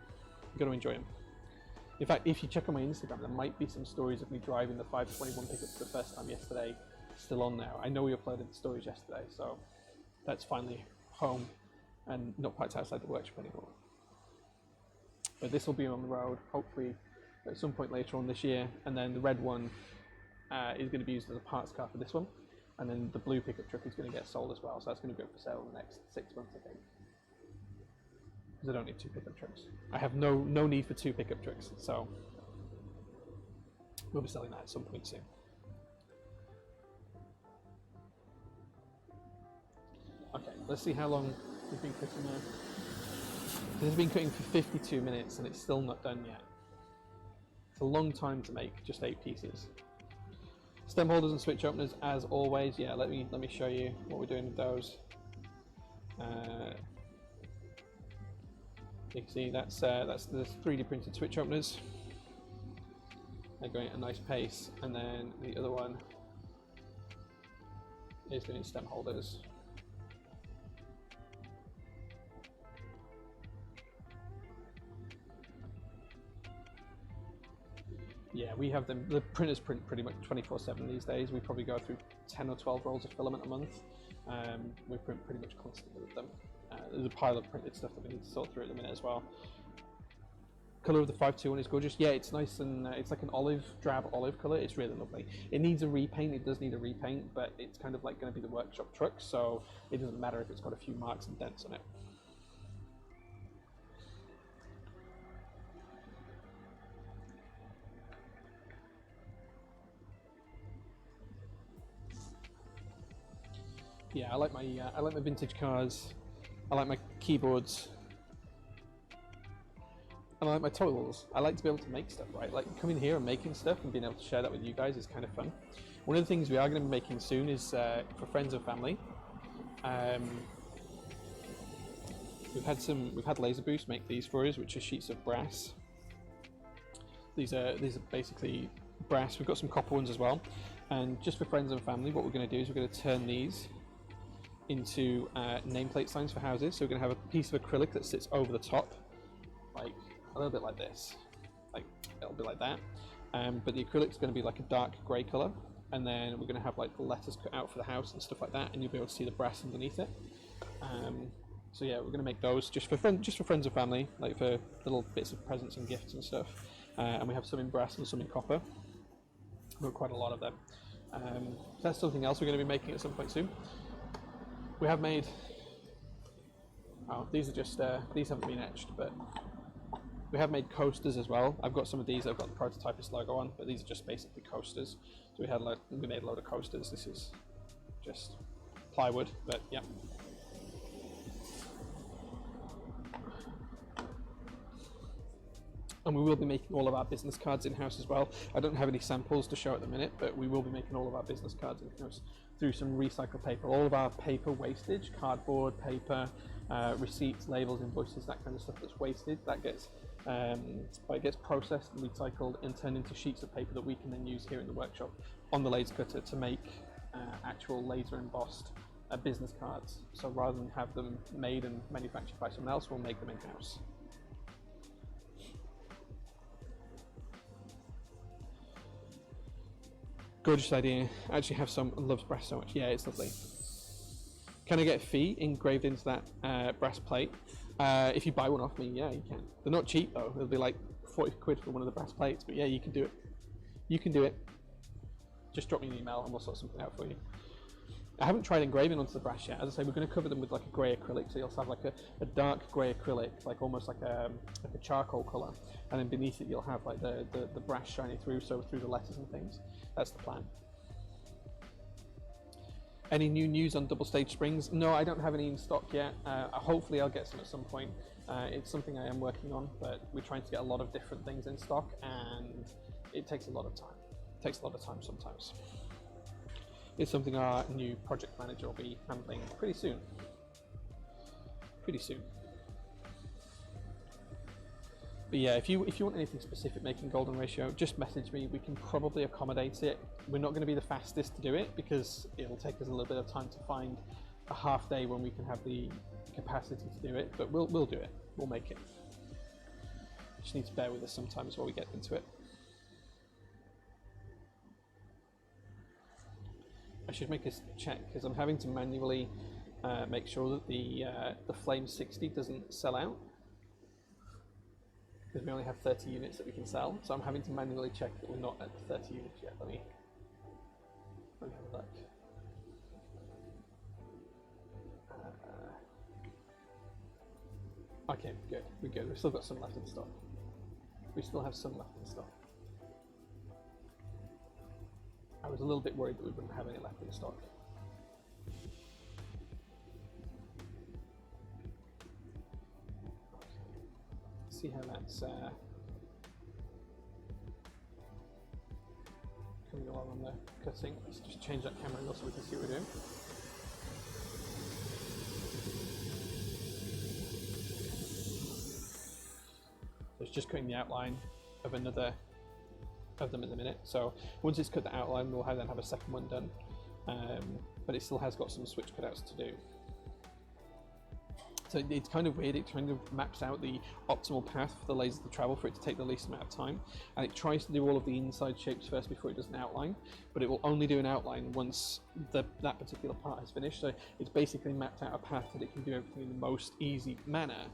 You got to enjoy them. In fact, if you check on my Instagram, there might be some stories of me driving the 521 pickup for the first time yesterday, still on there. I know we uploaded the stories yesterday, so that's finally home and not quite outside the workshop anymore. But this will be on the road, hopefully at some point later on this year, and then the red one is going to be used as a parts car for this one, and then the blue pickup truck is going to get sold as well, so that's going to be up for sale in the next 6 months, I think. Because I don't need 2 pickup trucks. I have no need for 2 pickup trucks, so we'll be selling that at some point soon. Okay, let's see how long we've been cooking now. This has been cooking for 52 minutes and it's still not done yet. It's a long time to make just 8 pieces. Stem holders and switch openers as always. Yeah, let me show you what we're doing with those. You can see that's the 3D printed switch openers. They're going at a nice pace, and then the other one is doing stem holders. Yeah, we have them. The printers print pretty much 24/7 these days. We probably go through 10 or 12 rolls of filament a month. We print pretty much constantly with them. There's a pile of printed stuff that we need to sort through at the minute as well. Colour of the 521 is gorgeous. Yeah, it's nice and it's like an drab olive colour. It's really lovely. It needs a repaint. It does need a repaint, but it's kind of like going to be the workshop truck, so it doesn't matter if it's got a few marks and dents on it. Yeah, I like my vintage cars. I like my keyboards. And I like my tools. I like to be able to make stuff, right? Like coming here and making stuff and being able to share that with you guys is kind of fun. One of the things we are going to be making soon is for friends and family. We've had Laser Boost make these for us, which are sheets of brass. These are basically brass. We've got some copper ones as well. And just for friends and family, what we're going to do is we're going to turn these into nameplate signs for houses. So we're going to have a piece of acrylic that sits over the top, like a little bit like this, like it'll be like that. But the acrylic's going to be like a dark grey colour, and then we're going to have like the letters cut out for the house and stuff like that, and you'll be able to see the brass underneath it. So yeah, we're going to make those just for friends and family, like for little bits of presents and gifts and stuff. And we have some in brass and some in copper. We've got quite a lot of them. That's something else we're going to be making at some point soon. We have made. Oh, these are just these haven't been etched, but we have made coasters as well. I've got some of these. I've got the Prototypist logo on, but these are just basically coasters. So we made a load of coasters. This is just plywood, but yeah. And we will be making all of our business cards in-house as well. I don't have any samples to show at the minute, but we will be making all of our business cards in-house through some recycled paper. All of our paper wastage, cardboard, paper, receipts, labels, invoices, that kind of stuff that's wasted, that gets it gets processed and recycled and turned into sheets of paper that we can then use here in the workshop on the lathe cutter to make actual laser embossed business cards. So rather than have them made and manufactured by someone else, we'll make them in-house. Gorgeous idea. I actually have some. Loves brass so much. Yeah, it's lovely. Can I get a fee engraved into that brass plate? If you buy one off me, yeah, you can. They're not cheap though. It'll be like 40 quid for one of the brass plates, but yeah, you can do it. You can do it. Just drop me an email and we'll sort something out for you. I haven't tried engraving onto the brass yet. As I say, we're going to cover them with like a grey acrylic, so you'll have like a dark grey acrylic, like almost like a charcoal colour, and then beneath it you'll have like the brass shining through, so through the letters and things. That's the plan. Any new news on double stage springs? No, I don't have any in stock yet. Hopefully I'll get some at some point. It's something I am working on, but we're trying to get a lot of different things in stock, and it takes a lot of time. It takes a lot of time sometimes. It's something our new project manager will be handling pretty soon. Pretty soon. But yeah, if you want anything specific making golden ratio, just message me. We can probably accommodate it. We're not going to be the fastest to do it because it'll take us a little bit of time to find a half day when we can have the capacity to do it. But we'll do it. We'll make it. Just need to bear with us sometimes while we get into it. I should make a check because I'm having to manually make sure that the Flame 60 doesn't sell out, because we only have 30 units that we can sell. So I'm having to manually check that we're not at 30 units yet. Let me have a look. Okay, good. We're good. We've still got some left in stock. We still have some left in stock. I was a little bit worried that we wouldn't have any left in stock. See how that's coming along on the cutting. Let's just change that camera angle so we can see what we're doing. So it's just cutting the outline of another of them at the minute. So once it's cut the outline, we'll then have a second one done, but it still has got some switch cutouts to do. So it's kind of weird. It kind of maps out the optimal path for the laser to travel for it to take the least amount of time, and it tries to do all of the inside shapes first before it does an outline, but it will only do an outline once that particular part is finished. So it's basically mapped out a path that it can do everything in the most easy manner,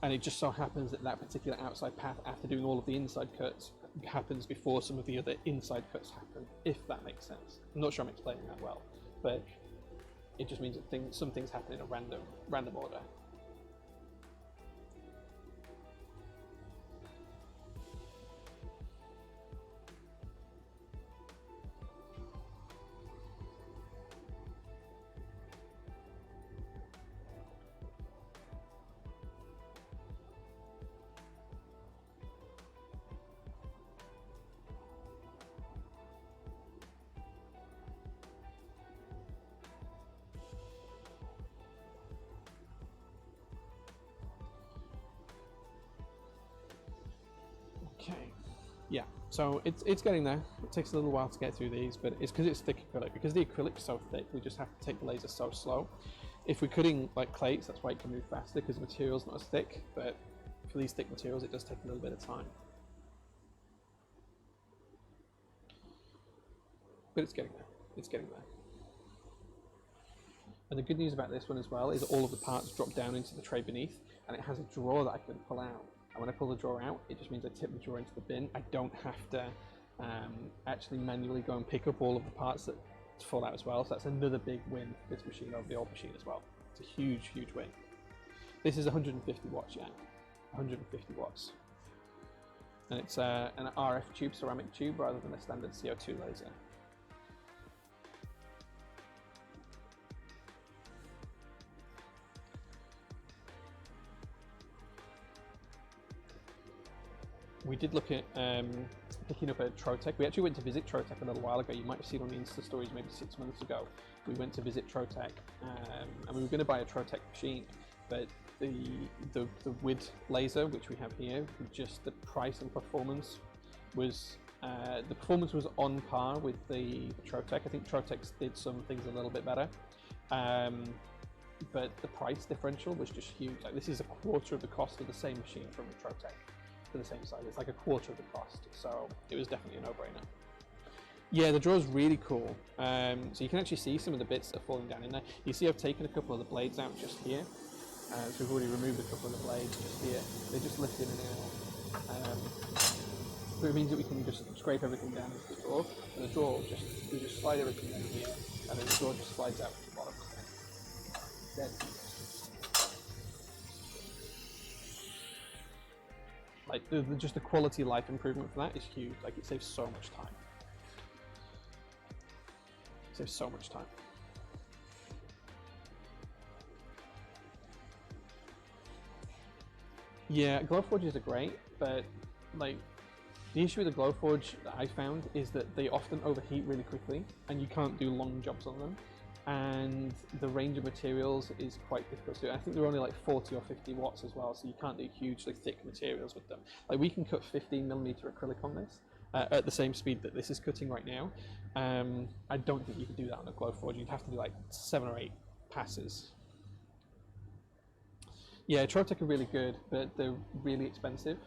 and it just so happens that that particular outside path, after doing all of the inside cuts, happens before some of the other inside cuts happen, if that makes sense. I'm not sure I'm explaining that well, but it just means that some things happen in a random order. Yeah, so it's getting there. It takes a little while to get through these, but it's because it's thick acrylic. Because the acrylic's so thick, we just have to take the laser so slow. If we're cutting like plates, that's why it can move faster, because the material's not as thick, but for these thick materials, it does take a little bit of time. But it's getting there. It's getting there. And the good news about this one as well is all of the parts drop down into the tray beneath, and it has a drawer that I can pull out. And when I pull the drawer out, it just means I tip the drawer into the bin. I don't have to actually manually go and pick up all of the parts that fall out as well. So that's another big win for this machine over the old machine as well. It's a huge, huge win. This is 150 watts, yeah, 150 watts. And it's an RF tube, ceramic tube, rather than a standard CO2 laser. We did look at picking up a Trotec. We actually went to visit Trotec a little while ago. You might have seen on the Insta stories maybe 6 months ago. We went to visit Trotec, and we were going to buy a Trotec machine, but the WID laser, which we have here, just the price and performance was the performance was on par with the Trotec. I think Trotec did some things a little bit better, but the price differential was just huge. Like, this is a quarter of the cost of the same machine from a Trotec. For the same size, it's like a quarter of the cost, so it was definitely a no-brainer. Yeah, the drawer's really cool. So you can actually see some of the bits that are falling down in there. You see I've taken a couple of the blades out just here, so we've already removed a couple of the blades just here. They just lift in and out. So it means that we can just scrape everything down into the drawer, and the drawer we just slide everything in here, and then the drawer just slides out to the bottom. Dead. Like just the quality of life improvement for that is huge. Like, it saves so much time. It saves so much time. Yeah, Glowforges are great, but like the issue with the Glowforge that I found is that they often overheat really quickly, and you can't do long jobs on them. And the range of materials is quite difficult to do. I think they're only like 40 or 50 watts as well, so you can't do hugely thick materials with them. Like, we can cut 15mm acrylic on this at the same speed that this is cutting right now. I don't think you could do that on a Glowforge. You'd have to do like 7 or 8 passes. Yeah, Trotec are really good, but they're really expensive.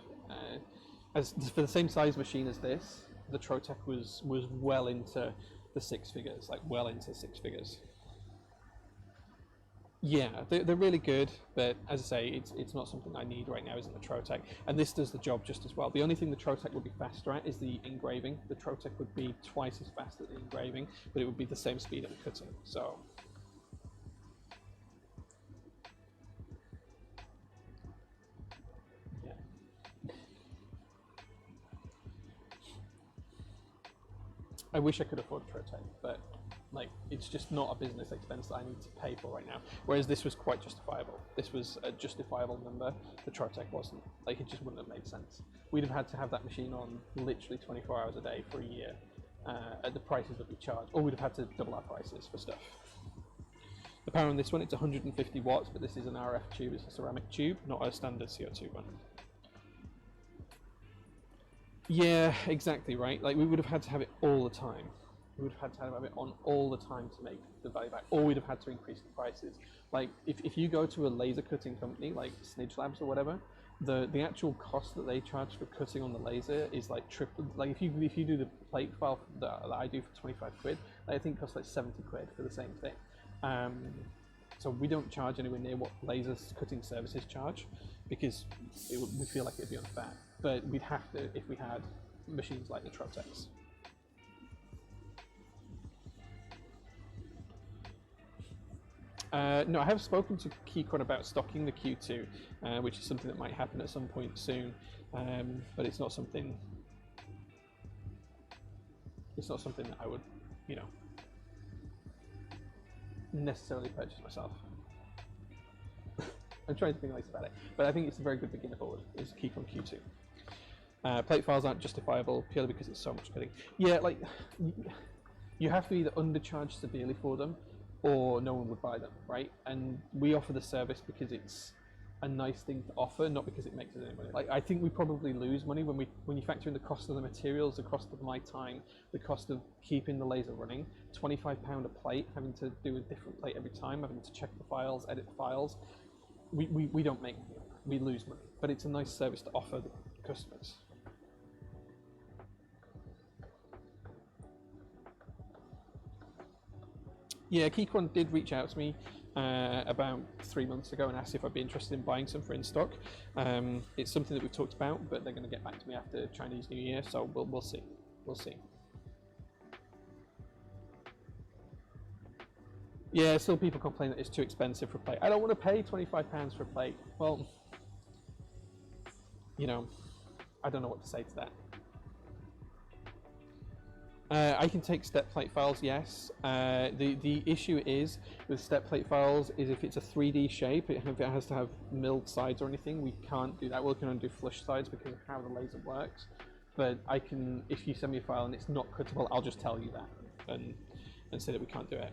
As for the same size machine as this, the Trotec was well into the 6 figures, like well into 6 figures. Yeah, they're really good, but as I say, it's not something I need right now, isn't the Trotec, and this does the job just as well. The only thing the Trotec would be faster at is the engraving. The Trotec would be twice as fast at the engraving, but it would be the same speed at the cutting, so. Yeah. I wish I could afford a Trotec, but like, it's just not a business expense that I need to pay for right now. Whereas this was quite justifiable. This was a justifiable number. The Trotec wasn't. Like, it just wouldn't have made sense. We'd have had to have that machine on literally 24 hours a day for a year at the prices that we charge, or we'd have had to double our prices for stuff. The power on this one, it's 150 watts, but this is an RF tube. It's a ceramic tube, not a standard CO2 one. Yeah, exactly, right? Like, we would have had to have it all the time. We would have had to have it on all the time to make the value back, or we'd have had to increase the prices. Like, if you go to a laser cutting company like Snidge Labs or whatever, the actual cost that they charge for cutting on the laser is like triple. Like, if you do the plate file that I do for 25 quid, I think it costs like 70 quid for the same thing. So we don't charge anywhere near what laser cutting services charge, because we feel like it'd be unfair. But we'd have to if we had machines like the Trotecs. No, I have spoken to Keychron about stocking the Q2, which is something that might happen at some point soon, but it's not something that I would, necessarily purchase myself. I'm trying to be nice about it, but I think it's a very good beginner board. Is Keychron Q2. Plate files aren't justifiable purely because it's so much cutting. Yeah, like, you have to either undercharge severely for them, or no one would buy them, right? And we offer the service because it's a nice thing to offer, not because it makes us any money. Like, I think we probably lose money when you factor in the cost of the materials, the cost of my time, the cost of keeping the laser running. £25 a plate, having to do a different plate every time, having to check the files, edit the files. We don't make money. We lose money, but it's a nice service to offer the customers. Yeah, Keychron did reach out to me about 3 months ago and asked if I'd be interested in buying some for in stock. It's something that we've talked about, but they're going to get back to me after Chinese New Year, so we'll see. We'll see. Yeah, still people complain that it's too expensive for a plate. I don't want to pay £25 for a plate. Well, you know, I don't know what to say to that. I can take step plate files, yes. The issue is with step plate files is if it's a 3D shape, if it has to have milled sides or anything, we can't do that. We can only do flush sides because of how the laser works. But I can, if you send me a file and it's not cuttable, I'll just tell you that and say that we can't do it.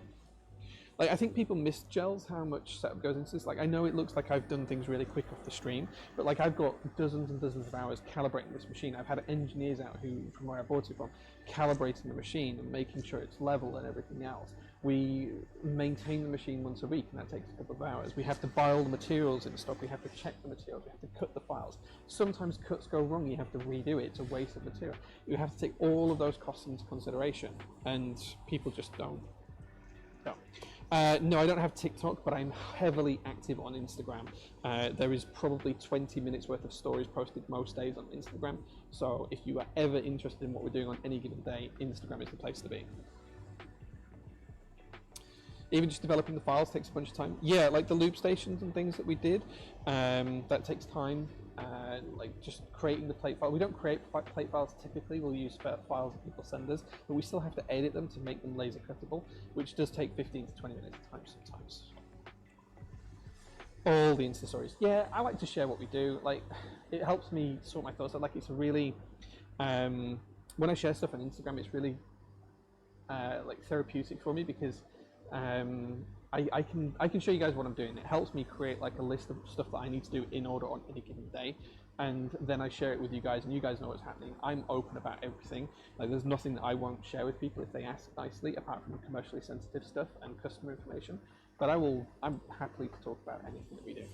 Like, I think people misgels how much setup goes into this. Like, I know it looks like I've done things really quick off the stream, but like I've got dozens and dozens of hours calibrating this machine. I've had engineers out who, from where I bought it from, calibrating the machine and making sure it's level and everything else. We maintain the machine once a week, and that takes a couple of hours. We have to buy all the materials in stock. We have to check the materials. We have to cut the files. Sometimes cuts go wrong. You have to redo it. It's a waste of material. You have to take all of those costs into consideration, and people just don't. No, I don't have TikTok, but I'm heavily active on Instagram. There is probably 20 minutes worth of stories posted most days on Instagram. So if you are ever interested in what we're doing on any given day, Instagram is the place to be. Even just developing the files takes a bunch of time. Yeah, like the loop stations and things that we did, that takes time. Like just creating the plate file. We don't create plate files typically, we'll use files that people send us, but we still have to edit them to make them laser cuttable, which does take 15 to 20 minutes of time sometimes. All the Insta stories. Yeah, I like to share what we do. Like, it helps me sort my thoughts out. Like, it's a really, when I share stuff on Instagram, it's really like therapeutic for me because I can show you guys what I'm doing. It helps me create like a list of stuff that I need to do in order on any given day, and then I share it with you guys, and you guys know what's happening. I'm open about everything. Like, there's nothing that I won't share with people if they ask nicely, apart from commercially sensitive stuff and customer information. But I'm happily to talk about anything that we do.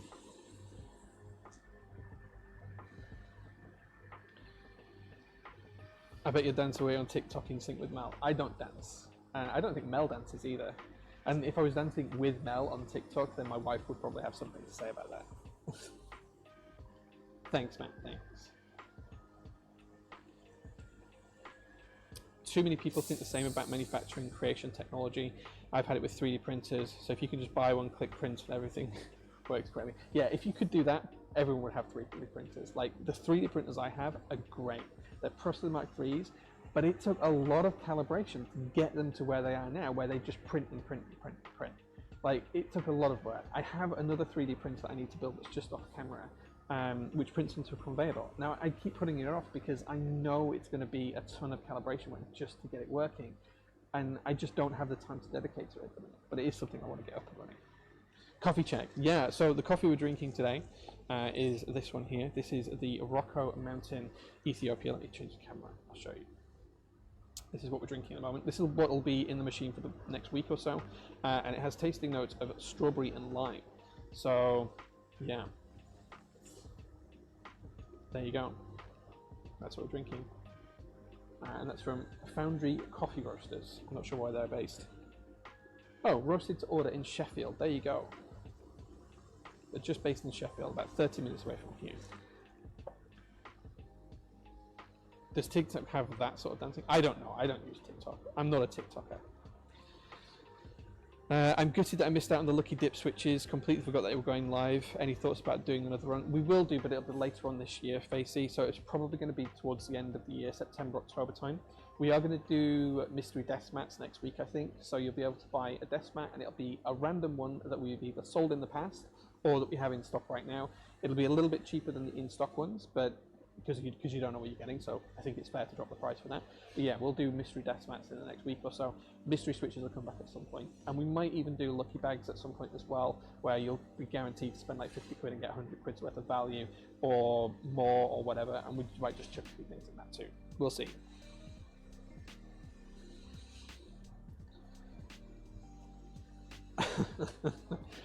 I bet you dance away on TikTok in sync with Mel. I don't dance. I don't think Mel dances either. And if I was dancing with Mel on TikTok, then my wife would probably have something to say about that. Thanks, man. Thanks. Too many people think the same about manufacturing creation technology. I've had it with 3D printers, so if you can just buy one, click print, and everything works correctly. Yeah, if you could do that, everyone would have 3D printers. Like, the 3D printers I have are great. They're Prussler Mark IIIs, but it took a lot of calibration to get them to where they are now, where they just print and print and print and print. Like, it took a lot of work. I have another 3D printer that I need to build that's just off camera, which prints into a conveyor belt. Now, I keep putting it off because I know it's going to be a ton of calibration work just to get it working, and I just don't have the time to dedicate to it at the minute. But it is something I want to get up and running. Coffee check. Yeah, so the coffee we're drinking today is this one here. This is the Rocco Mountain Ethiopia. Let me change the camera. I'll show you. This is what we're drinking at the moment. This is what will be in the machine for the next week or so, and it has tasting notes of strawberry and lime. So, yeah, there you go. That's what we're drinking, and that's from Foundry Coffee Roasters. I'm not sure why they're based. Oh, roasted to order in Sheffield. There you go. They're just based in Sheffield, about 30 minutes away from here. Does TikTok have that sort of dancing? I don't know. I don't use TikTok. I'm not a TikToker. I'm gutted that I missed out on the Lucky Dip switches. Completely forgot that they were going live. Any thoughts about doing another run? We will do, but it'll be later on this year, Facey. So it's probably going to be towards the end of the year, September, October time. We are going to do mystery desk mats next week, I think. So you'll be able to buy a desk mat, and it'll be a random one that we've either sold in the past or that we have in stock right now. It'll be a little bit cheaper than the in-stock ones, but because you don't know what you're getting. So I think it's fair to drop the price for that. But yeah, we'll do mystery death mats in the next week or so. Mystery switches will come back at some point, and we might even do lucky bags at some point as well, where you'll be guaranteed to spend like 50 quid and get 100 quid's worth of value or more or whatever, and we might just chuck a few things in that too. We'll see.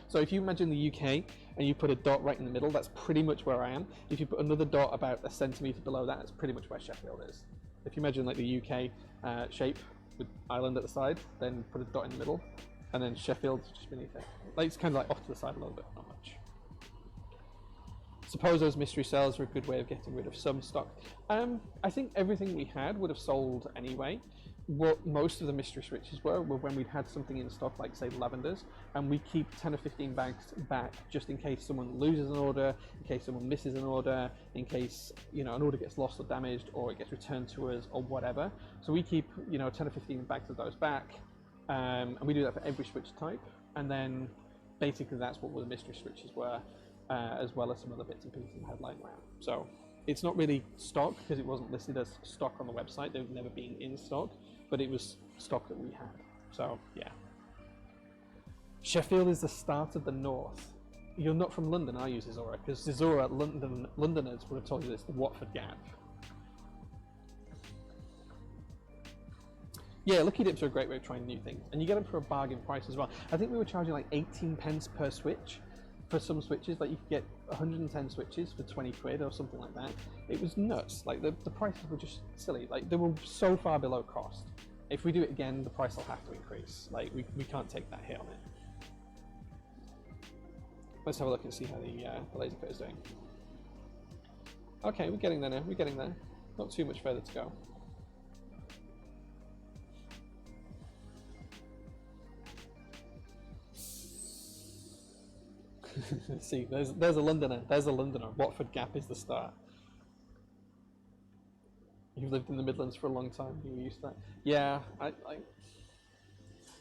So if you imagine the UK and you put a dot right in the middle, that's pretty much where I am. If you put another dot about a centimetre below that, that's pretty much where Sheffield is. If you imagine like the UK shape with Ireland at the side, then put a dot in the middle, and then Sheffield just beneath it. Like it's kind of like off to the side a little bit, not much. Suppose those mystery sales are a good way of getting rid of some stock. I think everything we had would have sold anyway. What most of the mystery switches were when we'd had something in stock, like say lavenders, and we keep 10 or 15 bags back just in case someone loses an order, in case someone misses an order, in case an order gets lost or damaged, or it gets returned to us or whatever. So we keep 10 or 15 bags of those back, and we do that for every switch type. And then basically that's what the mystery switches were, as well as some other bits and pieces we had lying around. So it's not really stock because it wasn't listed as stock on the website. They've never been in stock, but it was stock that we had. So yeah. Sheffield is the start of the north. You're not from London, are you, Zizora? Because Zizora, Londoners would have told you this, the Watford Gap. Yeah, Lucky Dips are a great way of trying new things, and you get them for a bargain price as well. I think we were charging like 18 pence per switch for some switches. Like you could get 110 switches for 20 quid or something like that. It was nuts. Like the prices were just silly. Like they were so far below cost. If we do it again, the price will have to increase. Like we can't take that hit on it. Let's have a look and see how the laser cut is doing. Okay, we're getting there now. We're getting there. Not too much further to go. See, there's a Londoner. There's a Londoner. Watford Gap is the start. You've lived in the Midlands for a long time. You're used to that. Yeah,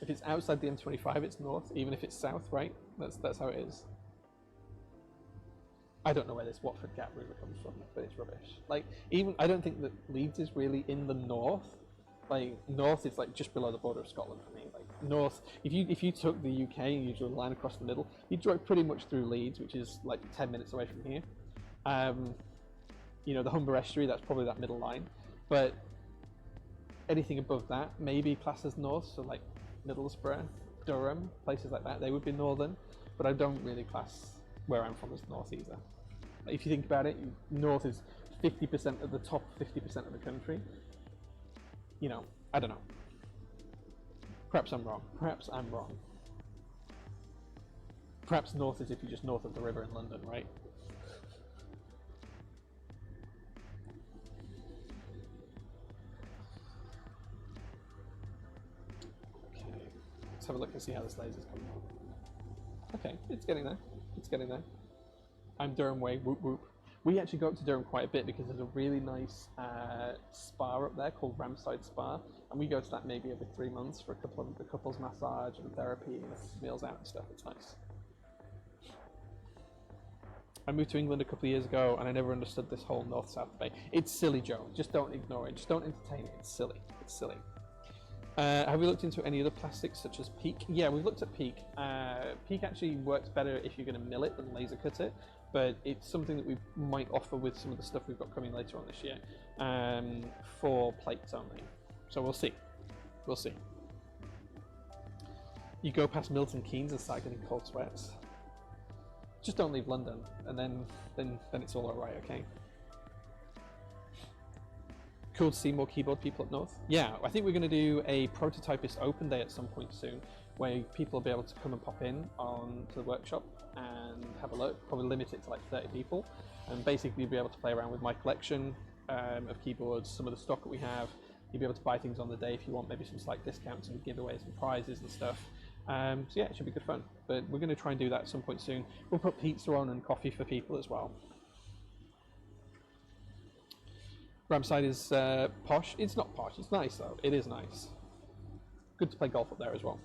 if it's outside the M25, it's north. Even if it's south, right? That's how it is. I don't know where this Watford Gap river comes from, but it's rubbish. Like, even I don't think that Leeds is really in the north. Like north is like just below the border of Scotland for me. Like north, if you took the UK and you drew a line across the middle, you'd drive pretty much through Leeds, which is like 10 minutes away from here. The Humber Estuary, that's probably that middle line. But anything above that, maybe classed as north, so like Middlesbrough, Durham, places like that, they would be northern. But I don't really class where I'm from as north either. Like, if you think about it, north is 50% of the top 50% of the country. I don't know. Perhaps I'm wrong. Perhaps I'm wrong. Perhaps north is if you're just north of the river in London, right? Okay, let's have a look and see how this laser's coming on. Okay, it's getting there. It's getting there. I'm Durham way, whoop whoop. We actually go up to Durham quite a bit because there's a really nice spa up there called Ramside Spa, and we go to that maybe every 3 months for a couples massage and therapy and meals out and stuff. It's nice. I moved to England a couple of years ago and I never understood this whole north-south debate. It's silly, Joe. Just don't ignore it. Just don't entertain it. It's silly. It's silly. Have we looked into any other plastics such as PEEK? Yeah, we've looked at PEEK. PEEK actually works better if you're going to mill it than laser cut it, but it's something that we might offer with some of the stuff we've got coming later on this year for plates only. So we'll see. We'll see. You go past Milton Keynes and start getting cold sweats. Just don't leave London, and then it's all alright, okay? Cool to see more keyboard people up north. Yeah, I think we're going to do a prototypist open day at some point soon, where people will be able to come and pop in to the workshop and have a look. Probably limit it to like 30 people, and basically be able to play around with my collection of keyboards, some of the stock that we have. You'll be able to buy things on the day if you want, maybe some slight discounts and giveaways and prizes and stuff. So yeah, it should be good fun. But we're going to try and do that at some point soon. We'll put pizza on and coffee for people as well. Ramside is posh. It's not posh. It's nice though. It is nice. Good to play golf up there as well.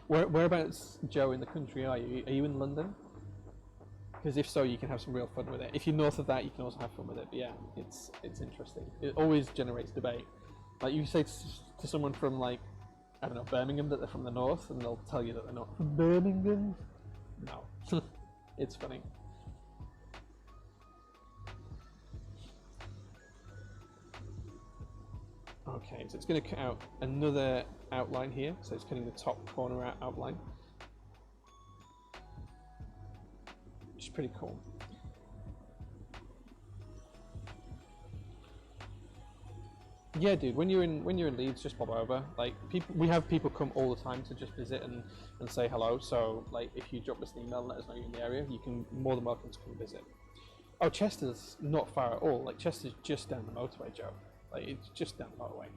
Whereabouts, Joe, in the country are you? Are you in London? Because if so, you can have some real fun with it. If you're north of that, you can also have fun with it. But yeah, it's interesting. It always generates debate. Like you say to someone from like, I don't know, Birmingham, that they're from the north, and they'll tell you that they're not from Birmingham. No, it's funny. Okay, so it's going to cut out another outline here. So it's cutting the top corner outline, which is pretty cool. Yeah, dude. When you're in Leeds, just pop over. Like we have people come all the time to just visit and say hello. So like, if you drop us an email and let us know you're in the area, you can more than welcome to come visit. Oh, Chester's not far at all. Like Chester's just down the motorway, Joe. Like it's just down the motorway.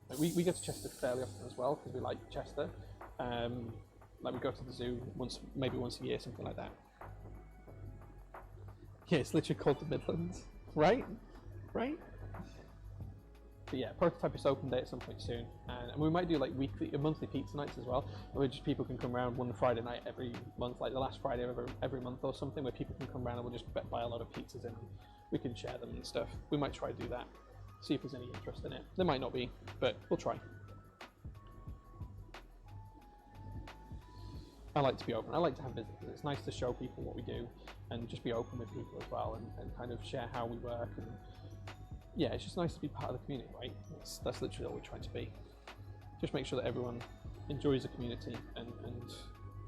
Like, we go to Chester fairly often as well because we like Chester. Like we go to the zoo maybe once a year, something like that. Yeah, it's literally called the Midlands, right? Right? But yeah, prototype is open day at some point soon, and we might do like monthly pizza nights as well, where just people can come around one Friday night every month, like the last Friday of every month or something, where people can come around and we'll just buy a lot of pizzas in, and we can share them and stuff. We might try to do that, see if there's any interest in it. There might not be, but we'll try. I like to be open. I like to have visitors. It's nice to show people what we do and just be open with people as well, and kind of share how we work. And yeah, it's just nice to be part of the community, right? That's literally all we're trying to be. Just make sure that everyone enjoys the community and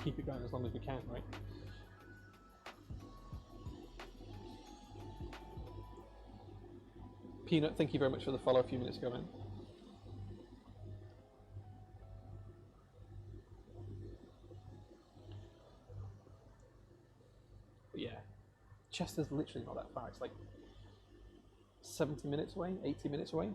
keep it going as long as we can, right? Peanut, thank you very much for the follow a few minutes ago, man. But yeah, Chester's literally not that far. It's like 70 minutes away, 80 minutes away.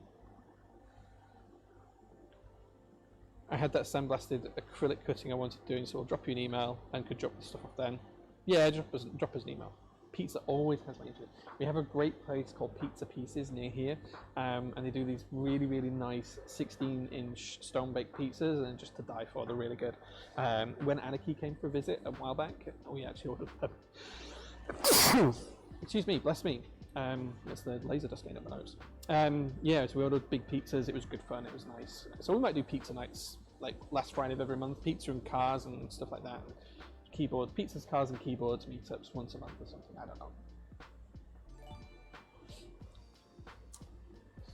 I had that sandblasted acrylic cutting I wanted doing, so I'll drop you an email and could drop the stuff off then. Yeah, drop us an email. Pizza always has my interest. We have a great place called Pizza Pieces near here, and they do these really, really nice 16-inch stone-baked pizzas, and just to die for, they're really good. When Anarchy came for a visit a while back, we actually ordered them. Excuse me, bless me. That's the laser dust getting up my nose. Yeah, so we ordered big pizzas. It was good fun. It was nice. So we might do pizza nights like last Friday of every month. Pizza and cars and stuff like that. Keyboards, pizzas, cars, and keyboards meetups once a month or something. I don't know.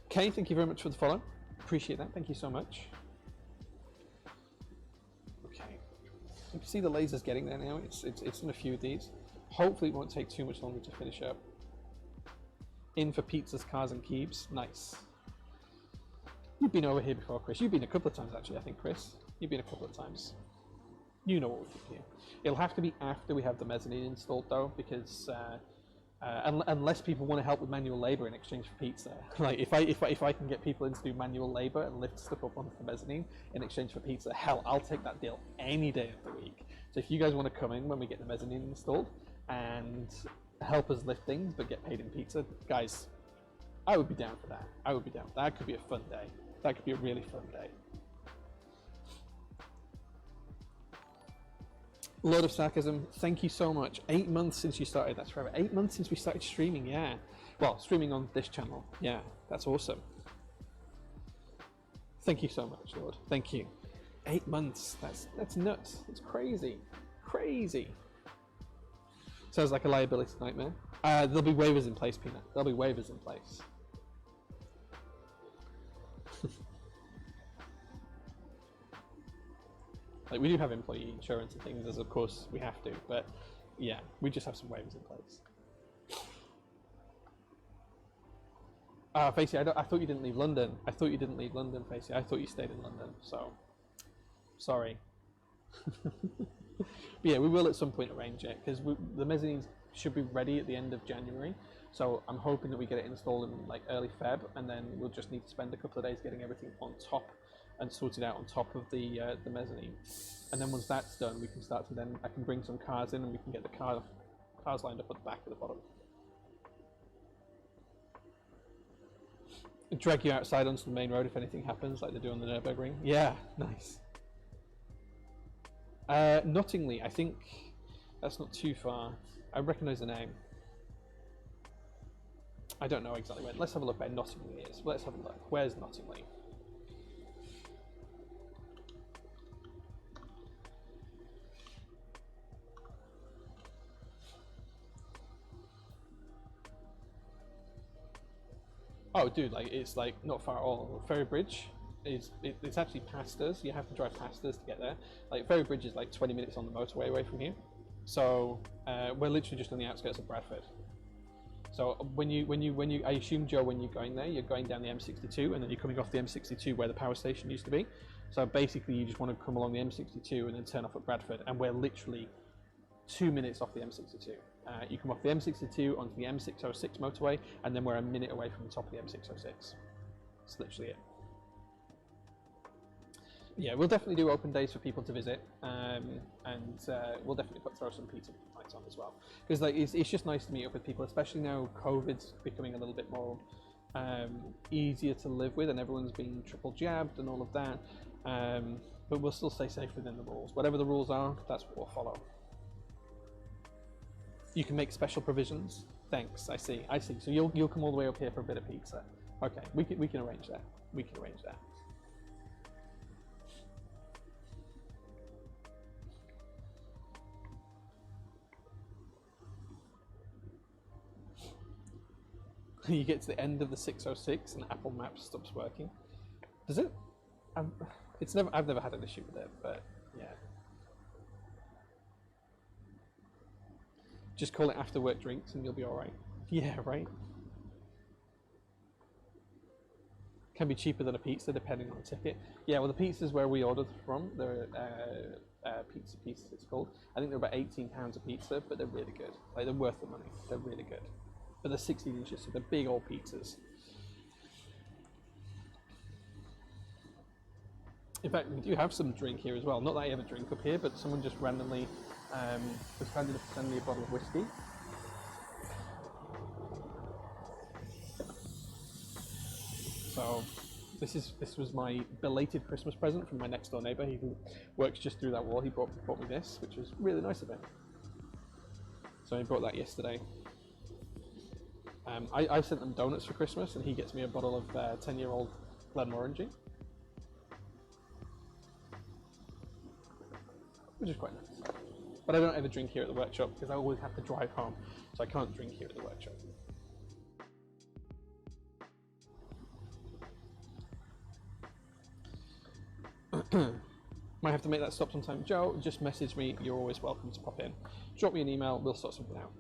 Okay, thank you very much for the follow. Appreciate that. Thank you so much. Okay, you can see the laser's getting there now. It's in a few of these. Hopefully, it won't take too much longer to finish up. In for pizzas, cars, and keebs. Nice. You've been over here before, Chris. You've been a couple of times, actually, I think, Chris. You've been a couple of times. You know what we do here. It'll have to be after we have the mezzanine installed, though, because unless people want to help with manual labor in exchange for pizza. Like, if I can get people in to do manual labor and lift stuff up onto the mezzanine in exchange for pizza, hell, I'll take that deal any day of the week. So if you guys want to come in when we get the mezzanine installed and help us lift things but get paid in pizza, guys, I would be down for that. I would be down. That could be a fun day. That could be a really fun day. Load of sarcasm. Thank you so much. 8 months since you started. That's forever. 8 months since we started streaming. Yeah. Well, streaming on this channel. Yeah. That's awesome. Thank you so much, Lord. Thank you. 8 months. That's nuts. It's crazy. Crazy. Sounds like a liability nightmare. There'll be waivers in place, Peanut. There'll be waivers in place. Like, we do have employee insurance and things, as of course we have to, but yeah, we just have some waivers in place. Facey, I thought you didn't leave London. I thought you didn't leave London, Facey. I thought you stayed in London, so sorry. But yeah, we will at some point arrange it, because the mezzanines should be ready at the end of January, so I'm hoping that we get it installed in like early Feb, and then we'll just need to spend a couple of days getting everything on top and sorted out on top of the mezzanine. And then once that's done, we can start to then, I can bring some cars in and we can get the cars lined up at the back of the bottom. Drag you outside onto the main road if anything happens, like they do on the Nürburgring. Yeah, nice. Nottingley, I think that's not too far. I recognise the name. I don't know exactly where. Let's have a look where Nottingley is. Let's have a look. Where's Nottingley? Oh, dude, like it's like not far at all. Ferry Bridge it's actually past us. You have to drive past us to get there. Like Ferry Bridge is like 20 minutes on the motorway away from here. So we're literally just on the outskirts of Bradford. So I assume, Joe, when you're going there, you're going down the M62 and then you're coming off the M62 where the power station used to be. So basically, you just want to come along the M62 and then turn off at Bradford, and we're literally 2 minutes off the M62. You come off the M62 onto the M606 motorway, and then we're a minute away from the top of the M606. That's literally it. Yeah, we'll definitely do open days for people to visit, and we'll definitely throw some pizza nights on as well. Because like it's just nice to meet up with people, especially now COVID's becoming a little bit more easier to live with, and everyone's being triple jabbed and all of that. But we'll still stay safe within the rules. Whatever the rules are, that's what we'll follow. You can make special provisions. Thanks. I see. So you'll come all the way up here for a bit of pizza. Okay, we can arrange that. We can arrange that. You get to the end of the 606 and Apple Maps stops working. Does it? I've never had an issue with it, but yeah. Just call it after work drinks and you'll be all right. Yeah, right. Can be cheaper than a pizza depending on the ticket. Yeah, well, the pizzas where we ordered from, they're pizza pieces it's called. I think they're about £18 a pizza, but they're really good. Like they're worth the money. They're really good. But they're 16 inches, so they're big old pizzas. In fact, we do have some drink here as well. Not that I ever drink up here, but someone just randomly was kind enough to send me a bottle of whiskey. So this was my belated Christmas present from my next door neighbour. He works just through that wall. He brought me this, which was really nice of him. So he brought that yesterday. I sent them donuts for Christmas, and he gets me a bottle of 10-year-old Glenmorangie, which is quite nice. But I don't ever drink here at the workshop because I always have to drive home, so I can't drink here at the workshop. Might have to make that stop sometime. Joe, just message me. You're always welcome to pop in. Drop me an email. We'll sort something out.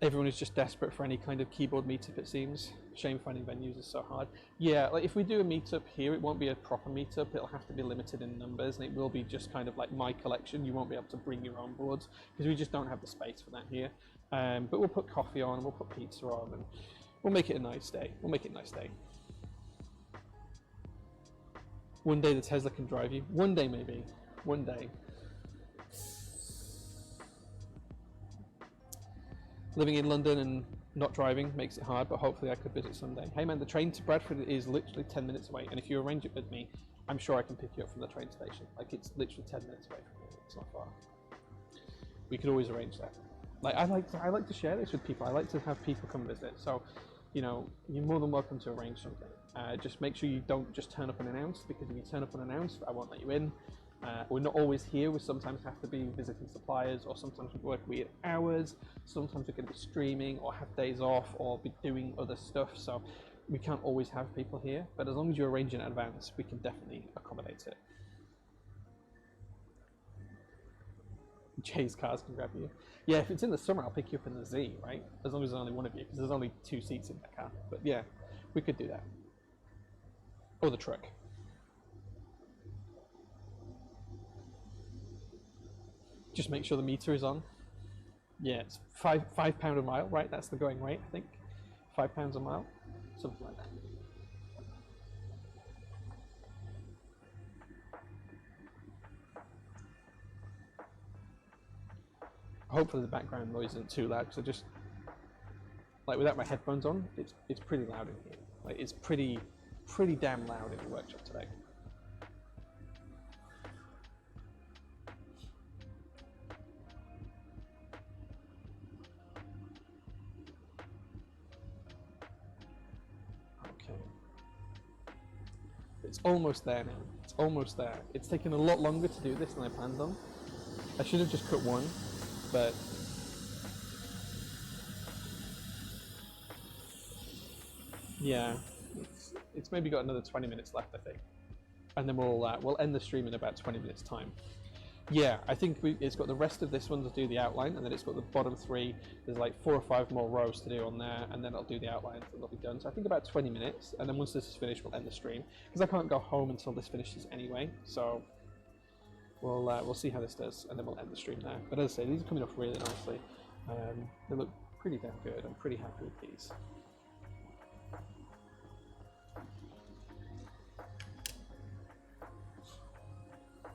Everyone is just desperate for any kind of keyboard meetup, it seems. Shame finding venues is so hard. Yeah, like if we do a meetup here, it won't be a proper meetup. It'll have to be limited in numbers, and it will be just kind of like my collection. You won't be able to bring your own boards because we just don't have the space for that here. But we'll put coffee on, we'll put pizza on, and we'll make it a nice day. We'll make it a nice day. One day the Tesla can drive you. One day maybe. One day. Living in London and not driving makes it hard, but hopefully I could visit someday. Hey man, the train to Bradford is literally 10 minutes away, and if you arrange it with me, I'm sure I can pick you up from the train station. Like, it's literally 10 minutes away from here. It's not far. We could always arrange that. Like, I like to share this with people. I like to have people come visit. So, you know, you're more than welcome to arrange something. Just make sure you don't just turn up unannounced, because if you turn up unannounced, I won't let you in. We're not always here. We sometimes have to be visiting suppliers, or sometimes we work weird hours. Sometimes we're going to be streaming or have days off or be doing other stuff. So we can't always have people here, but as long as you arrange in advance, we can definitely accommodate it. Jay's cars can grab you. Yeah, if it's in the summer, I'll pick you up in the Z, right? As long as there's only one of you, because there's only 2 seats in that car. But yeah, we could do that. Or the truck. Just make sure the meter is on. Yeah, it's £5 a mile, right? That's the going rate, I think. £5 a mile, something like that. Hopefully the background noise isn't too loud, because I just, like, without my headphones on, it's pretty loud in here. Like, it's pretty damn loud in the workshop today. It's almost there now. It's almost there. It's taken a lot longer to do this than I planned on. I should have just cut one, but yeah, it's maybe got another 20 minutes left, I think, and then we'll end the stream in about 20 minutes time. Yeah, I think it's got the rest of this one to do the outline, and then it's got the bottom three. There's like 4 or 5 more rows to do on there, and then I'll do the outlines and they'll be done. So I think about 20 minutes, and then once this is finished, we'll end the stream, because I can't go home until this finishes anyway. So we'll see how this does, and then we'll end the stream there. But as I say, these are coming off really nicely. They look pretty damn good. I'm pretty happy with these.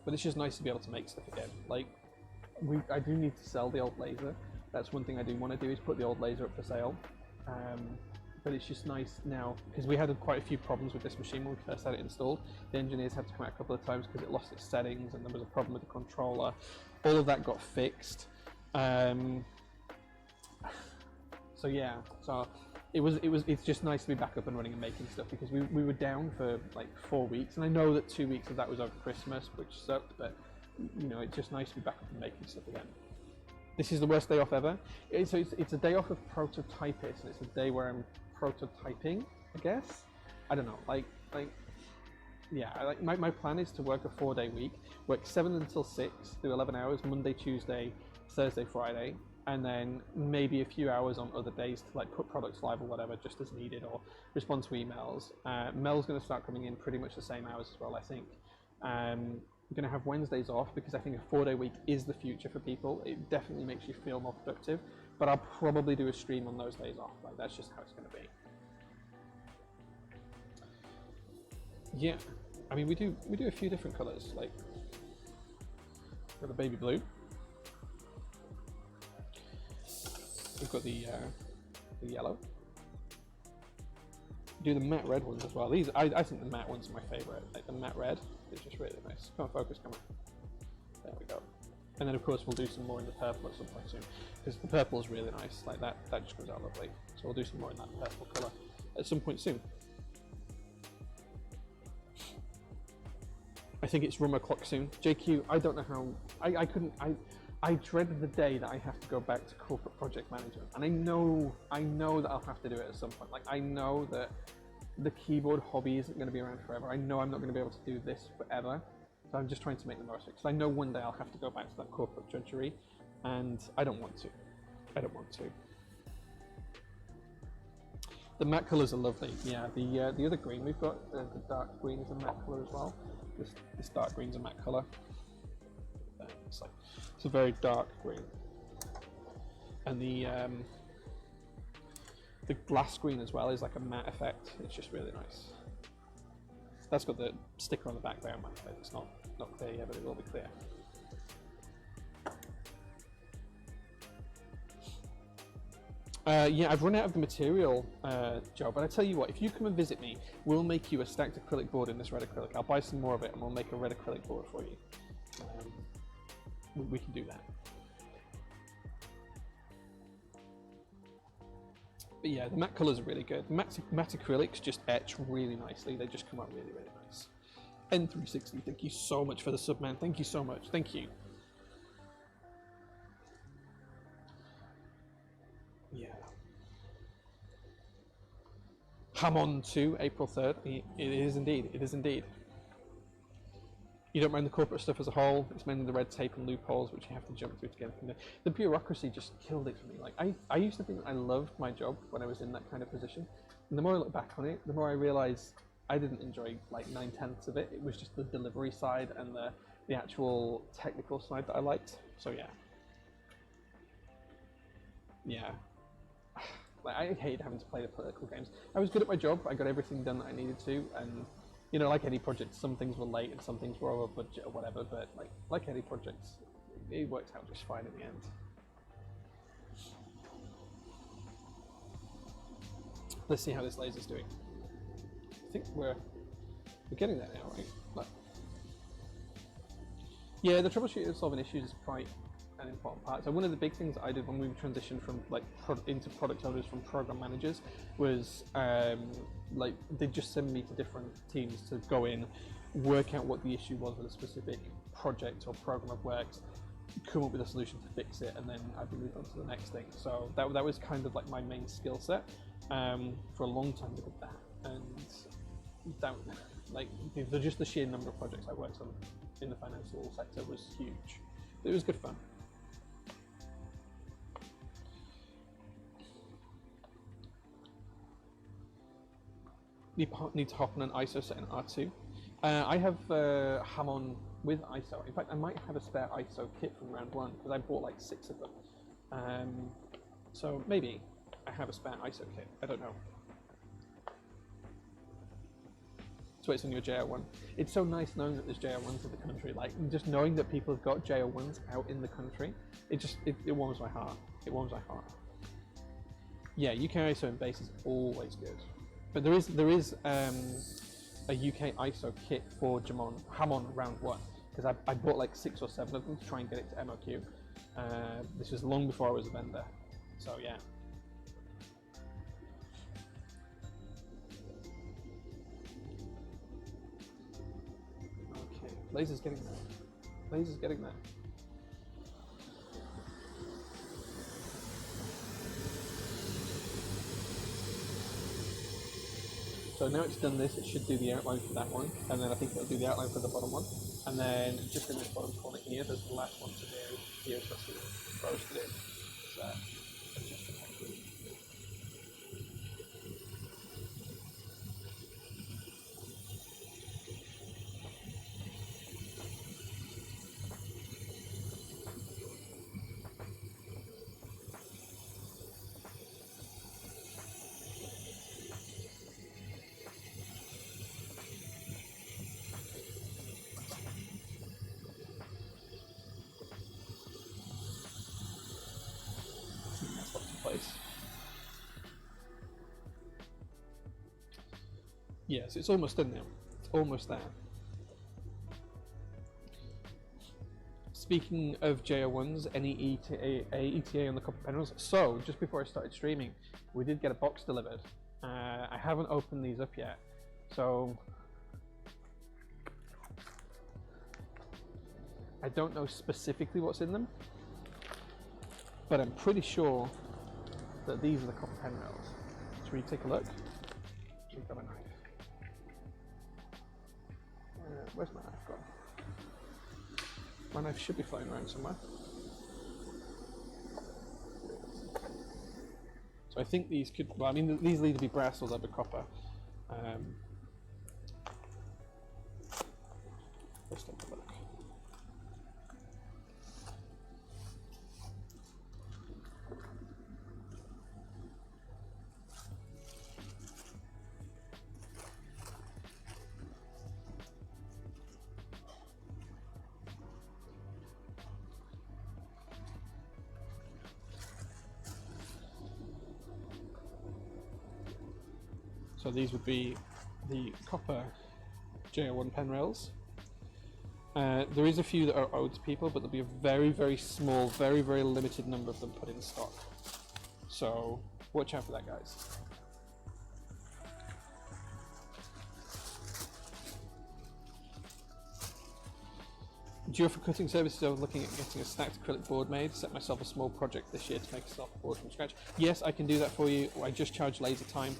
But it's just nice to be able to make stuff again. Like, I do need to sell the old laser. That's one thing I do want to do, is put the old laser up for sale. But it's just nice now, because we had quite a few problems with this machine when we first had it installed. The engineers had to come out a couple of times because it lost its settings, and there was a problem with the controller. All of that got fixed. So yeah, so it's just nice to be back up and running and making stuff, because we were down for like 4 weeks, and I know that 2 weeks of that was over Christmas, which sucked, but you know, it's just nice to be back up and making stuff again. This is the worst day off ever. It's a day off of prototypist, and it's a day where I'm prototyping, I guess. I don't know, yeah, my plan is to work a 4-day week, work 7 until 6, do 11 hours, Monday, Tuesday, Thursday, Friday, and then maybe a few hours on other days to like put products live or whatever, just as needed, or respond to emails. Mel's going to start coming in pretty much the same hours as well, I think. I'm going to have Wednesdays off, because I think a 4-day week is the future for people. It definitely makes you feel more productive, but I'll probably do a stream on those days off. Like, that's just how it's going to be. Yeah, I mean, we do a few different colors, like got the baby blue. We've got the yellow. Do the matte red ones as well. These, I think the matte ones are my favorite. Like the matte red is just really nice. Come on, focus, come on. There we go. And then of course we'll do some more in the purple at some point soon, because the purple is really nice. Like that just comes out lovely. So we'll do some more in that purple color at some point soon. I think it's room o'clock soon. JQ, I don't know how, I dread the day that I have to go back to corporate project management, and I know that I'll have to do it at some point. Like, I know that the keyboard hobby isn't going to be around forever. I know I'm not going to be able to do this forever, so I'm just trying to make the most of it, because I know one day I'll have to go back to that corporate drudgery, and I don't want to. I don't want to. The matte colours are lovely. Yeah, the other green we've got, the dark green is a matte colour as well. This dark green's a matte colour. It's a very dark green, and the glass green as well is like a matte effect. It's just really nice. That's got the sticker on the back there, matte effect. It's not clear yet, but it will be clear. Yeah, I've run out of the material, Joe, but I tell you what, if you come and visit me, we'll make you a stacked acrylic board in this red acrylic. I'll buy some more of it and we'll make a red acrylic board for you. We can do that. But yeah, the matte colours are really good. Matte acrylics just etch really nicely. They just come out really, really nice. N360, thank you so much for the sub, man. Thank you so much. Thank you. Yeah. Hamon 2, April 3rd. It is indeed. It is indeed. You don't mind the corporate stuff as a whole. It's mainly the red tape and loopholes which you have to jump through to get from there. The bureaucracy just killed it for me. Like, I used to think I loved my job when I was in that kind of position. And the more I look back on it, the more I realise I didn't enjoy like 9/10 of it. It was just the delivery side and the actual technical side that I liked. So yeah. Yeah. Like, I hated having to play the political games. I was good at my job. I got everything done that I needed to, and you know, like any project, some things were late and some things were over budget or whatever, but like any project, it worked out just fine in the end. Let's see how this laser's doing. I think we're getting there now, right? Look. Yeah, the troubleshooting and solving issues is quite an important part. So one of the big things that I did when we transitioned from like into product owners from program managers was like they just send me to different teams to go in, work out what the issue was with a specific project or program of works, come up with a solution to fix it, and then I'd be moved on to the next thing. So that was kind of like my main skill set. For a long time I did that, and just the sheer number of projects I worked on in the financial sector was huge. It was good fun. Need to hop on an ISO set in R2. I have Hamon with ISO. In fact, I might have a spare ISO kit from round 1 because I bought like 6 of them. So maybe I have a spare ISO kit. I don't know. So it's on your JR1. It's so nice knowing that there's JR1s in the country. Like just knowing that people have got JR1s out in the country, it warms my heart. It warms my heart. Yeah, UK ISO in base is always good. But there is a UK ISO kit for Hamon round 1 because I bought like 6 or 7 of them to try and get it to MOQ. This was long before I was a vendor, so yeah. Okay, Laser's getting there. Laser's getting there. So now it's done this, it should do the outline for that one, and then I think it'll do the outline for the bottom one. And then just in this bottom corner here, there's the last one to do. Here's what's roasted in. So, adjust the pattern. Place. Yes, it's almost done now. It's almost there. Speaking of JR1s, any ETA on the copper panels? So, just before I started streaming, we did get a box delivered. I haven't opened these up yet, so I don't know specifically what's in them, but I'm pretty sure that these are the copper pen rails. Should we take a look? Should we grab a knife? Where's my knife gone? My knife should be flying around somewhere. So I think these could, well, I mean, these need to be brass or they'll be copper. Let's take a look. So these would be the copper JR1 pen rails. There is a few that are owed to people, but there'll be a very, very small, very, very limited number of them put in stock. So watch out for that, guys. Due for cutting services, I was looking at getting a stacked acrylic board made, set myself a small project this year to make a soft board from scratch. Yes, I can do that for you. I just charge laser time.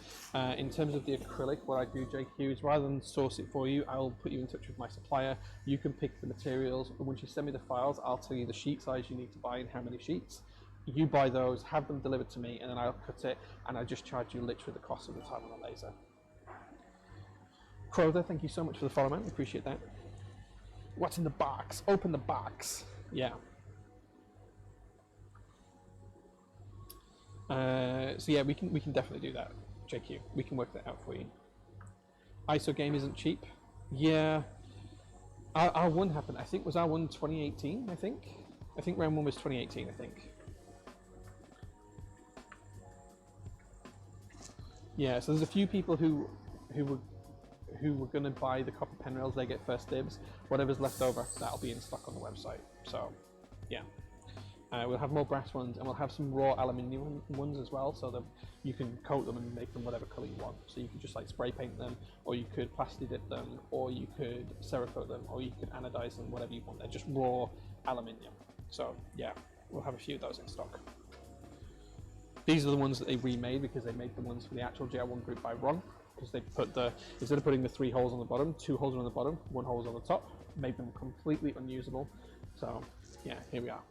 In terms of the acrylic, what I do, JQ, is rather than source it for you, I'll put you in touch with my supplier. You can pick the materials, and once you send me the files, I'll tell you the sheet size you need to buy and how many sheets. You buy those, have them delivered to me, and then I'll cut it, and I just charge you literally the cost of the time on the laser. Crowther, thank you so much for the follow, man. Appreciate that. What's in the box? Open the box. Yeah. So yeah, we can definitely do that, JQ. We can work that out for you. ISO game isn't cheap. Yeah. R1 happened. I think was R1 2018. I think round 1 was 2018. I think. Yeah. So there's a few people who were going to buy the copper pen rails. They get first dibs. Whatever's left over, that'll be in stock on the website. So, yeah. We'll have more brass ones, and we'll have some raw aluminium ones as well, so that you can coat them and make them whatever color you want. So you could just like spray paint them, or you could plasti dip them, or you could Cerakote them, or you could anodize them, whatever you want. They're just raw aluminium. So yeah, we'll have a few of those in stock. These are the ones that they remade because they made the ones for the actual JR1 group by wrong. Because they put instead of putting the 3 holes on the bottom, 2 holes on the bottom, 1 hole on the top, made them completely unusable. So yeah, here we are.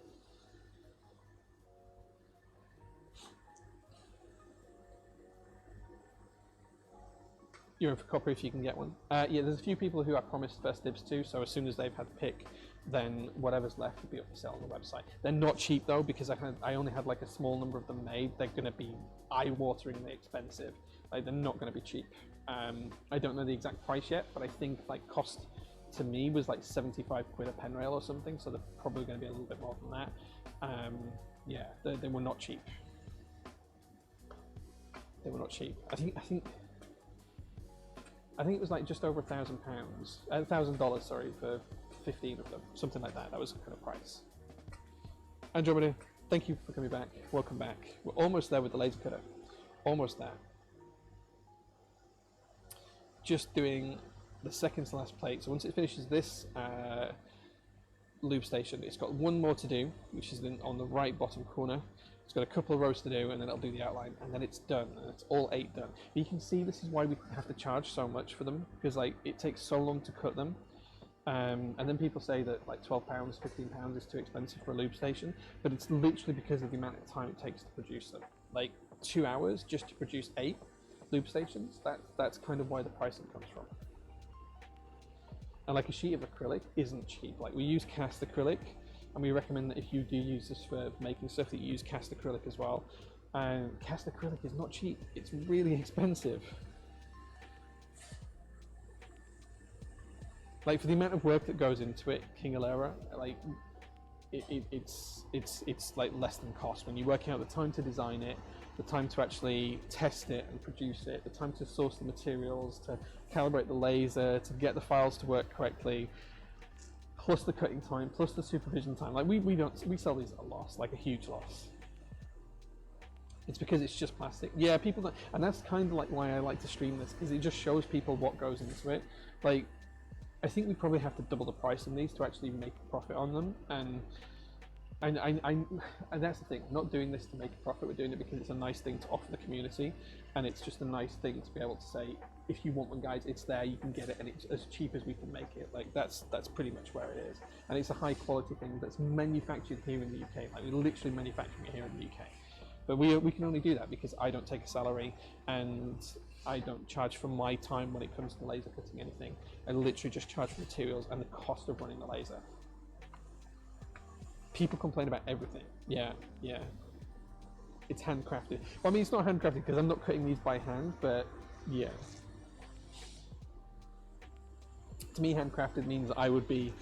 You're in for copper if you can get one. Yeah, there's a few people who I promised first dibs to, so as soon as they've had the pick, then whatever's left will be up for sale on the website. They're not cheap though, because I only had like a small number of them made. They're going to be eye-wateringly expensive. Like, they're not going to be cheap. I don't know the exact price yet, but I think like cost to me was like 75 quid a pen rail or something, so they're probably going to be a little bit more than that. Yeah, they were not cheap. They were not cheap. I think it was like just over $1,000, sorry, for 15 of them, something like that. That was the kind of price. Andromeda, thank you for coming back. Welcome back. We're almost there with the laser cutter. Almost there. Just doing the second to last plate. So once it finishes this lube station, it's got one more to do, which is on the right bottom corner. It's got a couple of rows to do, and then it'll do the outline, and then it's done, and it's all 8 done. You can see this is why we have to charge so much for them, because like it takes so long to cut them. And then people say that like £12, £15 is too expensive for a lube station, but it's literally because of the amount of time it takes to produce them. Like 2 hours just to produce 8 lube stations. That's kind of why the pricing comes from. And like a sheet of acrylic isn't cheap. Like we use cast acrylic, and we recommend that if you do use this for making stuff, that you use cast acrylic as well. And cast acrylic is not cheap. It's really expensive. Like for the amount of work that goes into it, King Alera, like it's like less than cost. When you're working out the time to design it, the time to actually test it and produce it, the time to source the materials, to calibrate the laser, to get the files to work correctly, plus the cutting time, plus the supervision time. Like we sell these at a loss, like a huge loss. It's because it's just plastic. Yeah, people don't, and that's kind of like why I like to stream this, because it just shows people what goes into it. Like, I think we probably have to double the price on these to actually make a profit on them, and that's the thing. I'm not doing this to make a profit. We're doing it because it's a nice thing to offer the community, and it's just a nice thing to be able to say, if you want one, guys, it's there. You can get it, and it's as cheap as we can make it. Like that's pretty much where it is, and it's a high quality thing that's manufactured here in the UK. Like we're literally manufacturing it here in the UK. But we can only do that because I don't take a salary, and I don't charge for my time when it comes to laser cutting anything. I literally just charge for materials and the cost of running the laser. People complain about everything. Yeah. It's handcrafted. Well, I mean, it's not handcrafted because I'm not cutting these by hand, but yeah. To me, handcrafted means I would be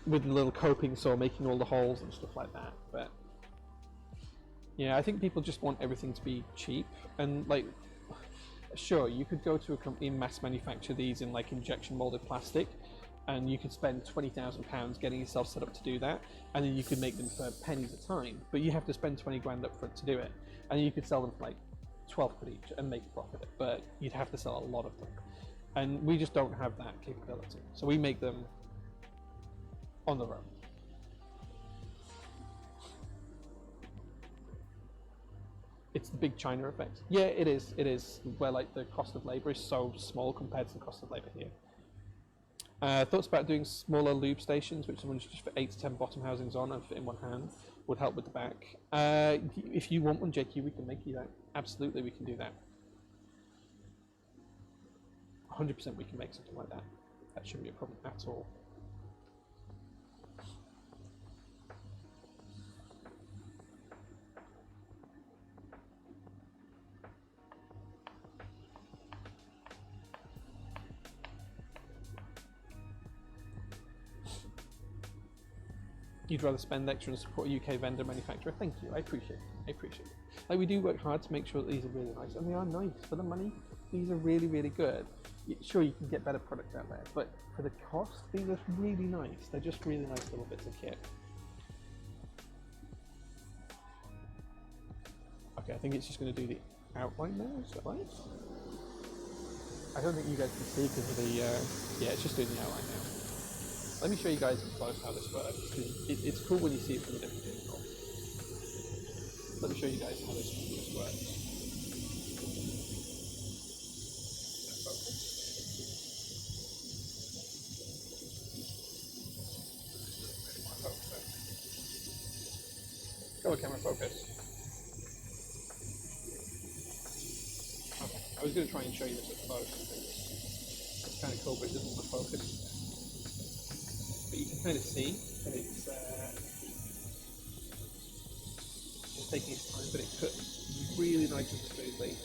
with a little coping saw making all the holes and stuff like that, but yeah, I think people just want everything to be cheap, and like, sure, you could go to a company and mass manufacture these in like injection molded plastic, and you could spend £20,000 getting yourself set up to do that, and then you could make them for pennies a time, but you have to spend 20 grand up front to do it, and you could sell them for like 12 quid each and make a profit, but you'd have to sell a lot of them, and we just don't have that capability, so we make them on the road. It's the big China effect. Yeah, it is. It is, where like the cost of labor is so small compared to the cost of labor here. Thoughts about doing smaller lube stations, which someone's just for 8 to 10 bottom housings on and fit in one hand, would help with the back. If you want one, JQ, we can make you that. Absolutely, we can do that. 100% we can make something like that. That shouldn't be a problem at all. You'd rather spend extra and support a UK vendor manufacturer. Thank you, I appreciate it. I appreciate it. Like, we do work hard to make sure that these are really nice, and they are nice for the money. These are really, really good. Sure, you can get better products out there, but for the cost, these are really nice. They're just really nice little bits of kit. Okay, I think it's just going to do the outline now, is that right? I don't think you guys can see because of the, yeah, it's just doing the outline now. Let me show you guys close how this works, because it's cool when you see it from a different angle. Let me show you guys how this works. Go with camera focus. Okay, I was going to try and show you this at close. It's kind of cool, but it doesn't want to focus. But you can kind of see that it's just taking its time, but it cuts really nice and smoothly.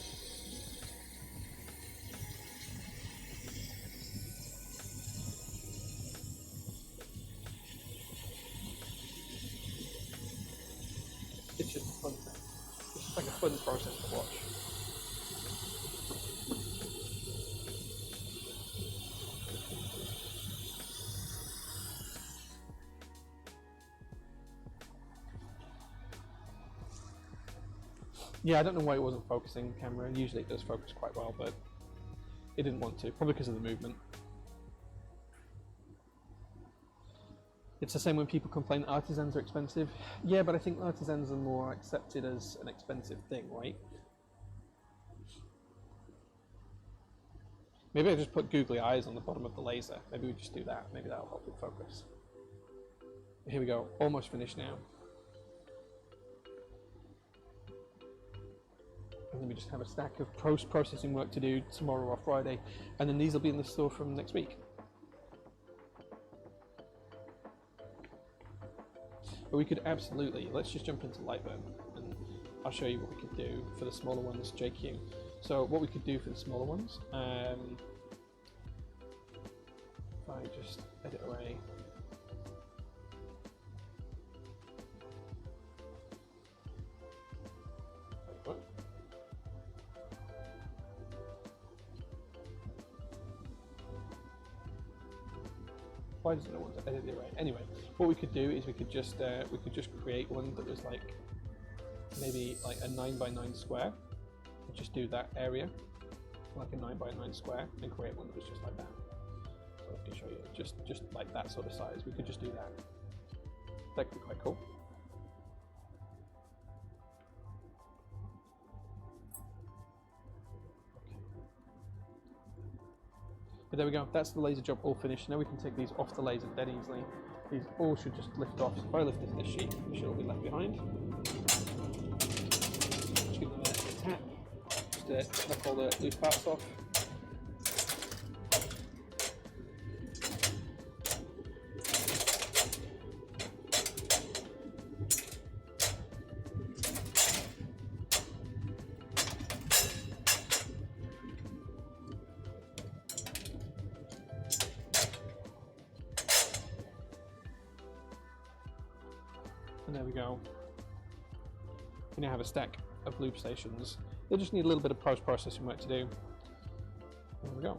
It's just a fun thing. It's just like a fun process to watch. Yeah, I don't know why it wasn't focusing the camera. Usually it does focus quite well, but it didn't want to, probably because of the movement. It's the same when people complain artisans are expensive. Yeah, but I think artisans are more accepted as an expensive thing, right? Maybe I just put googly eyes on the bottom of the laser. Maybe we just do that. Maybe that'll help it focus. Here we go, almost finished now. And then we just have a stack of post-processing work to do tomorrow or Friday, and then these will be in the store from next week. But we could absolutely, let's just jump into Lightburn, and I'll show you what we could do for the smaller ones, JQ. So what we could do for the smaller ones, if I just edit away. Why does it not want to edit it away? Anyway, what we could do is we could just create one that was like maybe like a 9x9 square. And just do that area like a 9x9 square and create one that was just like that. So let me show you, just like that sort of size. We could just do that. That could be quite cool. But there we go, that's the laser job all finished. Now we can take these off the laser dead easily. These all should just lift off. So if I lift this sheet, it should all be left behind. Just give them a tap, just to knock all the loose parts off. And there we go. We now have a stack of loop stations. They just need a little bit of post-processing work to do. There we go.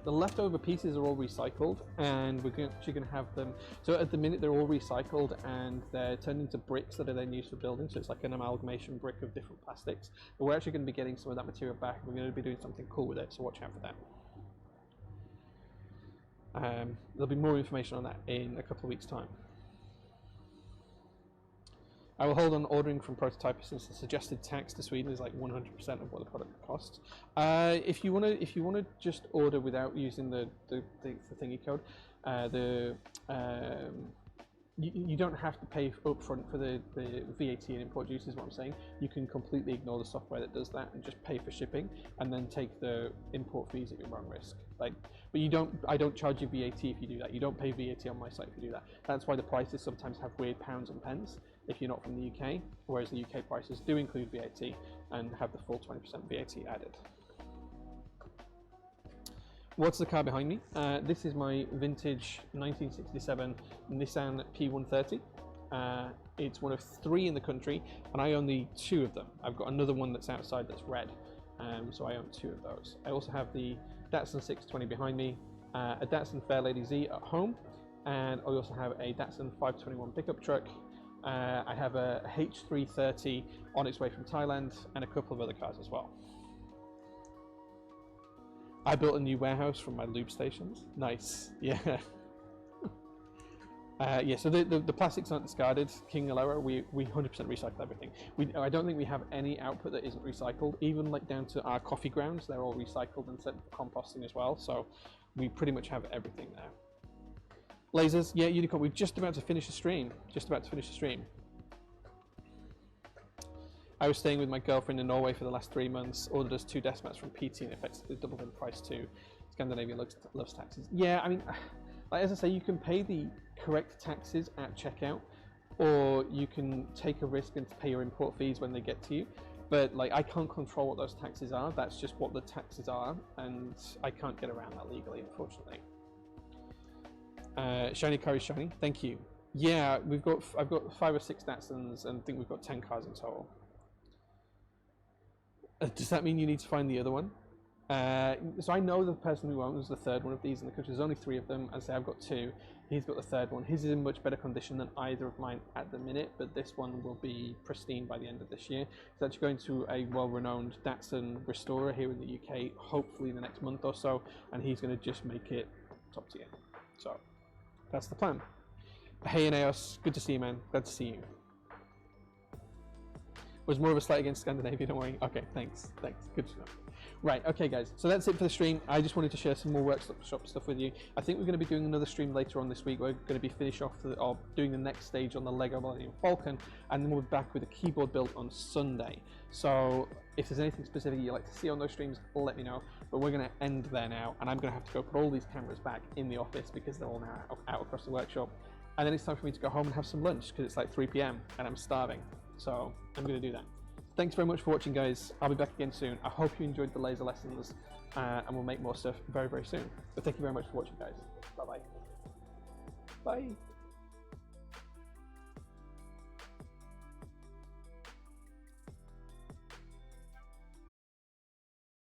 The leftover pieces are all recycled, and we're actually going to have them. So at the minute they're all recycled and they're turned into bricks that are then used for building. So it's like an amalgamation brick of different plastics. But we're actually going to be getting some of that material back. We're going to be doing something cool with it, so watch out for that. There'll be more information on that in a couple of weeks' time. I will hold on ordering from prototypers since the suggested tax to Sweden is like 100% of what the product costs. If you want to just order without using the thingy code, you don't have to pay upfront for the VAT and import duties, is what I'm saying. You can completely ignore the software that does that and just pay for shipping and then take the import fees at your own risk. But I don't charge you VAT if you do that. You don't pay VAT on my site if you do that. That's why the prices sometimes have weird pounds and pence if you're not from the UK, whereas the UK prices do include VAT and have the full 20% VAT added. What's the car behind me? This is my vintage 1967 Nissan P130. It's one of 3 in the country, and I own the 2 of them. I've got another one that's outside that's red, so I own 2 of those. I also have the Datsun 620 behind me, a Datsun Fairlady Z at home, and I also have a Datsun 521 pickup truck. I have a H330 on its way from Thailand, and a couple of other cars as well. I built a new warehouse from my lube stations. Nice, yeah. Yeah, so the plastics aren't discarded. King Alera, we 100% recycle everything. I don't think we have any output that isn't recycled, even like down to our coffee grounds. They're all recycled and sent for composting as well, so we pretty much have everything there. Lasers, yeah, Unicorn, we're just about to finish the stream. I was staying with my girlfriend in Norway for the last 3 months, ordered us 2 desk mats from PT and effectively doubled in price too. Scandinavia loves taxes. Yeah, I mean, like, as I say, you can pay the correct taxes at checkout, or you can take a risk and pay your import fees when they get to you. But like, I can't control what those taxes are. That's just what the taxes are, and I can't get around that legally, unfortunately. Shiny car is shiny. Thank you. Yeah, I've got 5 or 6 Datsuns, and I think we've got 10 cars in total. Does that mean you need to find the other one? So I know the person who owns the 3rd one of these in the country. There's only 3 of them. As I say, I've got 2. He's got the 3rd one. His is in much better condition than either of mine at the minute, but this one will be pristine by the end of this year. It's actually going to a well-renowned Datsun restorer here in the UK, hopefully in the next month or so, and he's going to just make it top tier. So that's the plan. Hey, Eneos, good to see you, man. Glad to see you. Was more of a slight against Scandinavia, don't worry. Okay, thanks, good to know. Right, okay guys, so that's it for the stream. I just wanted to share some more workshop stuff with you. I think we're going to be doing another stream later on this week. We're going to be finished off doing the next stage on the Lego Millennium Falcon, and then we'll be back with a keyboard build on Sunday. So if there's anything specific you'd like to see on those streams, let me know. But we're going to end there now, and I'm going to have to go put all these cameras back in the office because they're all now out across the workshop. And then it's time for me to go home and have some lunch because it's like 3 p.m. and I'm starving. So I'm going to do that. Thanks very much for watching, guys. I'll be back again soon. I hope you enjoyed the laser lessons, and we'll make more stuff very, very soon. But thank you very much for watching, guys. Bye-bye. Bye.